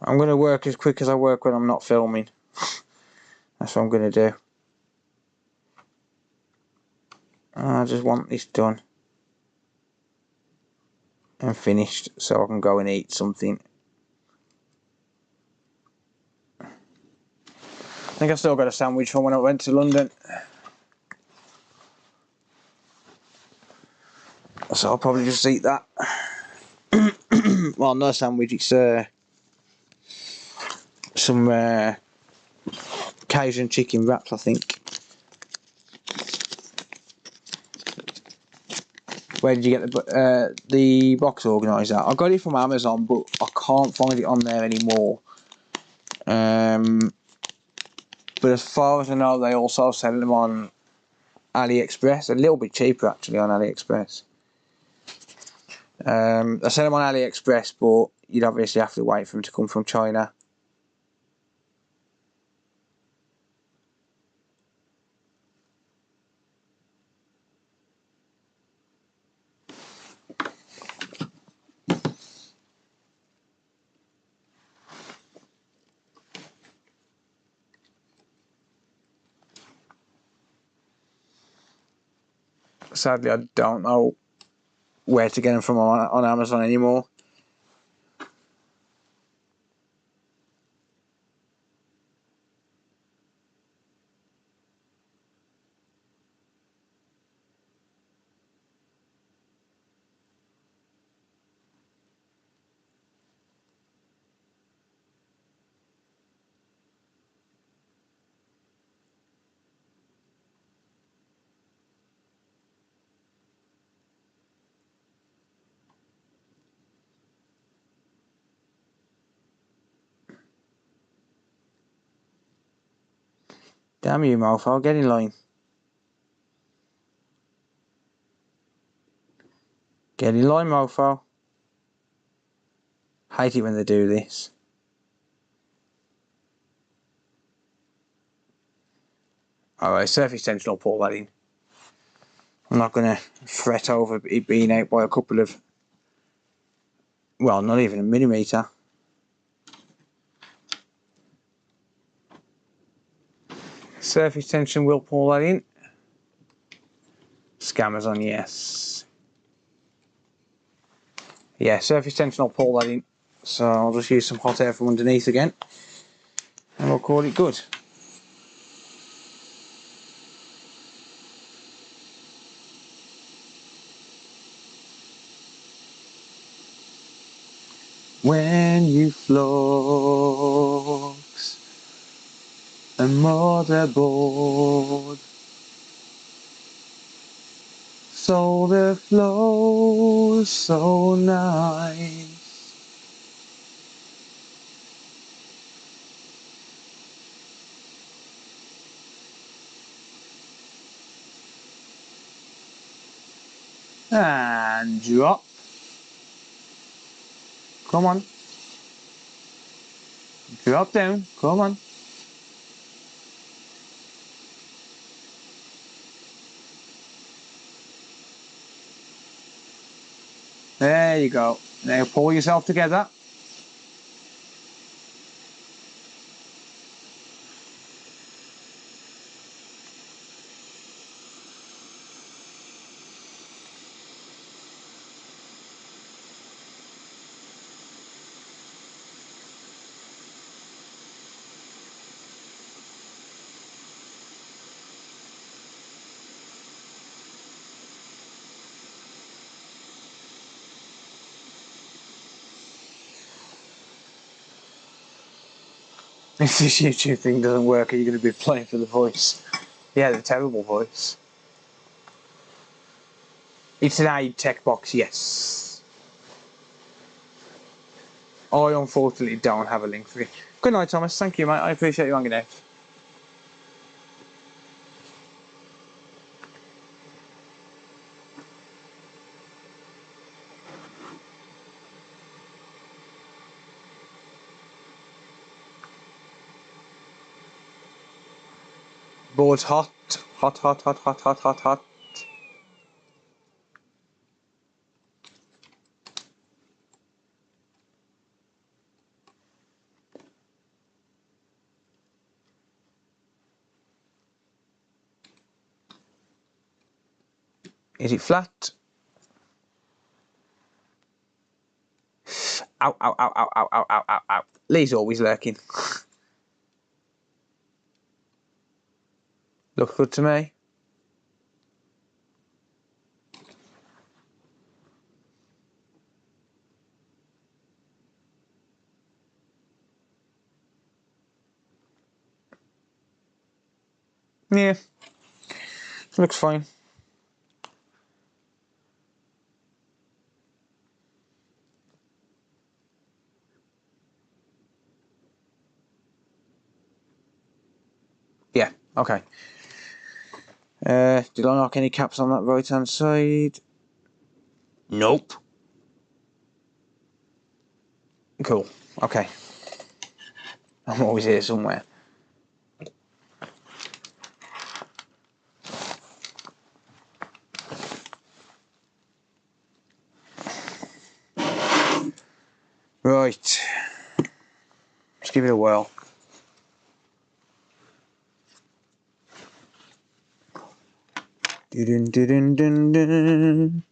I'm going to work as quick as I work when I'm not filming. That's what I'm going to do. I just want this done and finished so I can go and eat something. I think I still got a sandwich from when I went to London. So I'll probably just eat that. Well, no sandwich, it's some Cajun chicken wraps, I think. Where did you get the box organiser? I got it from Amazon, but I can't find it on there anymore. But as far as I know, they also sell them on AliExpress, a little bit cheaper actually on AliExpress. I sell them on AliExpress, but you'd obviously have to wait for them to come from China. Sadly, I don't know where to get them from on Amazon anymore. Damn you, mofo, get in line. Get in line, mofo. Hate it when they do this. Alright, surface tension, I'll pull that in. I'm not going to fret over it being out by a couple of, well, not even a millimetre. Surface tension, will pull that in. Scammers on, yes. Yeah, surface tension, I'll pull that in. So I'll just use some hot air from underneath again. And we'll call it good. When you flux a motherboard, solder flows so nice. And drop. Come on. Drop down. Come on. There you go. Now pull yourself together. If this YouTube thing doesn't work, are you going to be playing for the voice? Yeah, the terrible voice. It's an aid tech box, yes. I unfortunately don't have a link for it. Good night, Thomas. Thank you, mate. I appreciate you hanging out. Board's hot. Hot, hot, hot, hot, hot, hot, hot. Is it flat? Ow, ow, ow, ow, ow, ow, ow, ow, ow. Lee's always lurking. Looks good to me. Yeah. Looks fine. Yeah, okay. Did I knock any caps on that right hand side? Nope. Cool. Okay. I'm always here somewhere. Right. Let's give it a whirl. Dun dun dun dun.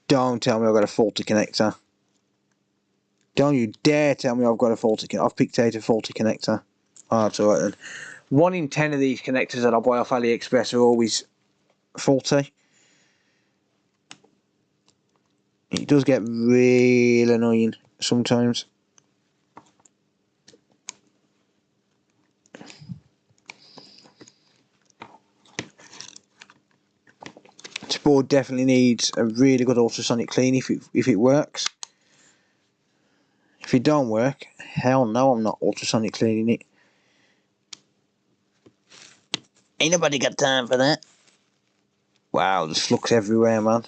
Don't tell me I've got a faulty connector. Don't you dare tell me I've got a faulty connector. I've picked out a faulty connector. Oh, that's alright then. 1 in 10 of these connectors that I buy off AliExpress are always faulty. It does get real annoying sometimes. This board definitely needs a really good ultrasonic clean if it works. If it don't work, hell no, I'm not ultrasonic cleaning it. Ain't nobody got time for that. Wow, there's flux everywhere, man.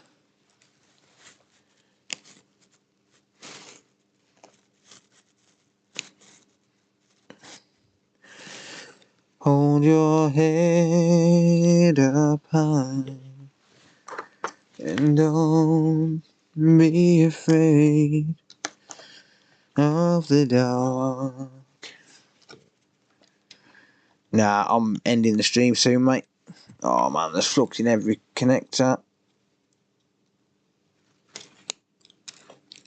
Hold your head up high and don't be afraid of the dark. Nah, I'm ending the stream soon, mate. Oh man, there's flux in every connector.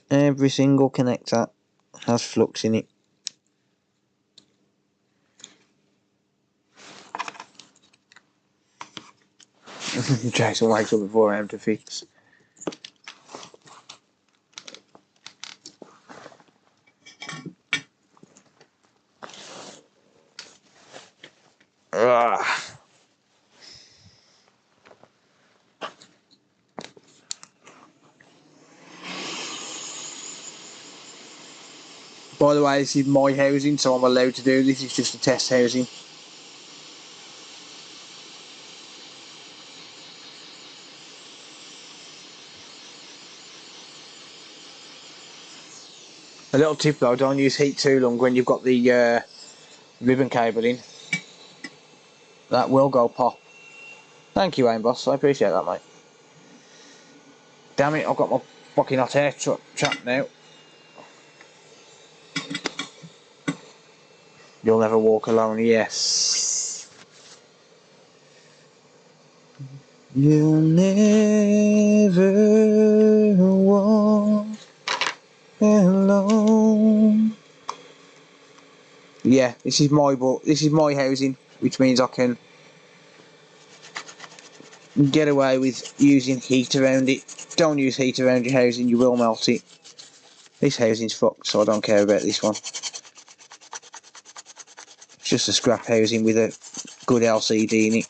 Every single connector has flux in it. Jason wakes up before I am to fix. By the way, this is my housing, so I'm allowed to do this. It's just a test housing. A little tip though, don't use heat too long when you've got the ribbon cable in. That will go pop. Thank you, Aim Boss. I appreciate that, mate. Damn it, I've got my fucking hot air trap now. You'll never walk alone, yes. You'll never walk alone. Yeah, this is my housing, which means I can get away with using heat around it. Don't use heat around your housing, you will melt it. This housing's fucked, so I don't care about this one. It's just a scrap housing with a good LCD in it.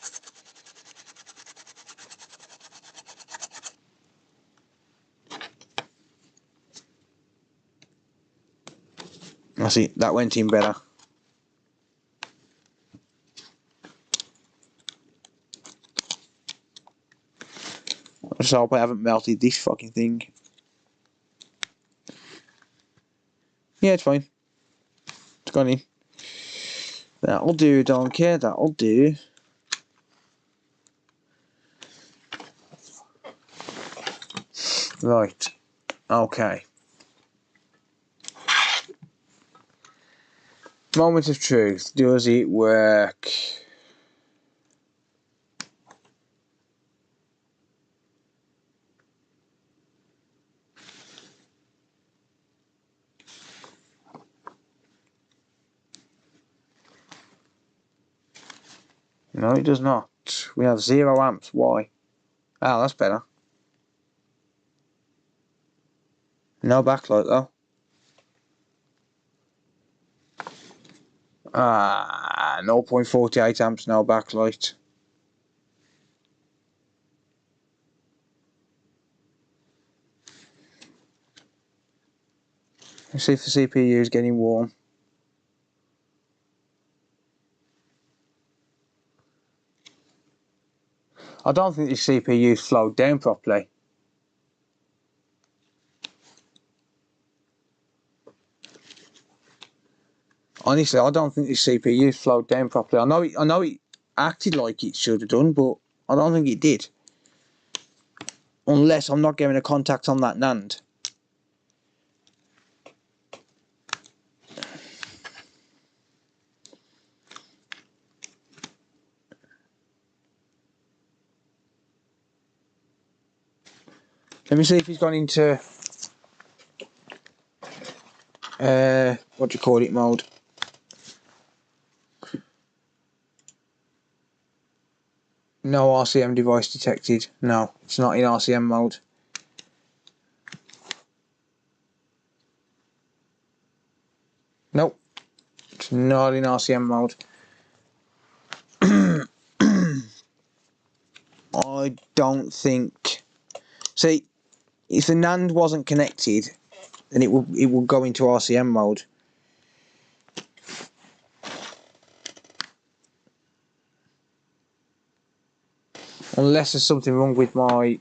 I see, that went in better. I just hope I haven't melted this fucking thing. Yeah, it's fine. It's gone in. That'll do, don't care, that'll do. Right, okay. Moment of truth, does it work? No, it does not. We have 0 amps, why? Ah, that's better. No backlight though. Ah, 0.48 amps, no backlight. Let's see if the CPU is getting warm. I don't think the CPU slowed down properly. Honestly, I don't think the CPU slowed down properly. I know it acted like it should have done, but I don't think it did. Unless I'm not getting a contact on that NAND. Let me see if he's gone into what do you call it mode. No RCM device detected. No, it's not in RCM mode. Nope, it's not in RCM mode. I don't think. See, if the NAND wasn't connected, then it would go into RCM mode. Unless there's something wrong with my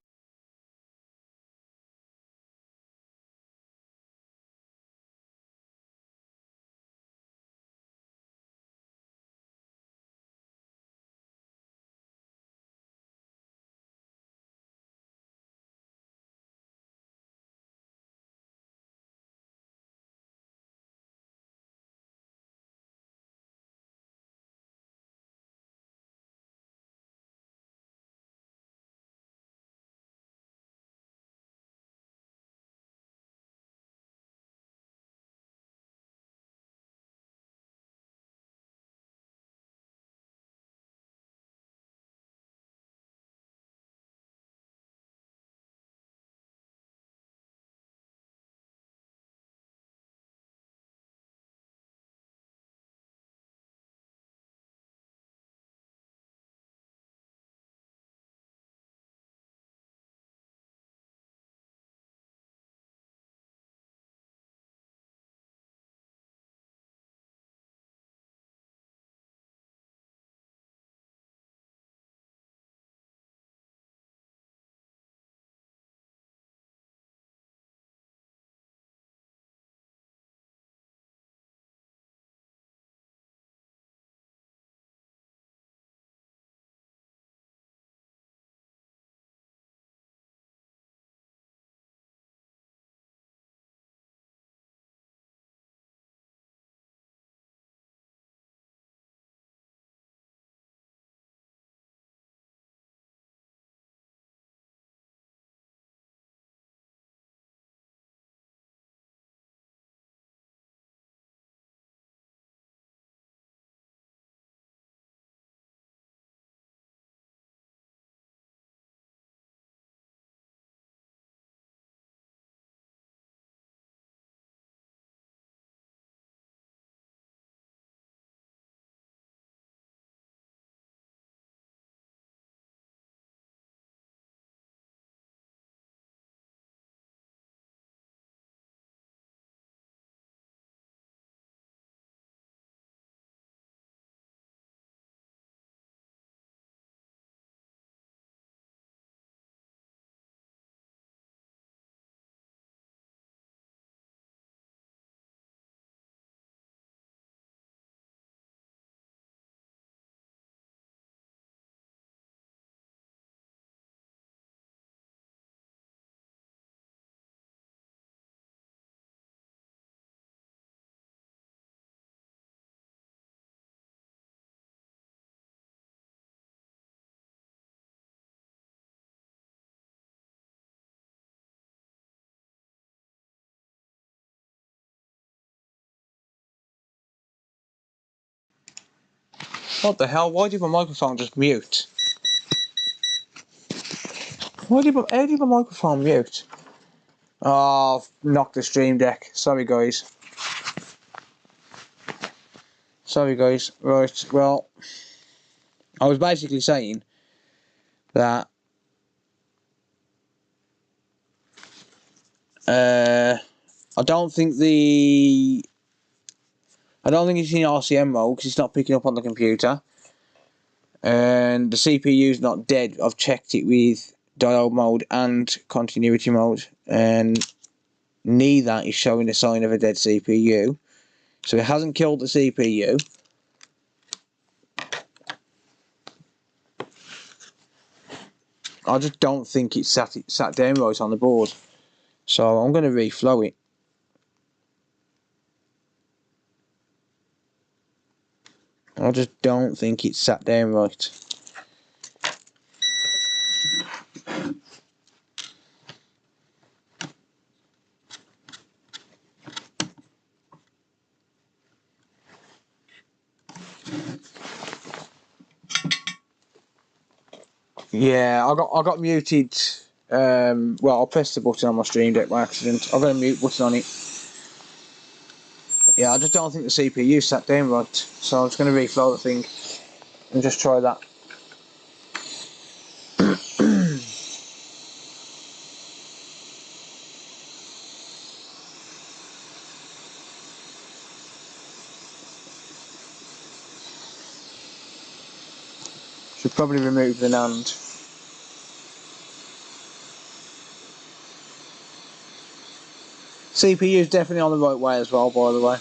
What the hell? Why did my microphone just mute? How did my microphone mute? Oh, I've knocked the stream deck. Sorry guys. Right, well, I was basically saying that I don't think it's in RCM mode because it's not picking up on the computer. And the CPU's not dead. I've checked it with diode mode and continuity mode, and neither is showing a sign of a dead CPU. So it hasn't killed the CPU. I just don't think it's sat down right on the board. So I'm going to reflow it. I just don't think it's sat down right. Yeah, I got muted. Well, I pressed the button on my stream deck by accident. I got a mute button on it. Yeah, I just don't think the CPU sat down right. So I'm just going to reflow the thing and just try that. Should probably remove the NAND. CPU is definitely on the right way as well, by the way.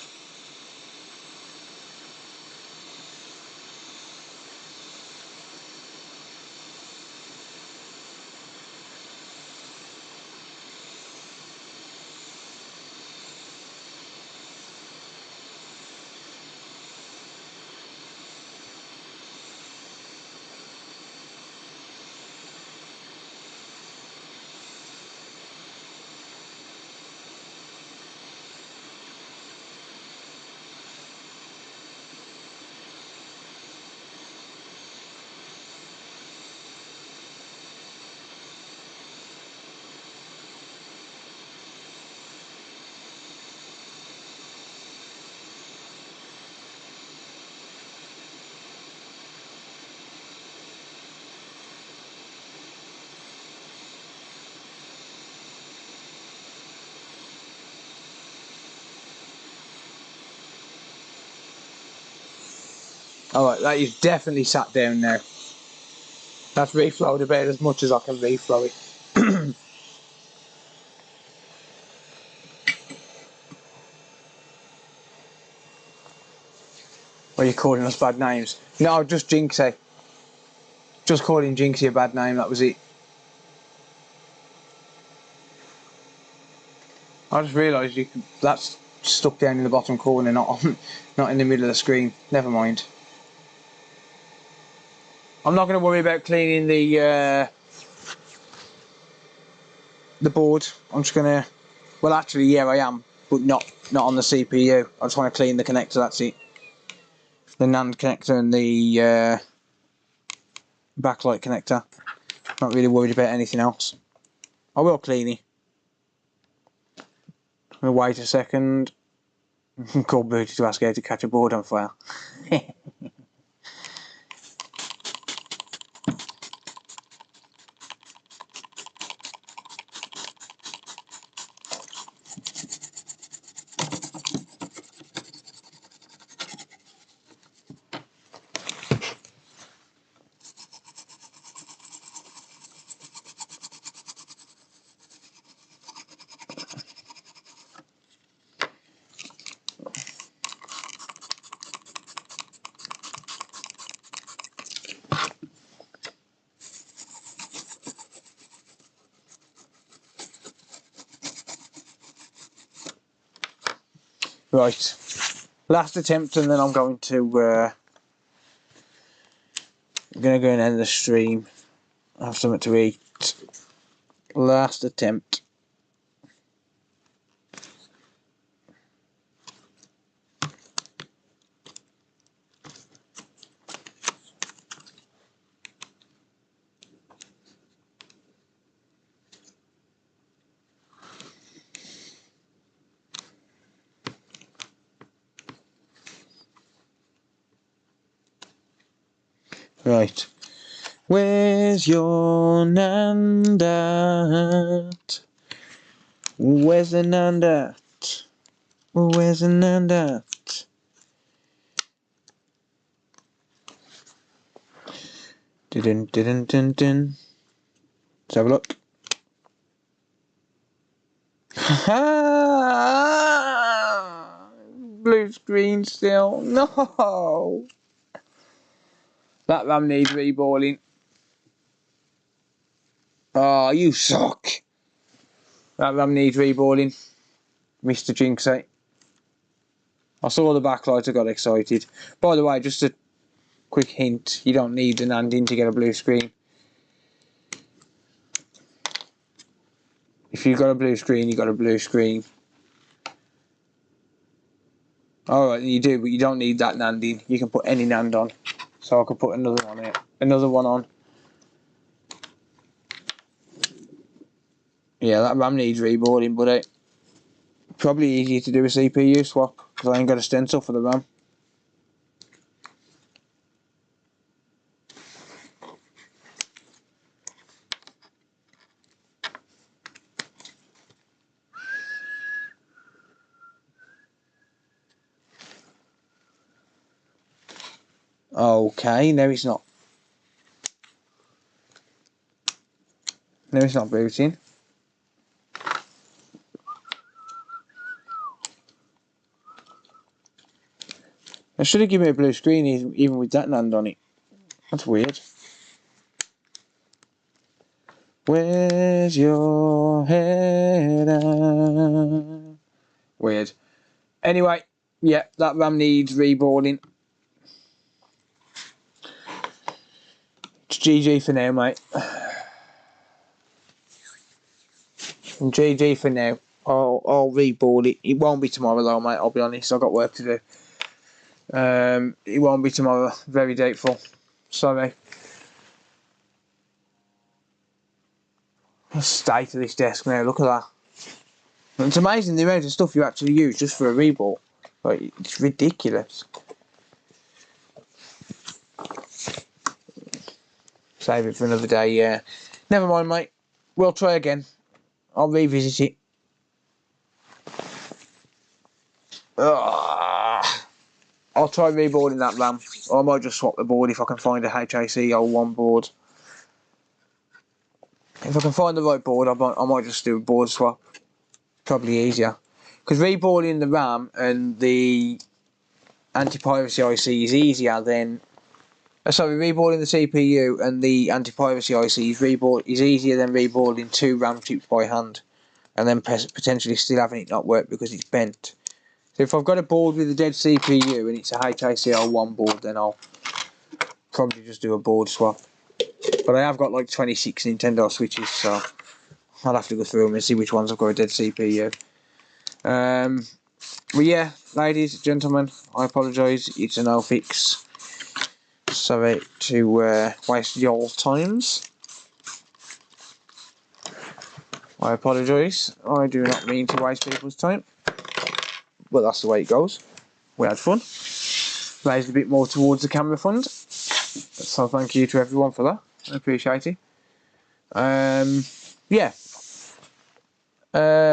Alright, that is definitely sat down now. That's reflowed about as much as I can reflow it. What are you calling us bad names? No, just Jinxie. Just calling Jinxie a bad name, that was it. I just realised that's stuck down in the bottom corner, not in the middle of the screen. Never mind. I'm not going to worry about cleaning the board. I'm just going to... Well, actually, yeah, I am, but not on the CPU. I just want to clean the connector, that's it. The NAND connector and the backlight connector. Not really worried about anything else. I will clean it. We'll wait a second. Call Booty to ask how to catch a board on fire. Right, last attempt, and then I'm going to go and end the stream. Have something to eat. Last attempt. Right. Where's your Nand at? Where's the Nand at? Where's the Nand at? Dun dun dun dun. Let's have a look. Blue screen still. No. That RAM needs reballing. Oh, you suck. That RAM needs reballing. Mr. Jinxie. I saw the backlight, I got excited. By the way, just a quick hint, you don't need an Nandin to get a blue screen. If you've got a blue screen, you've got a blue screen. Alright, you do, but you don't need that Nandin. You can put any Nand on. So I could put another one here. Another one on. Yeah, that RAM needs reboarding, but probably easier to do a CPU swap, because I ain't got a stencil for the RAM. Okay, no it's not. No it's not booting. It should have given me a blue screen even with that Nand on it. That's weird. Where's your head at? Weird. Anyway, yeah, that RAM needs reboarding. It's GG for now, mate. And GG for now. I'll reboard it. It won't be tomorrow though, mate. I'll be honest. I've got work to do. It won't be tomorrow. Very doubtful. Sorry. The state of this desk now. Look at that. It's amazing the amount of stuff you actually use just for a reboot. Like, it's ridiculous. Save it for another day. Yeah. Never mind, mate. We'll try again. I'll revisit it. I'll try reboarding that RAM. Or I might just swap the board if I can find a HAC01 board. If I can find the right board, I might just do a board swap. Probably easier. Because reboarding the RAM and the anti-piracy IC is easier than... sorry, reboarding the CPU and the anti-piracy IC is easier than reboarding 2 RAM chips by hand. And then potentially still having it not work because it's bent. So if I've got a board with a dead CPU and it's a HAC01 board, then I'll probably just do a board swap. But I have got like 26 Nintendo Switches, so I'll have to go through them and see which ones I've got a dead CPU. But yeah, ladies, gentlemen, I apologise, it's a no fix. Sorry to waste your times. I apologise, I do not mean to waste people's time. But that's the way it goes. We had fun. Raised a bit more towards the camera fund. So thank you to everyone for that. I appreciate it. Yeah.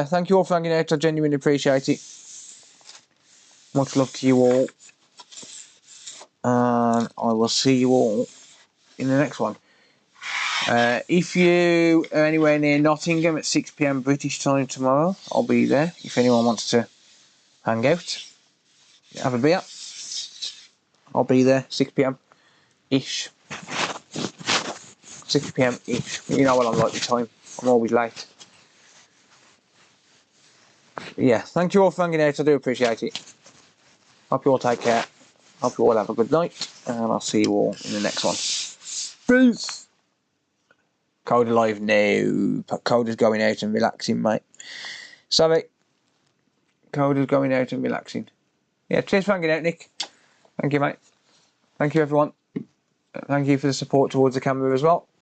Thank you all for hanging out. I genuinely appreciate it. Much love to you all. And I will see you all in the next one. If you are anywhere near Nottingham at 6 PM British time tomorrow, I'll be there. If anyone wants to hang out, have a beer, I'll be there 6 PM ish. 6 PM ish. You know what I'm like the time. I'm always late. Yeah, thank you all for hanging out. I do appreciate it. Hope you all take care. Hope you all have a good night. And I'll see you all in the next one. Peace. Code alive now. Code is going out and relaxing, mate. Sorry. Code is going out and relaxing. Yeah, cheers for hanging out, Nick. Thank you, mate. Thank you, everyone. Thank you for the support towards the camera as well.